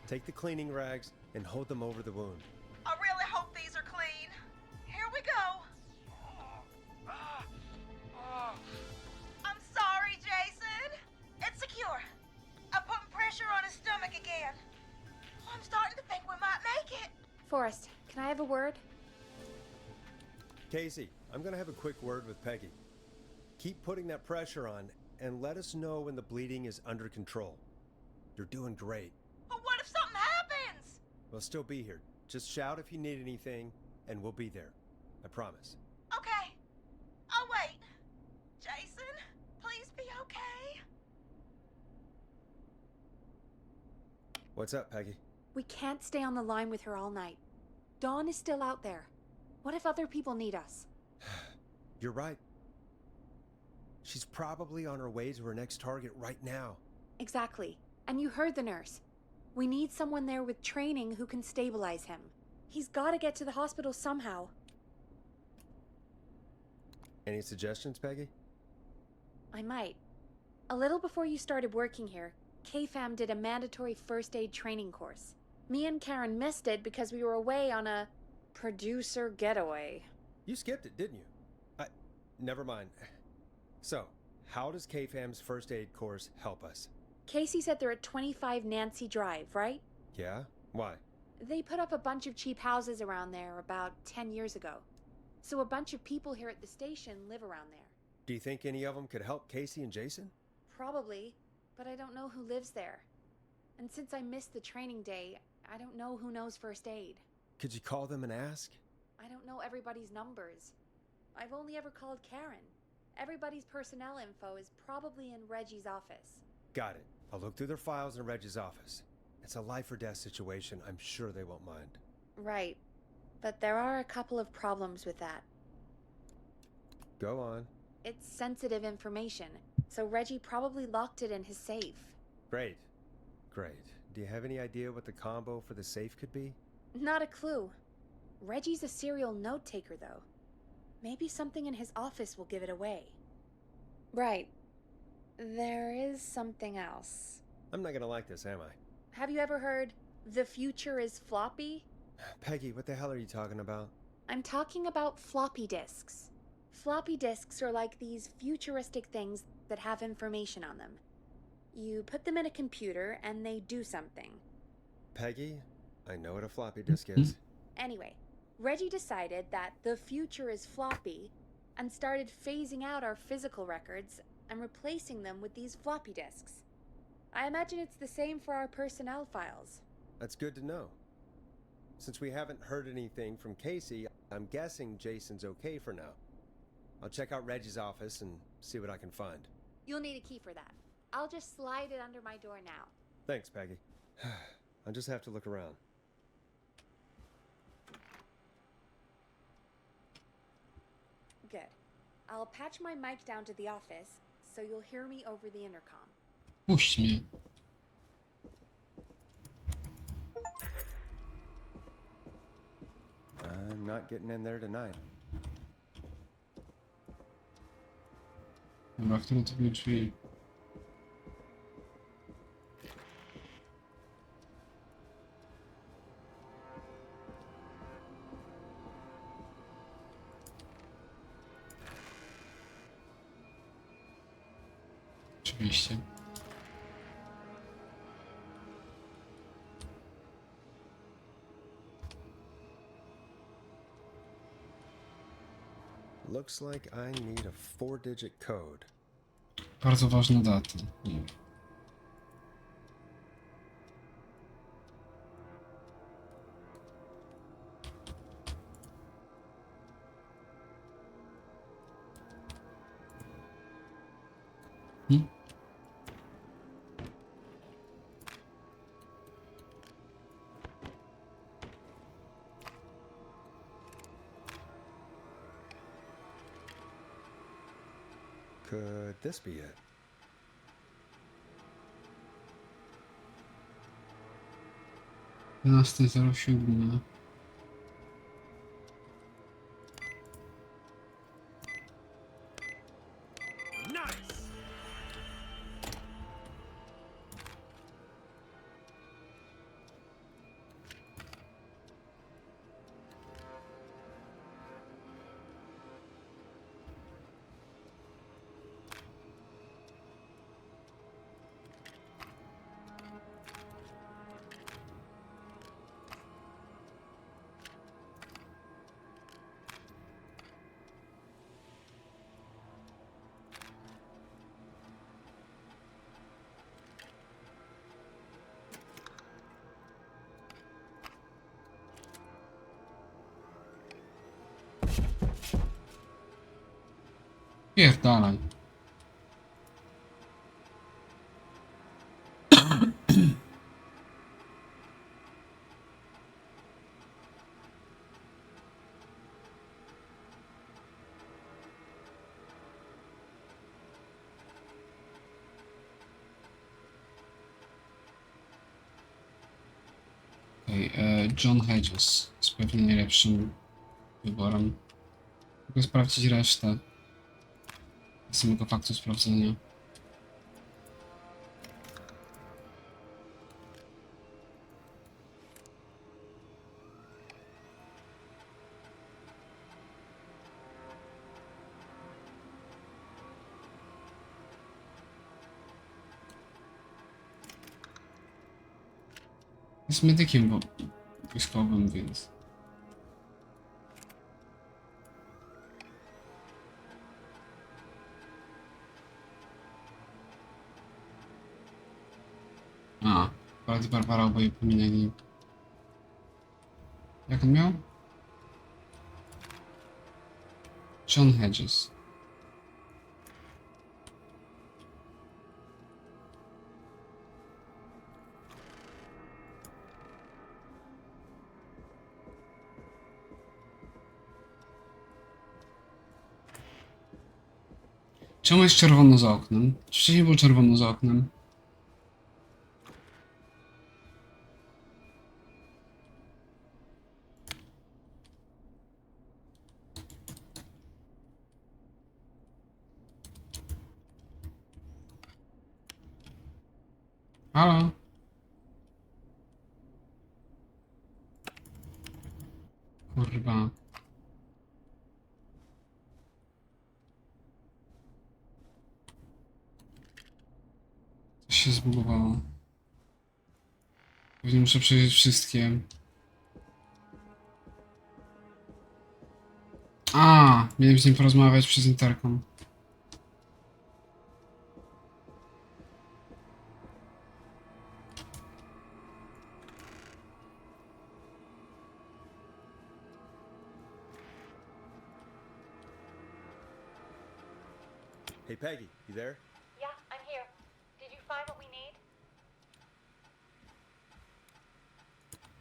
Take the cleaning rags and hold them over the wound. I really hope these are clean. Here we go. I'm sorry, Jason. It's secure. I'm putting pressure on his stomach again. I'm starting to think we might make it. Forrest, can I have a word? Casey, I'm gonna have a quick word with Peggy. Keep putting that pressure on and let us know when the bleeding is under control. You're doing great. But what if something happens? We'll still be here. Just shout if you need anything, and we'll be there. I promise. Okay. I'll wait. Jason, please be okay. What's up, Peggy? We can't stay on the line with her all night. Dawn is still out there. What if other people need us? You're right. She's probably on her way to her next target right now. Exactly. And you heard the nurse. We need someone there with training who can stabilize him. He's got to get to the hospital somehow. Any suggestions, Peggy? I might. A little before you started working here, KFAM did a mandatory first aid training course. Me and Karen missed it because we were away on a producer getaway. You skipped it, didn't you? Never mind. So, how does KFAM's first aid course help us? Casey said they're at 25 Nancy Drive, right? Yeah? Why? They put up a bunch of cheap houses around there about 10 years ago. So a bunch of people here at the station live around there. Do you think any of them could help Casey and Jason? Probably, but I don't know who lives there. And since I missed the training day, I don't know who knows first aid. Could you call them and ask? I don't know everybody's numbers. I've only ever called Karen. Everybody's personnel info is probably in Reggie's office. Got it. I'll look through their files in Reggie's office. It's a life or death situation. I'm sure they won't mind. Right. But there are a couple of problems with that. Go on. It's sensitive information, so Reggie probably locked it in his safe. Great. Great. Do you have any idea what the combo for the safe could be? Not a clue. Reggie's a serial note taker, though. Maybe something in his office will give it away. Right. There is something else. I'm not gonna like this, am I? Have you ever heard, "The future is floppy"? Peggy, what the hell are you talking about? I'm talking about floppy disks. Floppy disks are like these futuristic things that have information on them. You put them in a computer and they do something. Peggy, I know what a floppy disk is. Anyway, Reggie decided that the future is floppy and started phasing out our physical records and replacing them with these floppy disks. I imagine it's the same for our personnel files. That's good to know. Since we haven't heard anything from Casey, I'm guessing Jason's okay for now. I'll check out Reggie's office and see what I can find. You'll need a key for that. I'll just slide it under my door now. Thanks, Peggy. I'll just have to look around. Good. I'll patch my mic down to the office, so you'll hear me over the intercom. Puść mnie. I'm not getting in there tonight. Dobra, które to były drzwi? Oczywiście. Looks like I need a 4-digit code. Bardzo ważna data. Nie. Could this be it? Jedenasta 07. Nice! Pierdalaj. John Hedges jest pewnie najlepszym wyborem. Mogę sprawdzić resztę samego faktu sprawdzenia. Jest medykiem wojskowym, więc... A, Bart i Barbara oboje pominęli. Jak on miał? John Hedges. Czemu jest czerwono za oknem? Wcześniej było czerwono za oknem. Halo? Kurwa. Coś się zbugowało. Pewnie muszę przejrzeć wszystkie. A, miałem z nim porozmawiać przez interkom. Hey, Peggy, you there? Yeah, I'm here. Did you find what we need?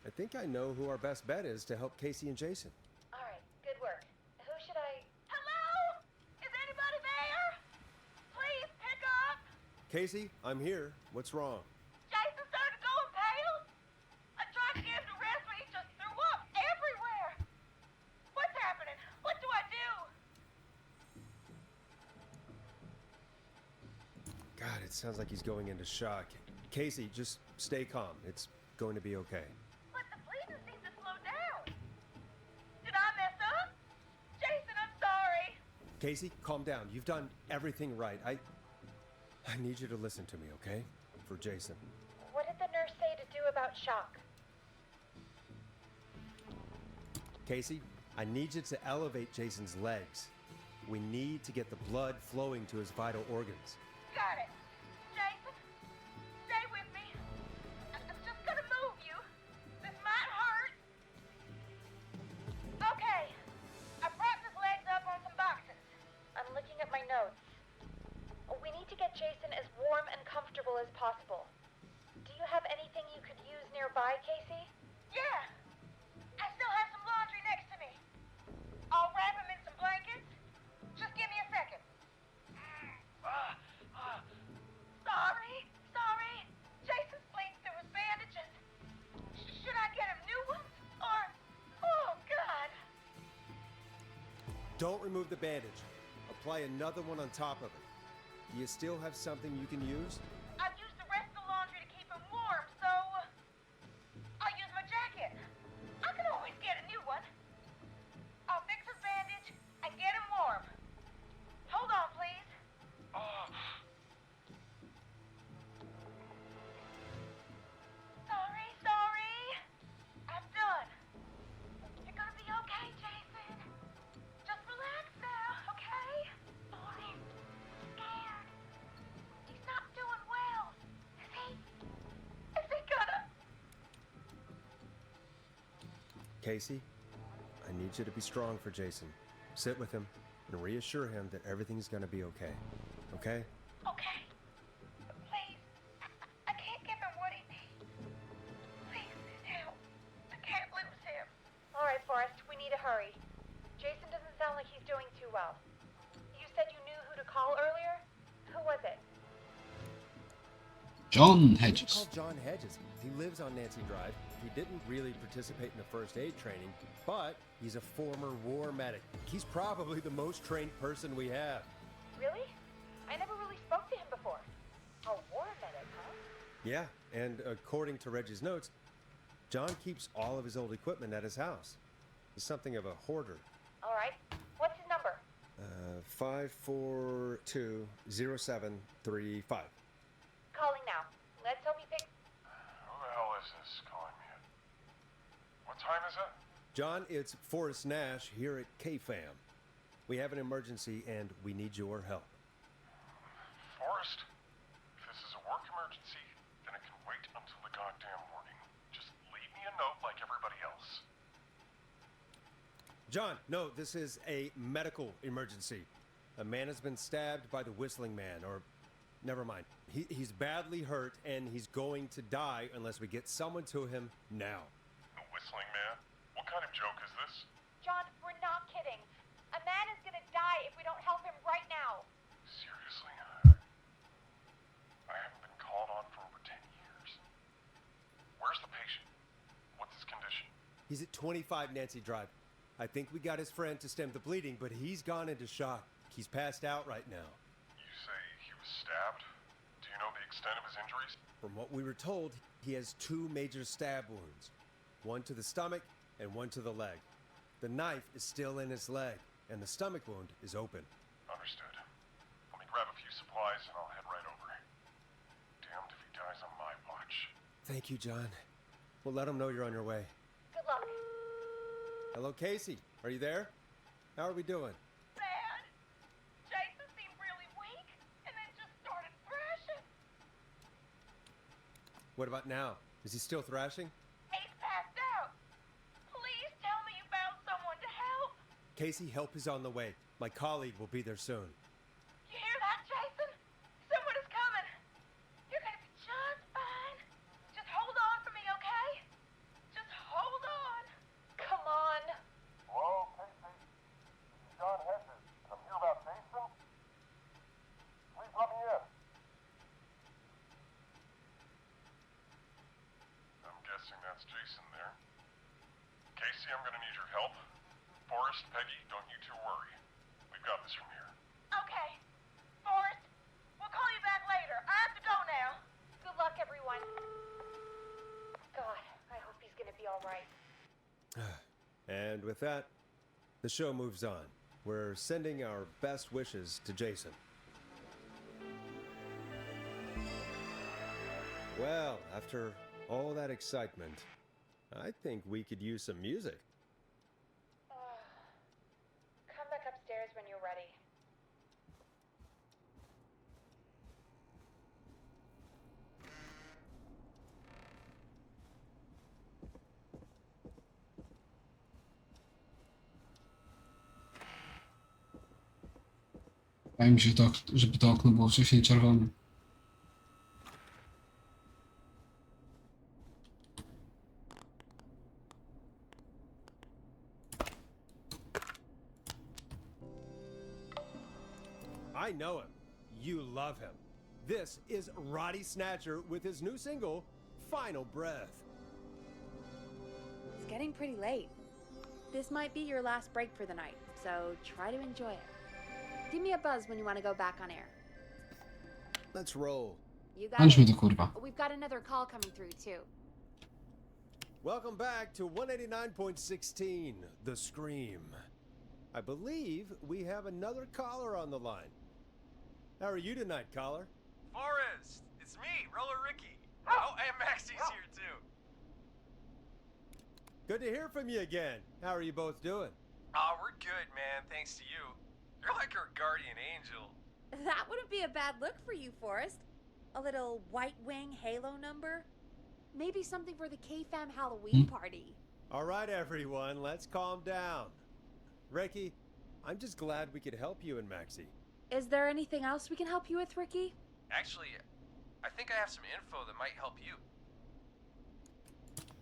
I think I know who our best bet is to help Casey and Jason. All right, good work. Who should I... Hello? Is anybody there? Please pick up. Casey, I'm here. What's wrong? Jason started going pale. I tried to get him to rest, but he just threw up everywhere. What's happening? What do I do? God, it sounds like he's going into shock. Casey, just stay calm. It's going to be okay. But the bleeding seems to slow down. Did I mess up? Jason, I'm sorry. Casey, calm down. You've done everything right. I need you to listen to me, okay? For Jason. What did the nurse say to do about shock? Casey, I need you to elevate Jason's legs. We need to get the blood flowing to his vital organs. Got it. Jason, stay with me. I'm just gonna move you. This might hurt. Okay. I propped his legs up on some boxes. I'm looking at my notes. We need to get Jason as warm and comfortable as possible. Do you have anything you could use nearby, Casey? Yeah. I still have some laundry next to me. I'll wrap him in some blankets. Just give me a second. Sorry. Jason's bleeding through his bandages. Should I get him new ones? Or... Oh, God. Don't remove the bandage. Apply another one on top of it. Do you still have something you can use? I've used the rest of the laundry to keep him warm, so... I'll use my jacket. I can always get a new one. I'll fix his bandage and get him warm. Hold on, please. Sorry. I'm done. You're gonna be okay, Jason. Just relax now, okay? Oh, I'm scared. He's not doing well. Is he? Is he gonna... Casey, I need you to be strong for Jason. Sit with him. and reassure him that everything's gonna be okay. Okay? Okay. Please. I can't give him what he needs. Please, help. I can't lose him. All right, Forrest, we need to hurry. Jason doesn't sound like he's doing too well. You said you knew who to call earlier? Who was it? John Call Hedges. John Hedges. He lives on Nancy Drive. He didn't really participate in the first aid training, but he's a former war medic. He's probably the most trained person we have. Really? I never really spoke to him before. A war medic, huh? Yeah, and according to Reggie's notes, John keeps all of his old equipment at his house. He's something of a hoarder. All right. What's his number? 5420735. Calling now. Let's hope he picks. Who the hell is this calling me at? What time is it? John, it's Forrest Nash here at KFAM. We have an emergency and we need your help. Forrest? If this is a work emergency, then it can wait until the goddamn morning. Just leave me a note like everybody else. John, no, this is a medical emergency. A man has been stabbed by the Whistling Man, or never mind. He's badly hurt and he's going to die unless we get someone to him now. The Whistling Man? What kind of joke is this? John, we're not kidding. A man is gonna die if we don't help him right now. Seriously? I haven't been called on for over 10 years. Where's the patient? What's his condition? He's at 25 Nancy Drive. I think we got his friend to stem the bleeding, but he's gone into shock. He's passed out right now. You say he was stabbed? Do you know the extent of his injuries? From what we were told, he has 2 major stab wounds. One to the stomach and one to the leg. The knife is still in his leg, and the stomach wound is open. Understood. Let me grab a few supplies and I'll head right over. Damned if he dies on my watch. Thank you, John. We'll let him know you're on your way. Good luck. Hello, Casey. Are you there? How are we doing? Bad. Jason seemed really weak and then just started thrashing. What about now? Is he still thrashing? He's passed out. Please tell me you found someone to help. Casey, help is on the way. My colleague will be there soon. You hear that, Jason? Someone is coming. You're gonna be just fine. Just hold on for me, okay? Just hold on. Come on. Hello, Casey. This is John Hedges. I'm here about Jason. Please let me in. I'm guessing that's Jason there. Casey, I'm gonna need your help. Forrest, Peggy, don't you two worry. We've got this from here. Okay. Forrest, we'll call you back later. I have to go now. Good luck, everyone. God, I hope he's gonna be all right. And with that, the show moves on. We're sending our best wishes to Jason. Well, after all that excitement, I think we could use some music. Come back upstairs when you're ready. Wydaje mi się, żeby to okno było wcześniej czerwone. I know him. You love him. This is Roddy Snatcher with his new single, Final Breath. It's getting pretty late. This might be your last break for the night, so try to enjoy it. Give me a buzz when you want to go back on air. Let's roll. You got Kończmy it. to, kurwa. We've got another call coming through, too. Welcome back to 189.16, The Scream. I believe we have another caller on the line. How are you tonight, caller? Forrest, it's me, Roller Ricky. Oh, and Maxie's here too. Good to hear from you again. How are you both doing? Oh, we're good, man, thanks to you. You're like our guardian angel. That wouldn't be a bad look for you, Forrest. A little White Wing Halo number? Maybe something for the KFAM Halloween party. All right, everyone, let's calm down. Ricky, I'm just glad we could help you and Maxie. Is there anything else we can help you with, Ricky? Actually, I think I have some info that might help you.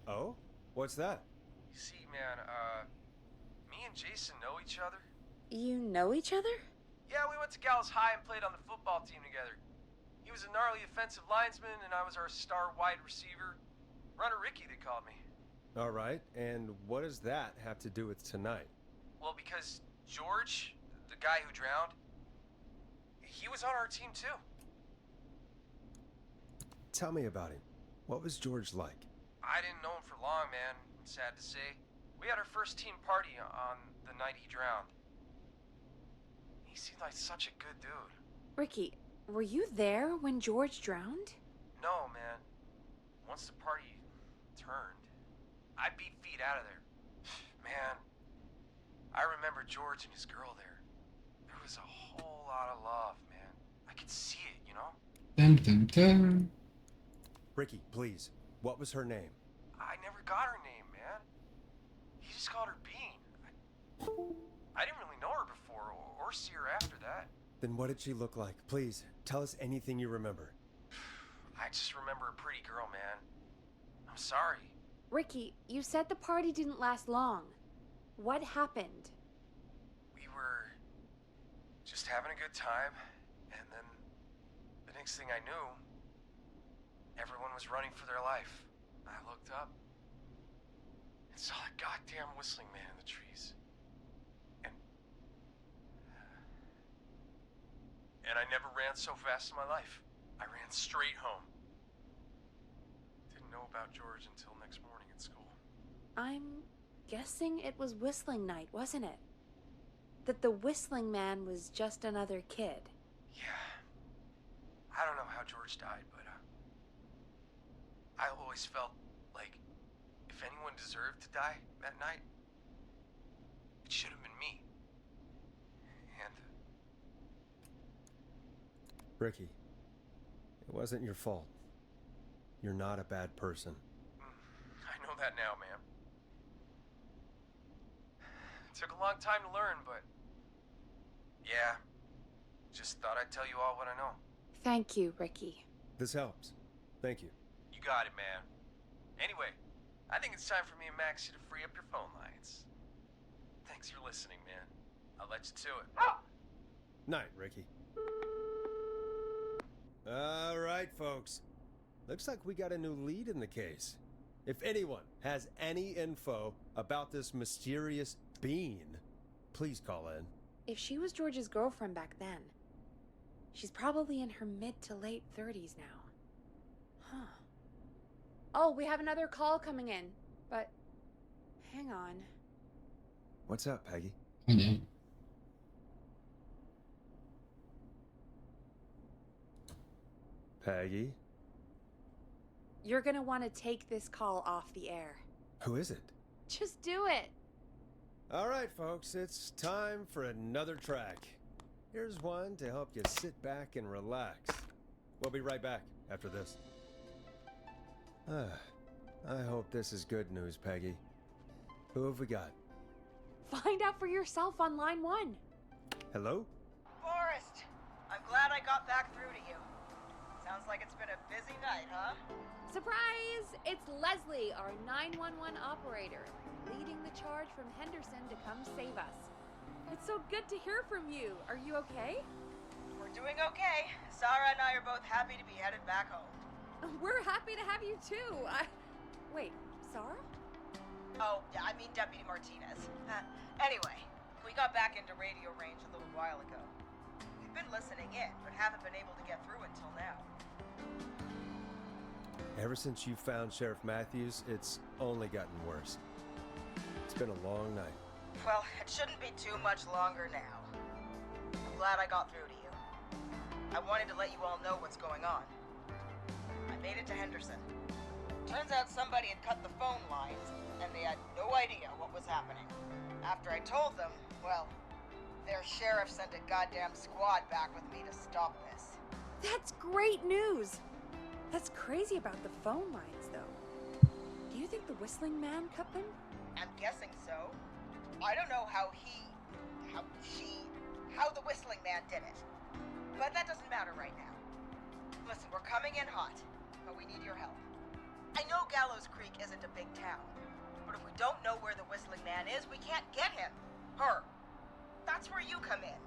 Oh? What's that? You see, man, me and Jason know each other. You know each other? Yeah, we went to Gallows High and played on the football team together. He was a gnarly offensive linesman, and I was our star wide receiver. Runner Ricky, they called me. All right, and what does that have to do with tonight? Well, because George, the guy who drowned, he was on our team too. Tell me about him. What was George like? I didn't know him for long, man. I'm sad to say. We had our first team party on the night he drowned. He seemed like such a good dude. Ricky, were you there when George drowned? No, man. Once the party turned, I beat feet out of there. Man, I remember George and his girl there. There was a whole lot of love, man. I could see it, you know? Dun, dun, dun. Ricky, please. What was her name? I never got her name, man. He just called her Bean. I didn't really know her before or see her after that. Then what did she look like? Please, tell us anything you remember. I just remember a pretty girl, man. I'm sorry. Ricky, you said the party didn't last long. What happened? We were just having a good time, and then the next thing I knew, everyone was running for their life. I looked up and saw a goddamn whistling man in the trees. And I never ran so fast in my life. I ran straight home. Didn't know about George until next morning at school. I'm guessing it was whistling night, wasn't it? That the whistling man was just another kid. Yeah. I don't know how George died, but I always felt like if anyone deserved to die that night, it should have been me. And Ricky, it wasn't your fault. You're not a bad person. I know that now, ma'am. It took a long time to learn, but yeah, just thought I'd tell you all what I know. Thank you, Ricky. This helps. Thank you. You got it, man. Anyway, I think it's time for me and Maxie to free up your phone lines. Thanks for listening, man. I'll let you to it. Night, Ricky. All right, folks. Looks like we got a new lead in the case. If anyone has any info about this mysterious being, please call in. If she was George's girlfriend back then, she's probably in her mid to late 30s now. Huh. Oh, we have another call coming in, but hang on. What's up, Peggy? Okay. Peggy? You're gonna want to take this call off the air. Who is it? Just do it. All right, folks, it's time for another track. Here's one to help you sit back and relax. We'll be right back after this. I hope this is good news, Peggy. Who have we got? Find out for yourself on line 1. Hello? Forrest, I'm glad I got back through to you. Sounds like it's been a busy night, huh? Surprise! It's Leslie, our 911 operator, leading the charge from Henderson to come save us. It's so good to hear from you. Are you okay? We're doing okay. Sarah and I are both happy to be headed back home. We're happy to have you too. Wait, Sarah? Oh, yeah, I mean Deputy Martinez. Anyway, we got back into radio range a little while ago. We've been listening in, but haven't been able to get through until now. Ever since you found Sheriff Matthews, it's only gotten worse. It's been a long night. Well, it shouldn't be too much longer now. I'm glad I got through to you. I wanted to let you all know what's going on. I made it to Henderson. Turns out somebody had cut the phone lines, and they had no idea what was happening. After I told them, well, their sheriff sent a goddamn squad back with me to stop this. That's great news. That's crazy about the phone lines, though. Do you think the whistling man cut them? I'm guessing so. I don't know how how the Whistling Man did it. But that doesn't matter right now. Listen, we're coming in hot, but we need your help. I know Gallows Creek isn't a big town, but if we don't know where the Whistling Man is, we can't get him. Her. That's where you come in.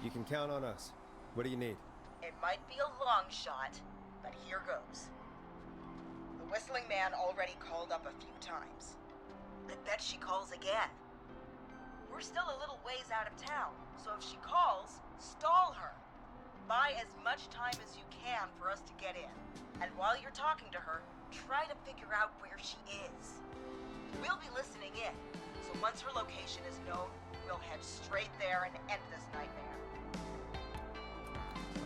You can count on us. What do you need? It might be a long shot, but here goes. The Whistling Man already called up a few times. I bet she calls again. We're still a little ways out of town, so if she calls, stall her. Buy as much time as you can for us to get in. And while you're talking to her, try to figure out where she is. We'll be listening in, so once her location is known, we'll head straight there and end this nightmare.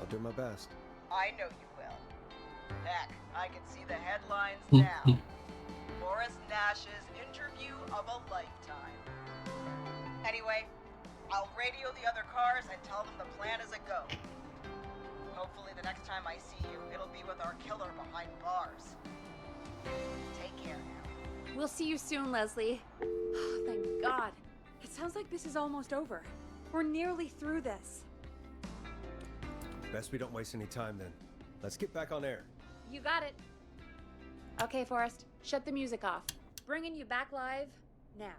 I'll do my best. I know you will. Heck, I can see the headlines now. Forrest Nash's interview of a lifetime. Anyway, I'll radio the other cars and tell them the plan is a go. Hopefully the next time I see you, it'll be with our killer behind bars. Take care now. We'll see you soon, Leslie. Oh, thank God. It sounds like this is almost over. We're nearly through this. Best we don't waste any time then. Let's get back on air. You got it. Okay, Forrest, shut the music off. Bringing you back live now.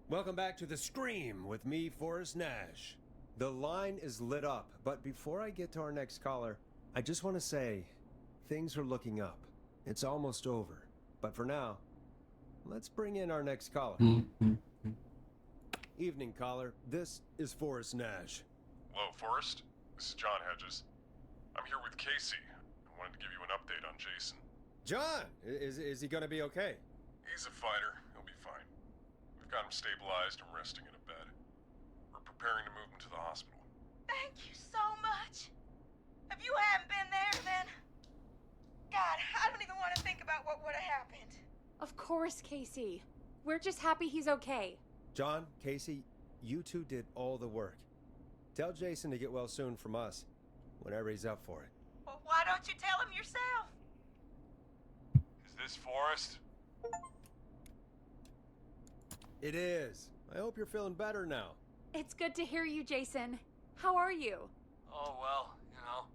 Welcome back to The Scream with me, Forrest Nash. The line is lit up, but before I get to our next caller, I just want to say, things are looking up. It's almost over. But for now, let's bring in our next caller. Evening, caller. This is Forrest Nash. Hello, Forrest. This is John Hedges. I'm here with Casey. I wanted to give you an update on Jason. John! Is he gonna be okay? He's a fighter. He'll be fine. We've got him stabilized and resting in a bed. We're preparing to move him to the hospital. Thank you so much. If you hadn't been there, then... God, I don't even want to think about what would have happened. Of course, Casey. We're just happy he's okay. John, Casey, you two did all the work. Tell Jason to get well soon from us, whenever he's up for it. Well, why don't you tell him yourself? Is this Forrest? It is. I hope you're feeling better now. It's good to hear you, Jason. How are you? Oh, well, you know.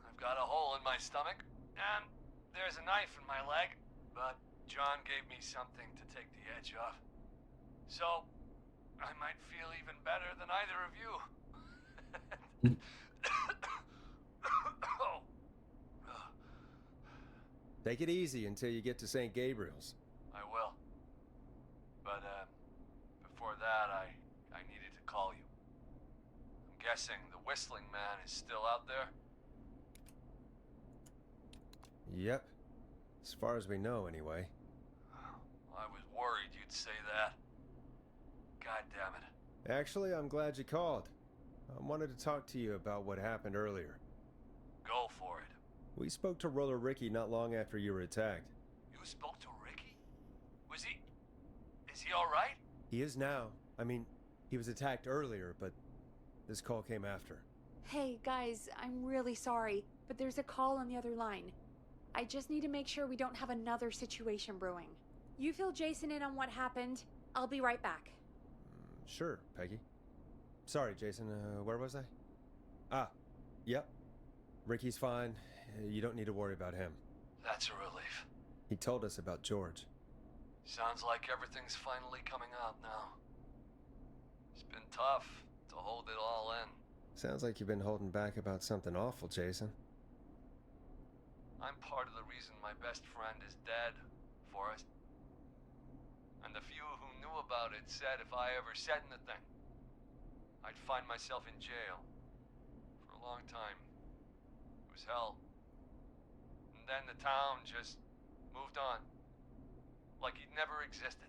I've got a hole in my stomach, and there's a knife in my leg, but John gave me something to take the edge off. So, I might feel even better than either of you. Oh. Take it easy until you get to St. Gabriel's. I will. But, before that, I needed to call you. I'm guessing the Whistling Man is still out there? Yep. As far as we know, anyway. I was worried you'd say that. God damn it. Actually, I'm glad you called. I wanted to talk to you about what happened earlier. Go for it. We spoke to Roller Ricky not long after you were attacked. You spoke to Ricky? Is he alright? He is now. I mean, he was attacked earlier, but this call came after. Hey, guys, I'm really sorry, but there's a call on the other line. I just need to make sure we don't have another situation brewing. You fill Jason in on what happened. I'll be right back. Sure, Peggy. Sorry, Jason, where was I? Ah, yep. Ricky's fine. You don't need to worry about him. That's a relief. He told us about George. Sounds like everything's finally coming out now. It's been tough to hold it all in. Sounds like you've been holding back about something awful, Jason. I'm part of the reason my best friend is dead, Forrest. And the few who knew about it said if I ever said anything, I'd find myself in jail. For a long time. It was hell. And then the town just moved on. Like he'd never existed.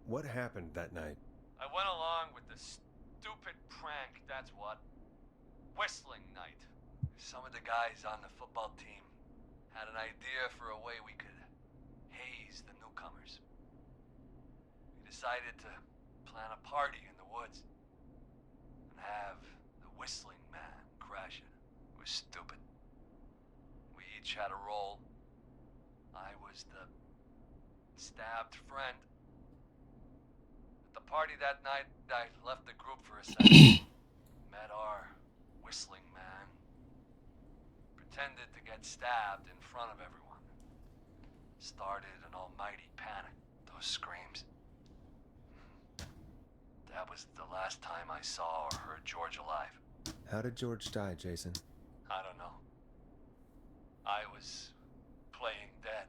What happened that night? I went along with the stupid prank, that's what. Whistling night. Some of the guys on the football team had an idea for a way we could haze the newcomers. We decided to plan a party in the woods and have the Whistling Man crash it. It was stupid. We each had a role. I was the stabbed friend. At the party that night, I left the group for a second. Met our whistling man. Pretended to get stabbed in front of everyone. Started an almighty panic. Those screams. That was the last time I saw or heard George alive. How did George die, Jason? I don't know. I was playing dead.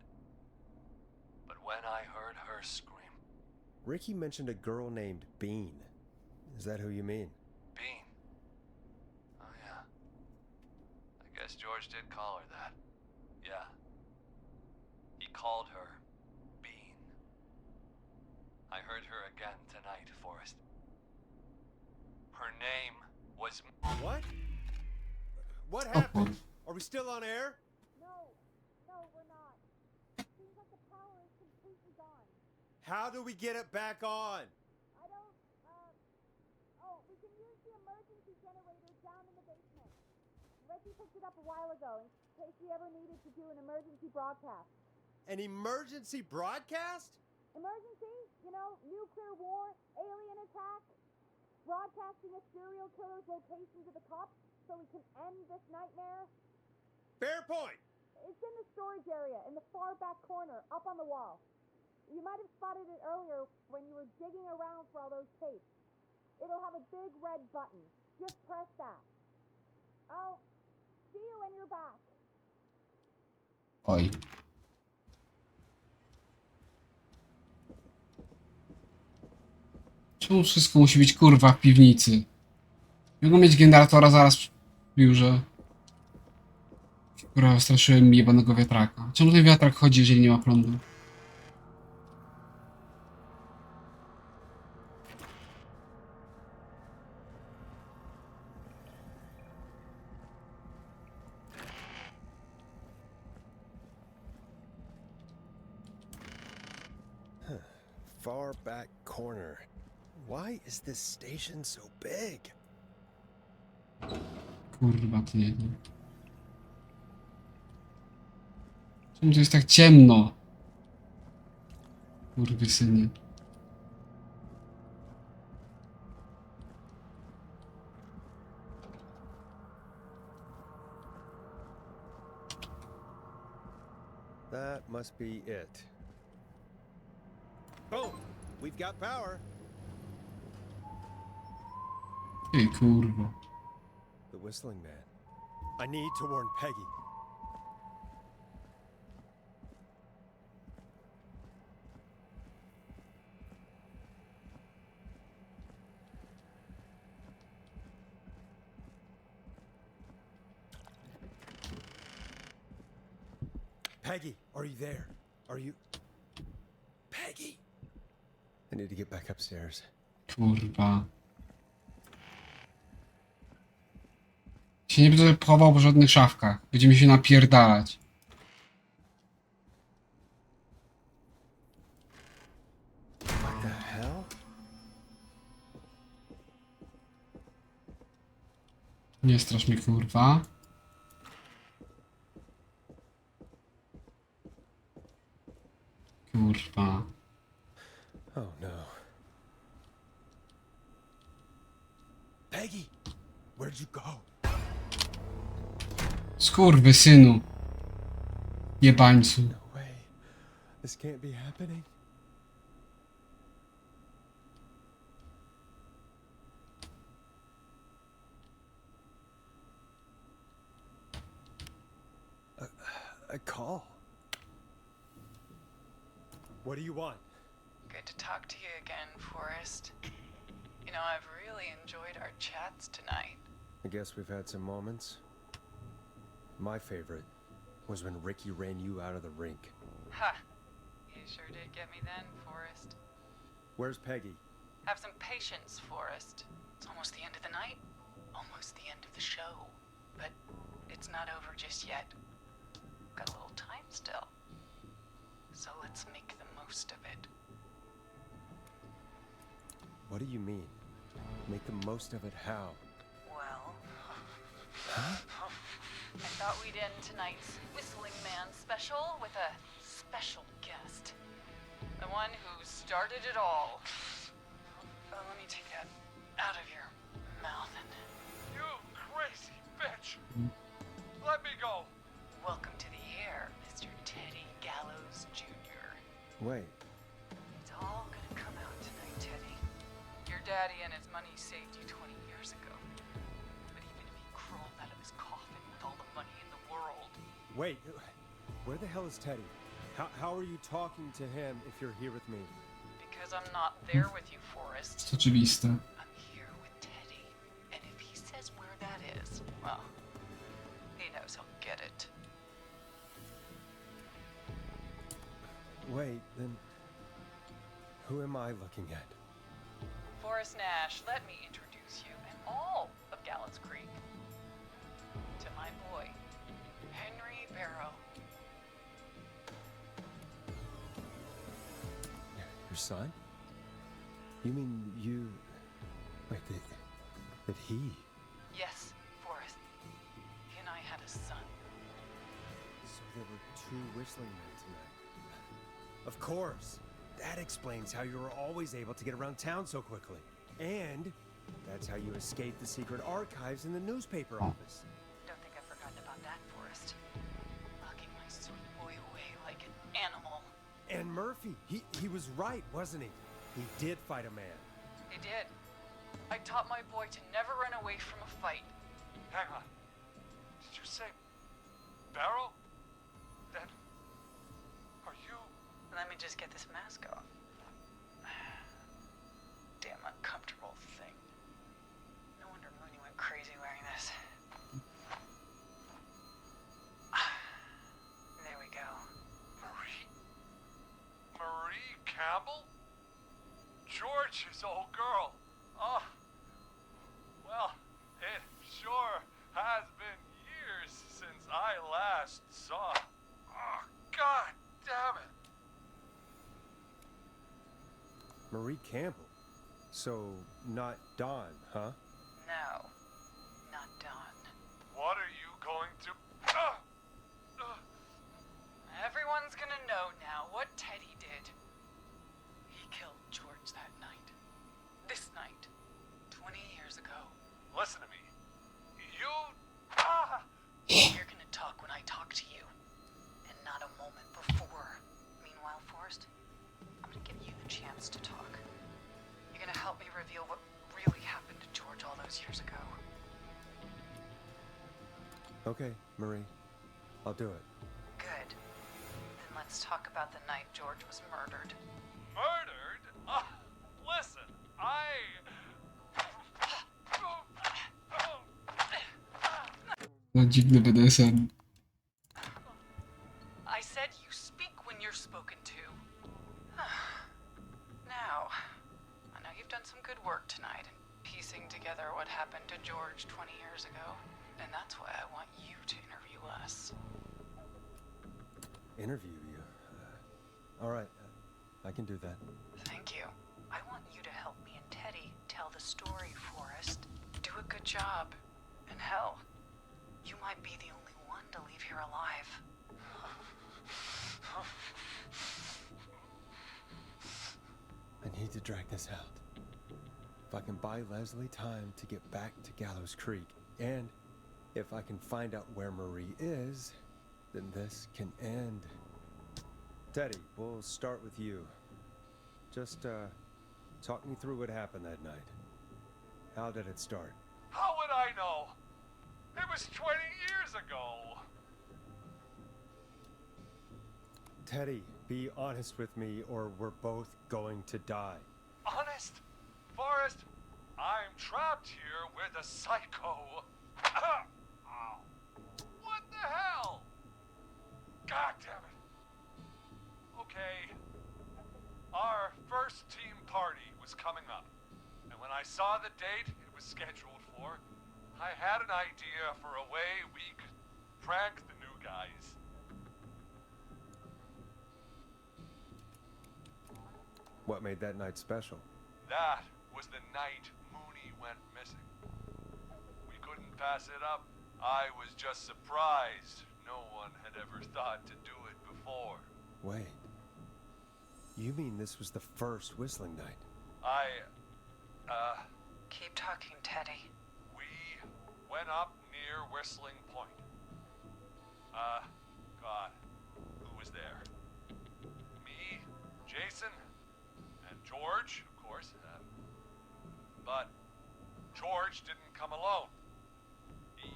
But when I heard her scream... Ricky mentioned a girl named Bean. Is that who you mean? Bean? Oh yeah. I guess George did call her that. Yeah. He called her Bean. I heard her again tonight, Forrest. Her name was... What? What happened? Are we still on air? No, we're not. Seems like the power is completely gone. How do we get it back on? I don't, we can use the emergency generator down in the basement. Reggie picked it up a while ago in case we ever needed to do an emergency broadcast. An emergency broadcast? Emergency? You know, nuclear war, alien attack, broadcasting a serial killer's location to the cops so we can end this nightmare. Fair point. It's in the storage area in the far back corner, up on the wall. You might have spotted it earlier when you were digging around for all those tapes. It'll have a big red button. Just press that. I'll see you when you're back. Oj. Czemu wszystko musi być kurwa w piwnicy? Mogą mieć generatora zaraz w biurze. Kurwa, straszyłem mi jebanego wiatraka. Czemu ten wiatrak chodzi, jeżeli nie ma prądu? Far back corner. Why is this station so big? Kurwa, to nie wiem. Czemu to jest tak ciemno? Kurwysyny. That must be it. Boom! We've got power. Ej, kurwa. The whistling man. I need to warn Peggy. Peggy, are you there? Are you... Peggy! I need to get back upstairs. Kurwa. Się nie będę chował po żadnych szafkach. Będziemy się napierdalać. What the hell? Nie strasz mnie, kurwa. Kurwa. Oh no. Peggy, where'd you go? Skurwysynu. Jebańcu. No way. This can't be happening. A call. What do you want? Good to talk to you again, Forrest. You know, I've really enjoyed our chats tonight. I guess we've had some moments. My favorite was when Ricky ran you out of the rink. Ha! You sure did get me then, Forrest. Where's Peggy? Have some patience, Forrest. It's almost the end of the night. Almost the end of the show. But it's not over just yet. Got a little time still. So let's make the most of it. What do you mean? Make the most of it how? Well, Huh? I thought we'd end tonight's Whistling Man special with a special guest. The one who started it all. let me take that out of your mouth and... You crazy bitch! Let me go! Welcome to the air, Mr. Teddy Gallows Jr. Wait, It's all gonna come out tonight, Teddy. Your daddy and his money saved you 20 years ago. But even if he crawled out of his coffin with all the money in the world... wait. Where the hell is Teddy? How are you talking to him if you're here with me? Because I'm not there with you, Forrest. To oczywiste. I'm here with Teddy. And if he says where that is, well, he knows he'll get it. Wait, then who am I looking at? Forrest Nash, let me introduce you and all of Gallows Creek to my boy, Henry Barrow. Your son? You mean you... Wait, that he... Yes, Forrest. He and I had a son. So there were two whistling men tonight. Of course. That explains how you were always able to get around town so quickly. And that's how you escaped the secret archives in the newspaper office. Don't think I've forgotten about that, Forrest. Locking my sweet boy away like an animal. And Murphy, he was right, wasn't he? He did fight a man. He did. I taught my boy to never run away from a fight. Hang on. Did you say Barrow? Then are you? Let me just get this mask off. Damn uncomfortable thing. No wonder Mooney went crazy wearing this. There we go. Marie Campbell? George's old girl. Oh. Well, it sure has been years since I last saw. Oh, God damn it. Marie Campbell. So, not Dawn, huh? No, not Dawn. What are you going to... Everyone's gonna know now what Teddy did. He killed George that night. This night. 20 years ago. Listen to me. You... You're gonna talk when I talk to you. And not a moment before. Meanwhile, Forrest, I'm gonna give you the chance to talk. You're gonna help me reveal what really happened to George all those years ago. Okay, Marie. I'll do it. Good. Then let's talk about the night George was murdered. Murdered? Listen, No, dziwny BDSM. I said you speak when you're spoken to. Now, I know you've done some good work tonight in piecing together what happened to George 20 years ago, and that's why I want you to interview us. Interview you? All right. I can do that. Thank you. I want you to help me and Teddy tell the story, Forrest. Do a good job. And hell, you might be the only one to leave here alive. I need to drag this out. If I can buy Leslie time to get back to Gallows Creek, and if I can find out where Marie is, then this can end. Teddy, we'll start with you. Just, talk me through what happened that night. How did it start? how would I know? It was 20 years ago. Teddy, be honest with me or we're both going to die. Honest? Forrest, I'm trapped here with a psycho. What the hell? God damn it. Okay. Our first team party was coming up. And when I saw the date it was scheduled for, I had an idea for a way we could prank the new guys. What made that night special? That was the night Mooney went missing. We couldn't pass it up. I was just surprised. No one had ever thought to do it before. Wait. You mean this was the first whistling night? Keep talking, Teddy. We went up near Whistling Point. God, who was there? Me, Jason, and George, of course. But George didn't come alone. He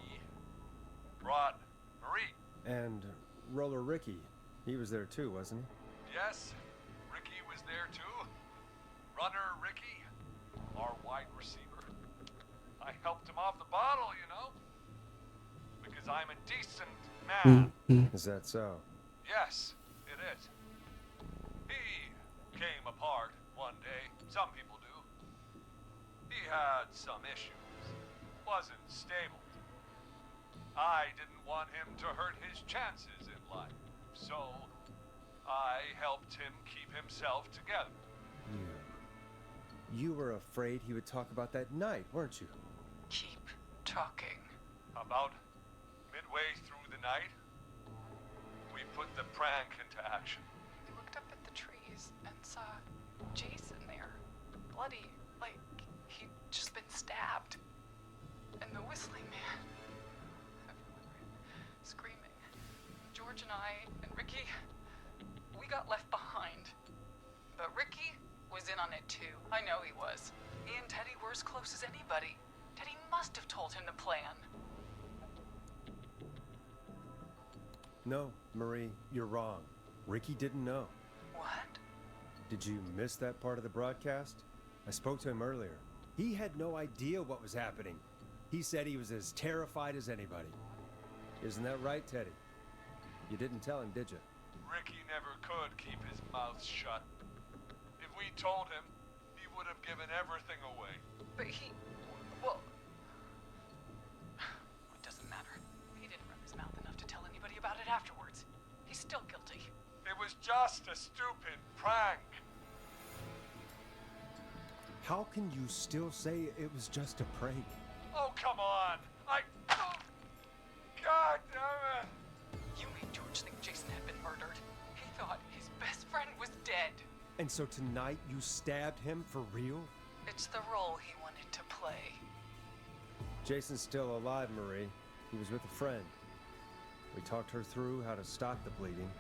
brought Marie. And Roller Ricky, he was there too, wasn't he? Yes, Ricky was there too. Runner Ricky, our wide receiver. I helped him off the bottle, you know? Because I'm a decent man. Is that so? Yes, it is. He came apart one day. Some people do. He had some issues. Wasn't stable. I didn't want him to hurt his chances in life. So, I helped him keep himself together. You were afraid he would talk about that night, weren't you? Keep talking. About midway through the night, we put the prank into action. We looked up at the trees and saw Jason there. Bloody, like he'd just been stabbed. And the whistling man. Screaming. George and I and Ricky, we got left behind. But Ricky was in on it too. I know he was. He and Teddy were as close as anybody. Teddy must have told him the plan. No, Marie, you're wrong. Ricky didn't know. What? Did you miss that part of the broadcast? I spoke to him earlier. He had no idea what was happening. He said he was as terrified as anybody. Isn't that right, Teddy? You didn't tell him, did you? Ricky never could keep his mouth shut. If we told him, he would have given everything away. But well, it doesn't matter. He didn't run his mouth enough to tell anybody about it afterwards. He's still guilty. It was just a stupid prank. How can you still say it was just a prank? Oh, come on. God damn it. You made George think Jason had been murdered. He thought his best friend was dead. And so tonight you stabbed him for real? It's the role he wanted to play. Jason's still alive, Marie. He was with a friend. We talked her through how to stop the bleeding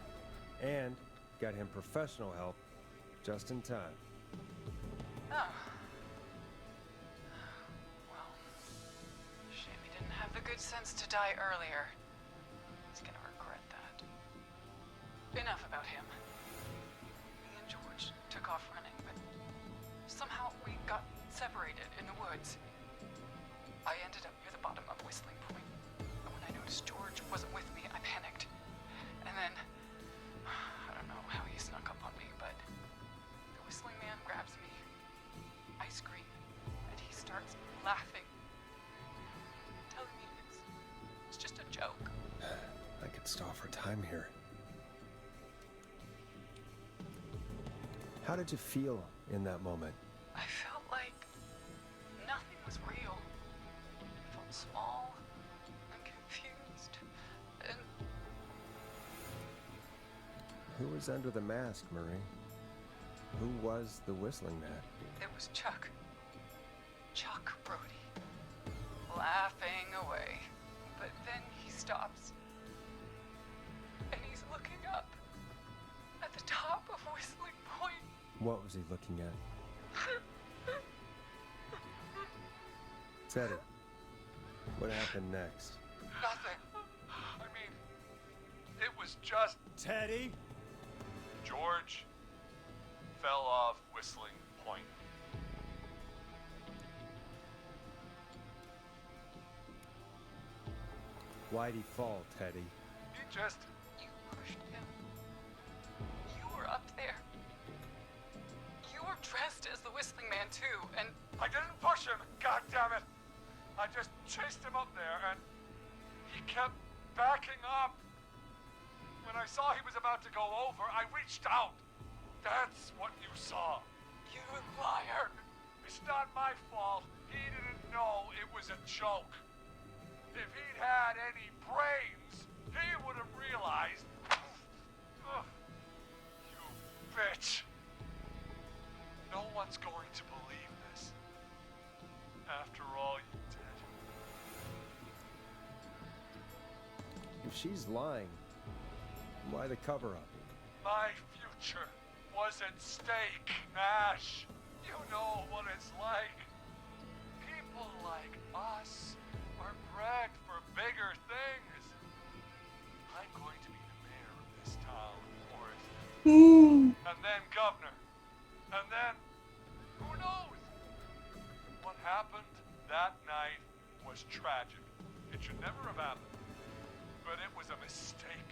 and got him professional help just in time. Oh. Well, shame he didn't have the good sense to die earlier. He's gonna regret that. Enough about him. Me and George took off running, but somehow we got separated in the woods. I ended up near the bottom of Whistling Point, and when I noticed George wasn't with me, I panicked. And then, I don't know how he snuck up on me, but the whistling man grabs me. I scream, and he starts laughing, telling me it's just a joke. I could stall for time here. How did you feel in that moment? I felt like nothing was real. I felt small and confused, and Who was under the mask, Marie? Who was the whistling man? it was Chuck. Chuck Brody. Laughing away. But then he stops. And he's looking up at the top of Whistling Point. What was he looking at? Teddy, what happened next? Nothing. I mean, it was just Teddy? George fell off Whistling Point. Why'd he fall, Teddy? He just... You pushed him. You were up there. You were dressed as the Whistling Man too, and I didn't push him, God damn it! I just chased him up there, and he kept backing up. When I saw he was about to go over, I reached out. That's what you saw. you liar. It's not my fault. He didn't know it was a joke. If he'd had any brains, he would have realized. Ugh. You bitch. No one's going to believe this. if she's lying, why the cover-up? My future was at stake, Ash. You know what it's like. People like us are bred for bigger things. I'm going to be the mayor of this town, Forrest. And then governor. And then, who knows? What happened that night was tragic. It should never have happened. But it was a mistake.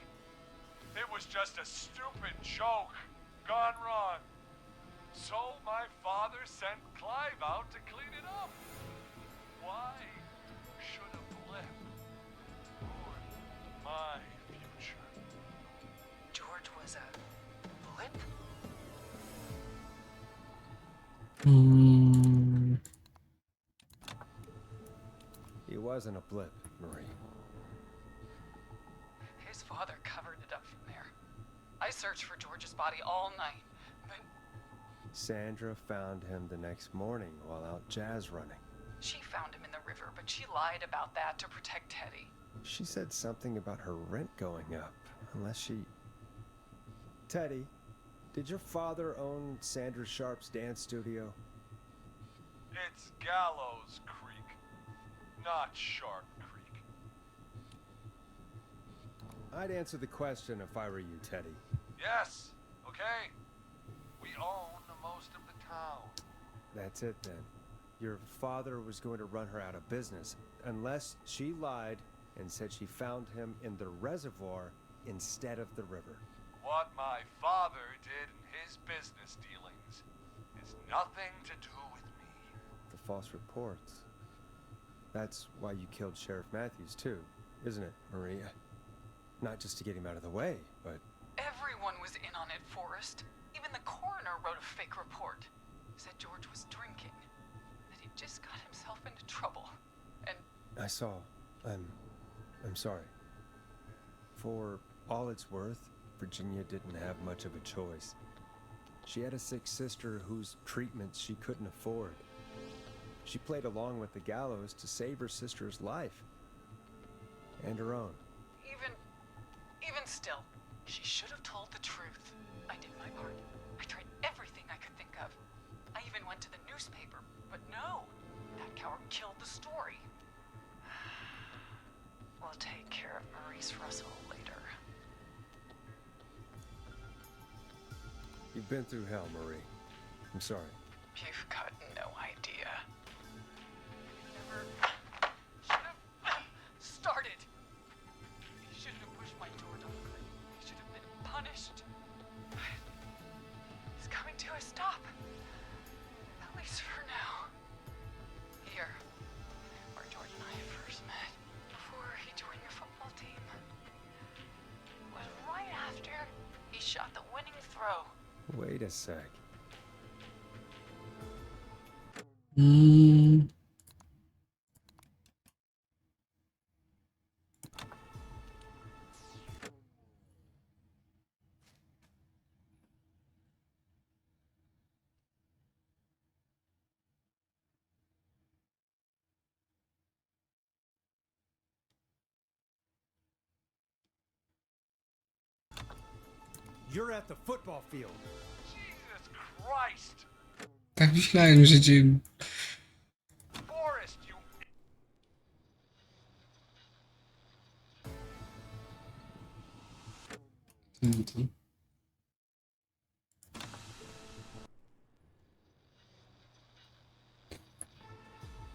It was just a stupid joke gone wrong. So my father sent Clive out to clean it up. Why should a blip ruin my future? George was a blip? He wasn't a blip, Marie. His father covered it up from there. I searched for George's body all night, but Sandra found him the next morning while out jazz running. she found him in the river, but she lied about that to protect Teddy. She said something about her rent going up, unless she... Teddy, did your father own Sandra Sharp's dance studio? It's Gallows Creek, not Sharp Creek. I'd answer the question if I were you, Teddy. Yes, okay. We own most of the town. That's it then. Your father was going to run her out of business, unless she lied and said she found him in the reservoir instead of the river. What my father did in his business dealings is nothing to do with me. The false reports. That's why you killed Sheriff Matthews too, isn't it, Maria? Not just to get him out of the way, but... Everyone was in on it, Forrest. Even the coroner wrote a fake report. Said George was drinking. That he just got himself into trouble. And I saw. I'm sorry. For all it's worth, Virginia didn't have much of a choice. She had a sick sister whose treatments she couldn't afford. She played along with the gallows to save her sister's life. And her own. even still, she should have told the truth. I did my part. I tried everything I could think of. I even went to the newspaper, but no. That coward killed the story. We'll take care of Maurice Russell later. You've been through hell, Marie. I'm sorry. You've got no idea. Never should have started. He shouldn't have pushed my George off the cliff. He should have been punished. He's coming to a stop. At least for now. Here, where George and I first met, before he joined your football team. It was right after he shot the winning throw. Wait a sec. You're at the football field. Jesus Christ! Tak myślałem, że cię... Forrest, you... Co to?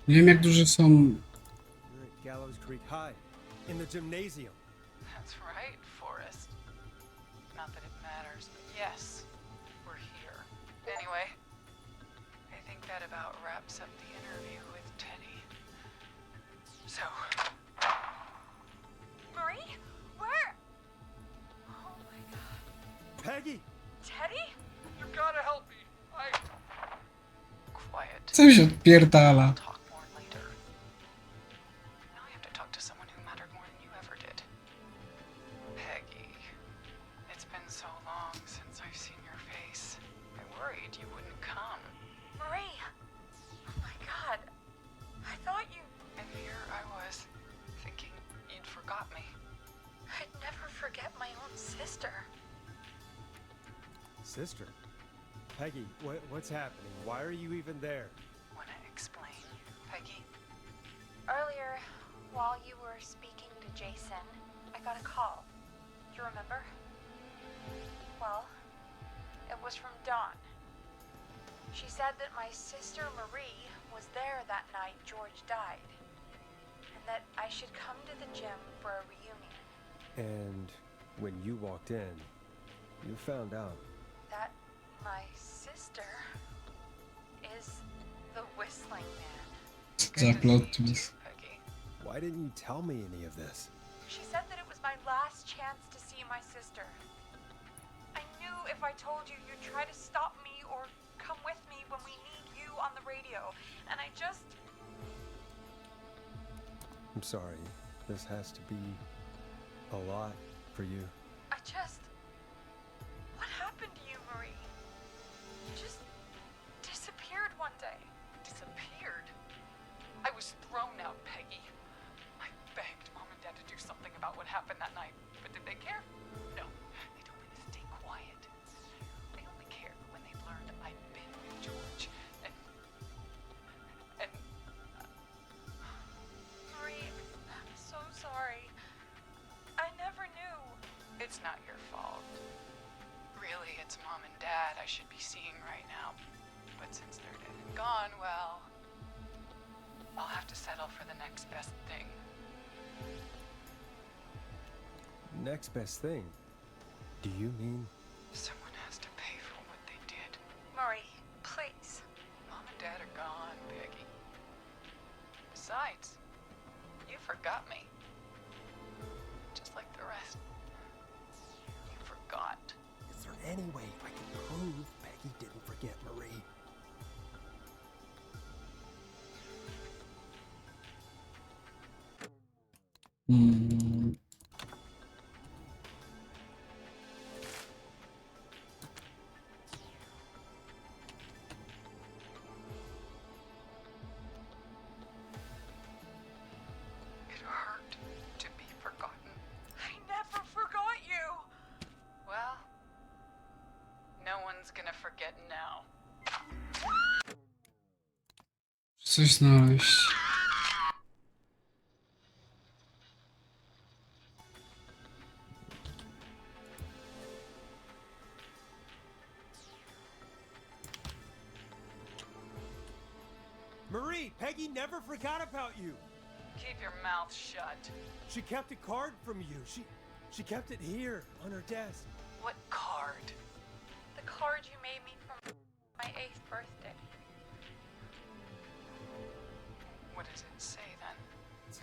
Nie wiem, jak duże są... You're at Gallows Creek High, in the gymnasium. That's right, Forrest. Not that it matters, but yes, we're here. Anyway, I think that about wraps up the interview with Teddy. So, Marie? Where? Oh my god. Peggy! Teddy? You gotta help me. quiet. Co się odpierdala? Talk more later. Now I have to talk to someone who mattered more than you ever did. Peggy, it's been so long since I've seen your face. I worried you wouldn't come. Marie! Oh my god. I thought you... And here I was, thinking you'd forgot me. I sister. Peggy, what's happening? Why are you even there? Wanna explain, Peggy? Earlier, while you were speaking to Jason, I got a call. Do you remember? Well, it was from Dawn. She said that my sister Marie was there that night George died, and that I should come to the gym for a reunion. And when you walked in, you found out That my sister is the Whistling Man. Za plot twist. Peggy. why didn't you tell me any of this? She said that it was my last chance to see my sister. I knew if I told you, you'd try to stop me or come with me when we need you on the radio. And I just... I'm sorry. This has to be a lot for you. I just... What happened to you, Marie? You just disappeared one day. Disappeared? I was thrown out, Peggy. I begged Mom and Dad to do something about what happened that night, but did they care? No. They told me to stay quiet. They only cared when they learned I'd been with George. And Marie, I'm so sorry. I never knew. it's not your fault. Really, it's Mom and Dad I should be seeing right now. But since they're dead and gone, well, I'll have to settle for the next best thing. Next best thing? Do you mean? Someone has to pay for what they did. Marie, please. Mom and Dad are gone, Peggy. Besides, you forgot me. Just like the rest. You forgot. Is there any way I can prove Peggy didn't forget Marie? It hurt to be forgotten. I never forgot you. Well, no one's gonna forget now. Coś znaleźć. Marie, Peggy never forgot about you. Keep your mouth shut. She kept a card from you. She kept it here on her desk. What card? The card you made me for my 8th birthday. What does it say then?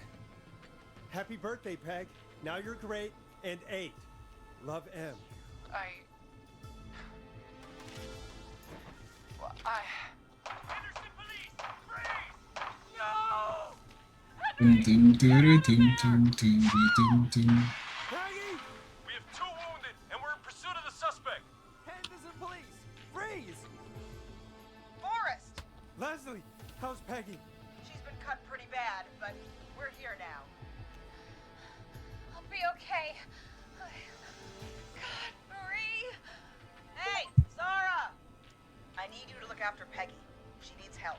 Happy birthday, Peg. Now you're great and 8. Love, M. Henderson police! Freeze! No! Dum dum dum dum dum dum dum. Peggy! We have 2 wounded, and we're in pursuit of the suspect. Henderson police! Freeze! Forrest! Leslie, how's Peggy? She's been cut pretty bad, but we're here now. I'll be okay. God, Marie! Hey, Zara! I need you to look after Peggy. She needs help.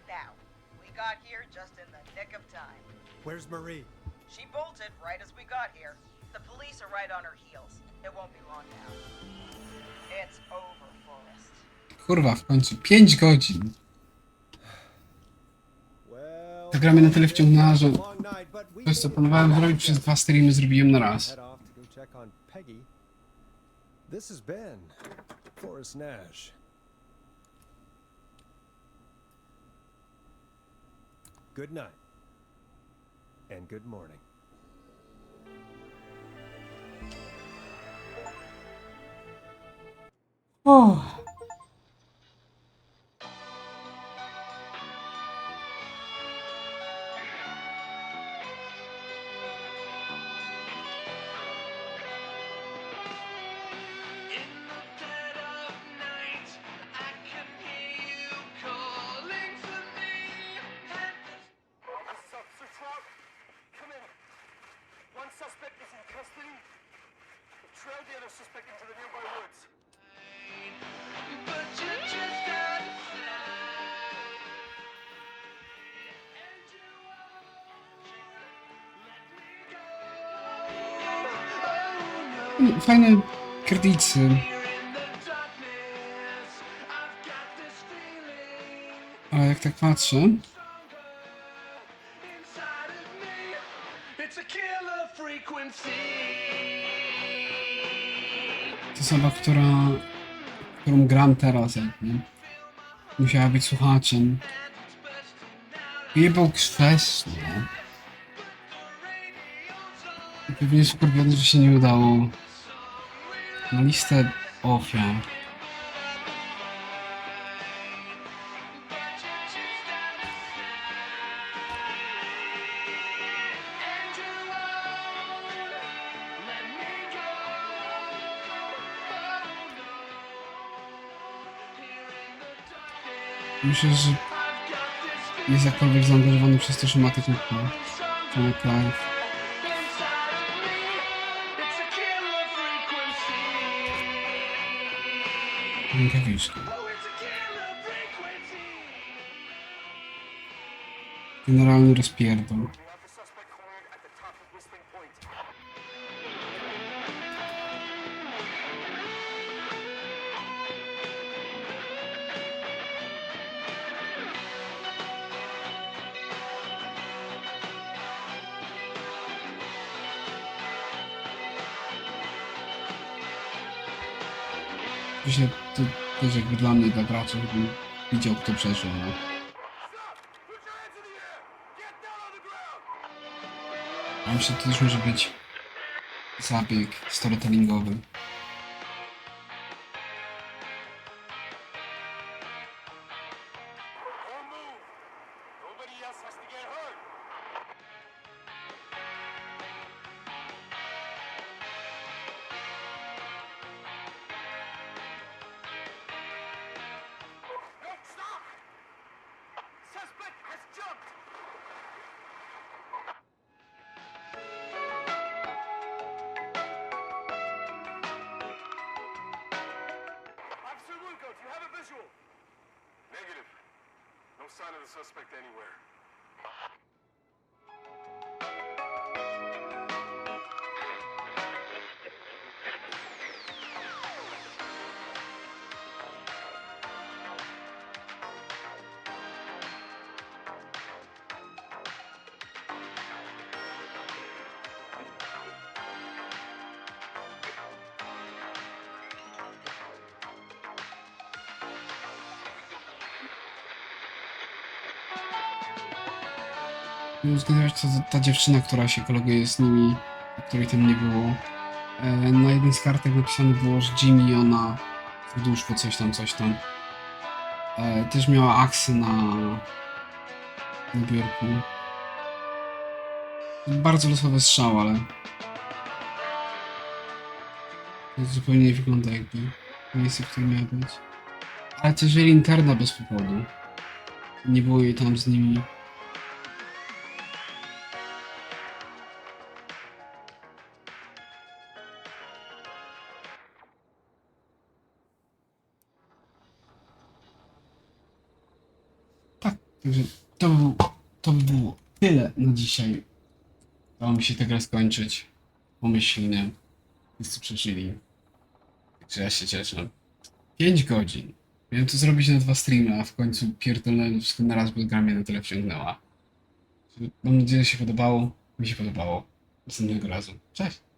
Now, we got here just in the nick of time. Where's Marie? She bolted right as we got here. The police are right on her heels. It won't be long now. It's over, Forrest. Kurwa, w końcu 5 godzin. Ta gra mnie na tyle wciągnęła, że to, co planowałem zrobić przez 2 streamy, zrobiłem na raz. Head off to go check on Peggy. This has been Forrest Nash. Good night. And good morning. Oh. In the dead of night, I can hear you calling for me. This is Officer Trout. Come in. One suspect is in custody. We've trailed the other suspect into the nearby woods. Fajne kredyty. Ale jak tak patrzę, to osoba, którą gram teraz, jakby musiała być słuchaczem. Jebał kwestię. I pewnie skurwiony, że się nie udało. Na listę ofiar. Myślę, że jest jakkolwiek zaangażowany przez to, że ma taką live. Rękawiczki. Generalny rozpierdol. Myślę, to też jakby dla mnie, dla gracza, żebym widział, kto przeżył, no. A myślę, że to też może być zabieg storytellingowy. Negative. No sign of the suspect anywhere. Zgadywać, to ta dziewczyna, która się koleguje z nimi, której tam nie było. Na jednej z kartek napisane było, że Jimmy i ona w duszku coś tam. Też miała aksy na biurku. Bardzo losowy strzał, ale to zupełnie nie wygląda jakby miejsce, w którym miała być. Ale też wzięli interna bez powodu. Nie było jej tam z nimi. Także to by było tyle na dzisiaj. Dało mi się tę grę skończyć pomyślnie. Wszyscy przeżyli. Także ja się cieszę. 5 godzin. Miałem to zrobić na 2 streamy, a w końcu pierdolnąłem wszystko na raz, bo gra mnie na tyle wciągnęła. Mam nadzieję, że się podobało. Mi się podobało. Następnego razu. Cześć!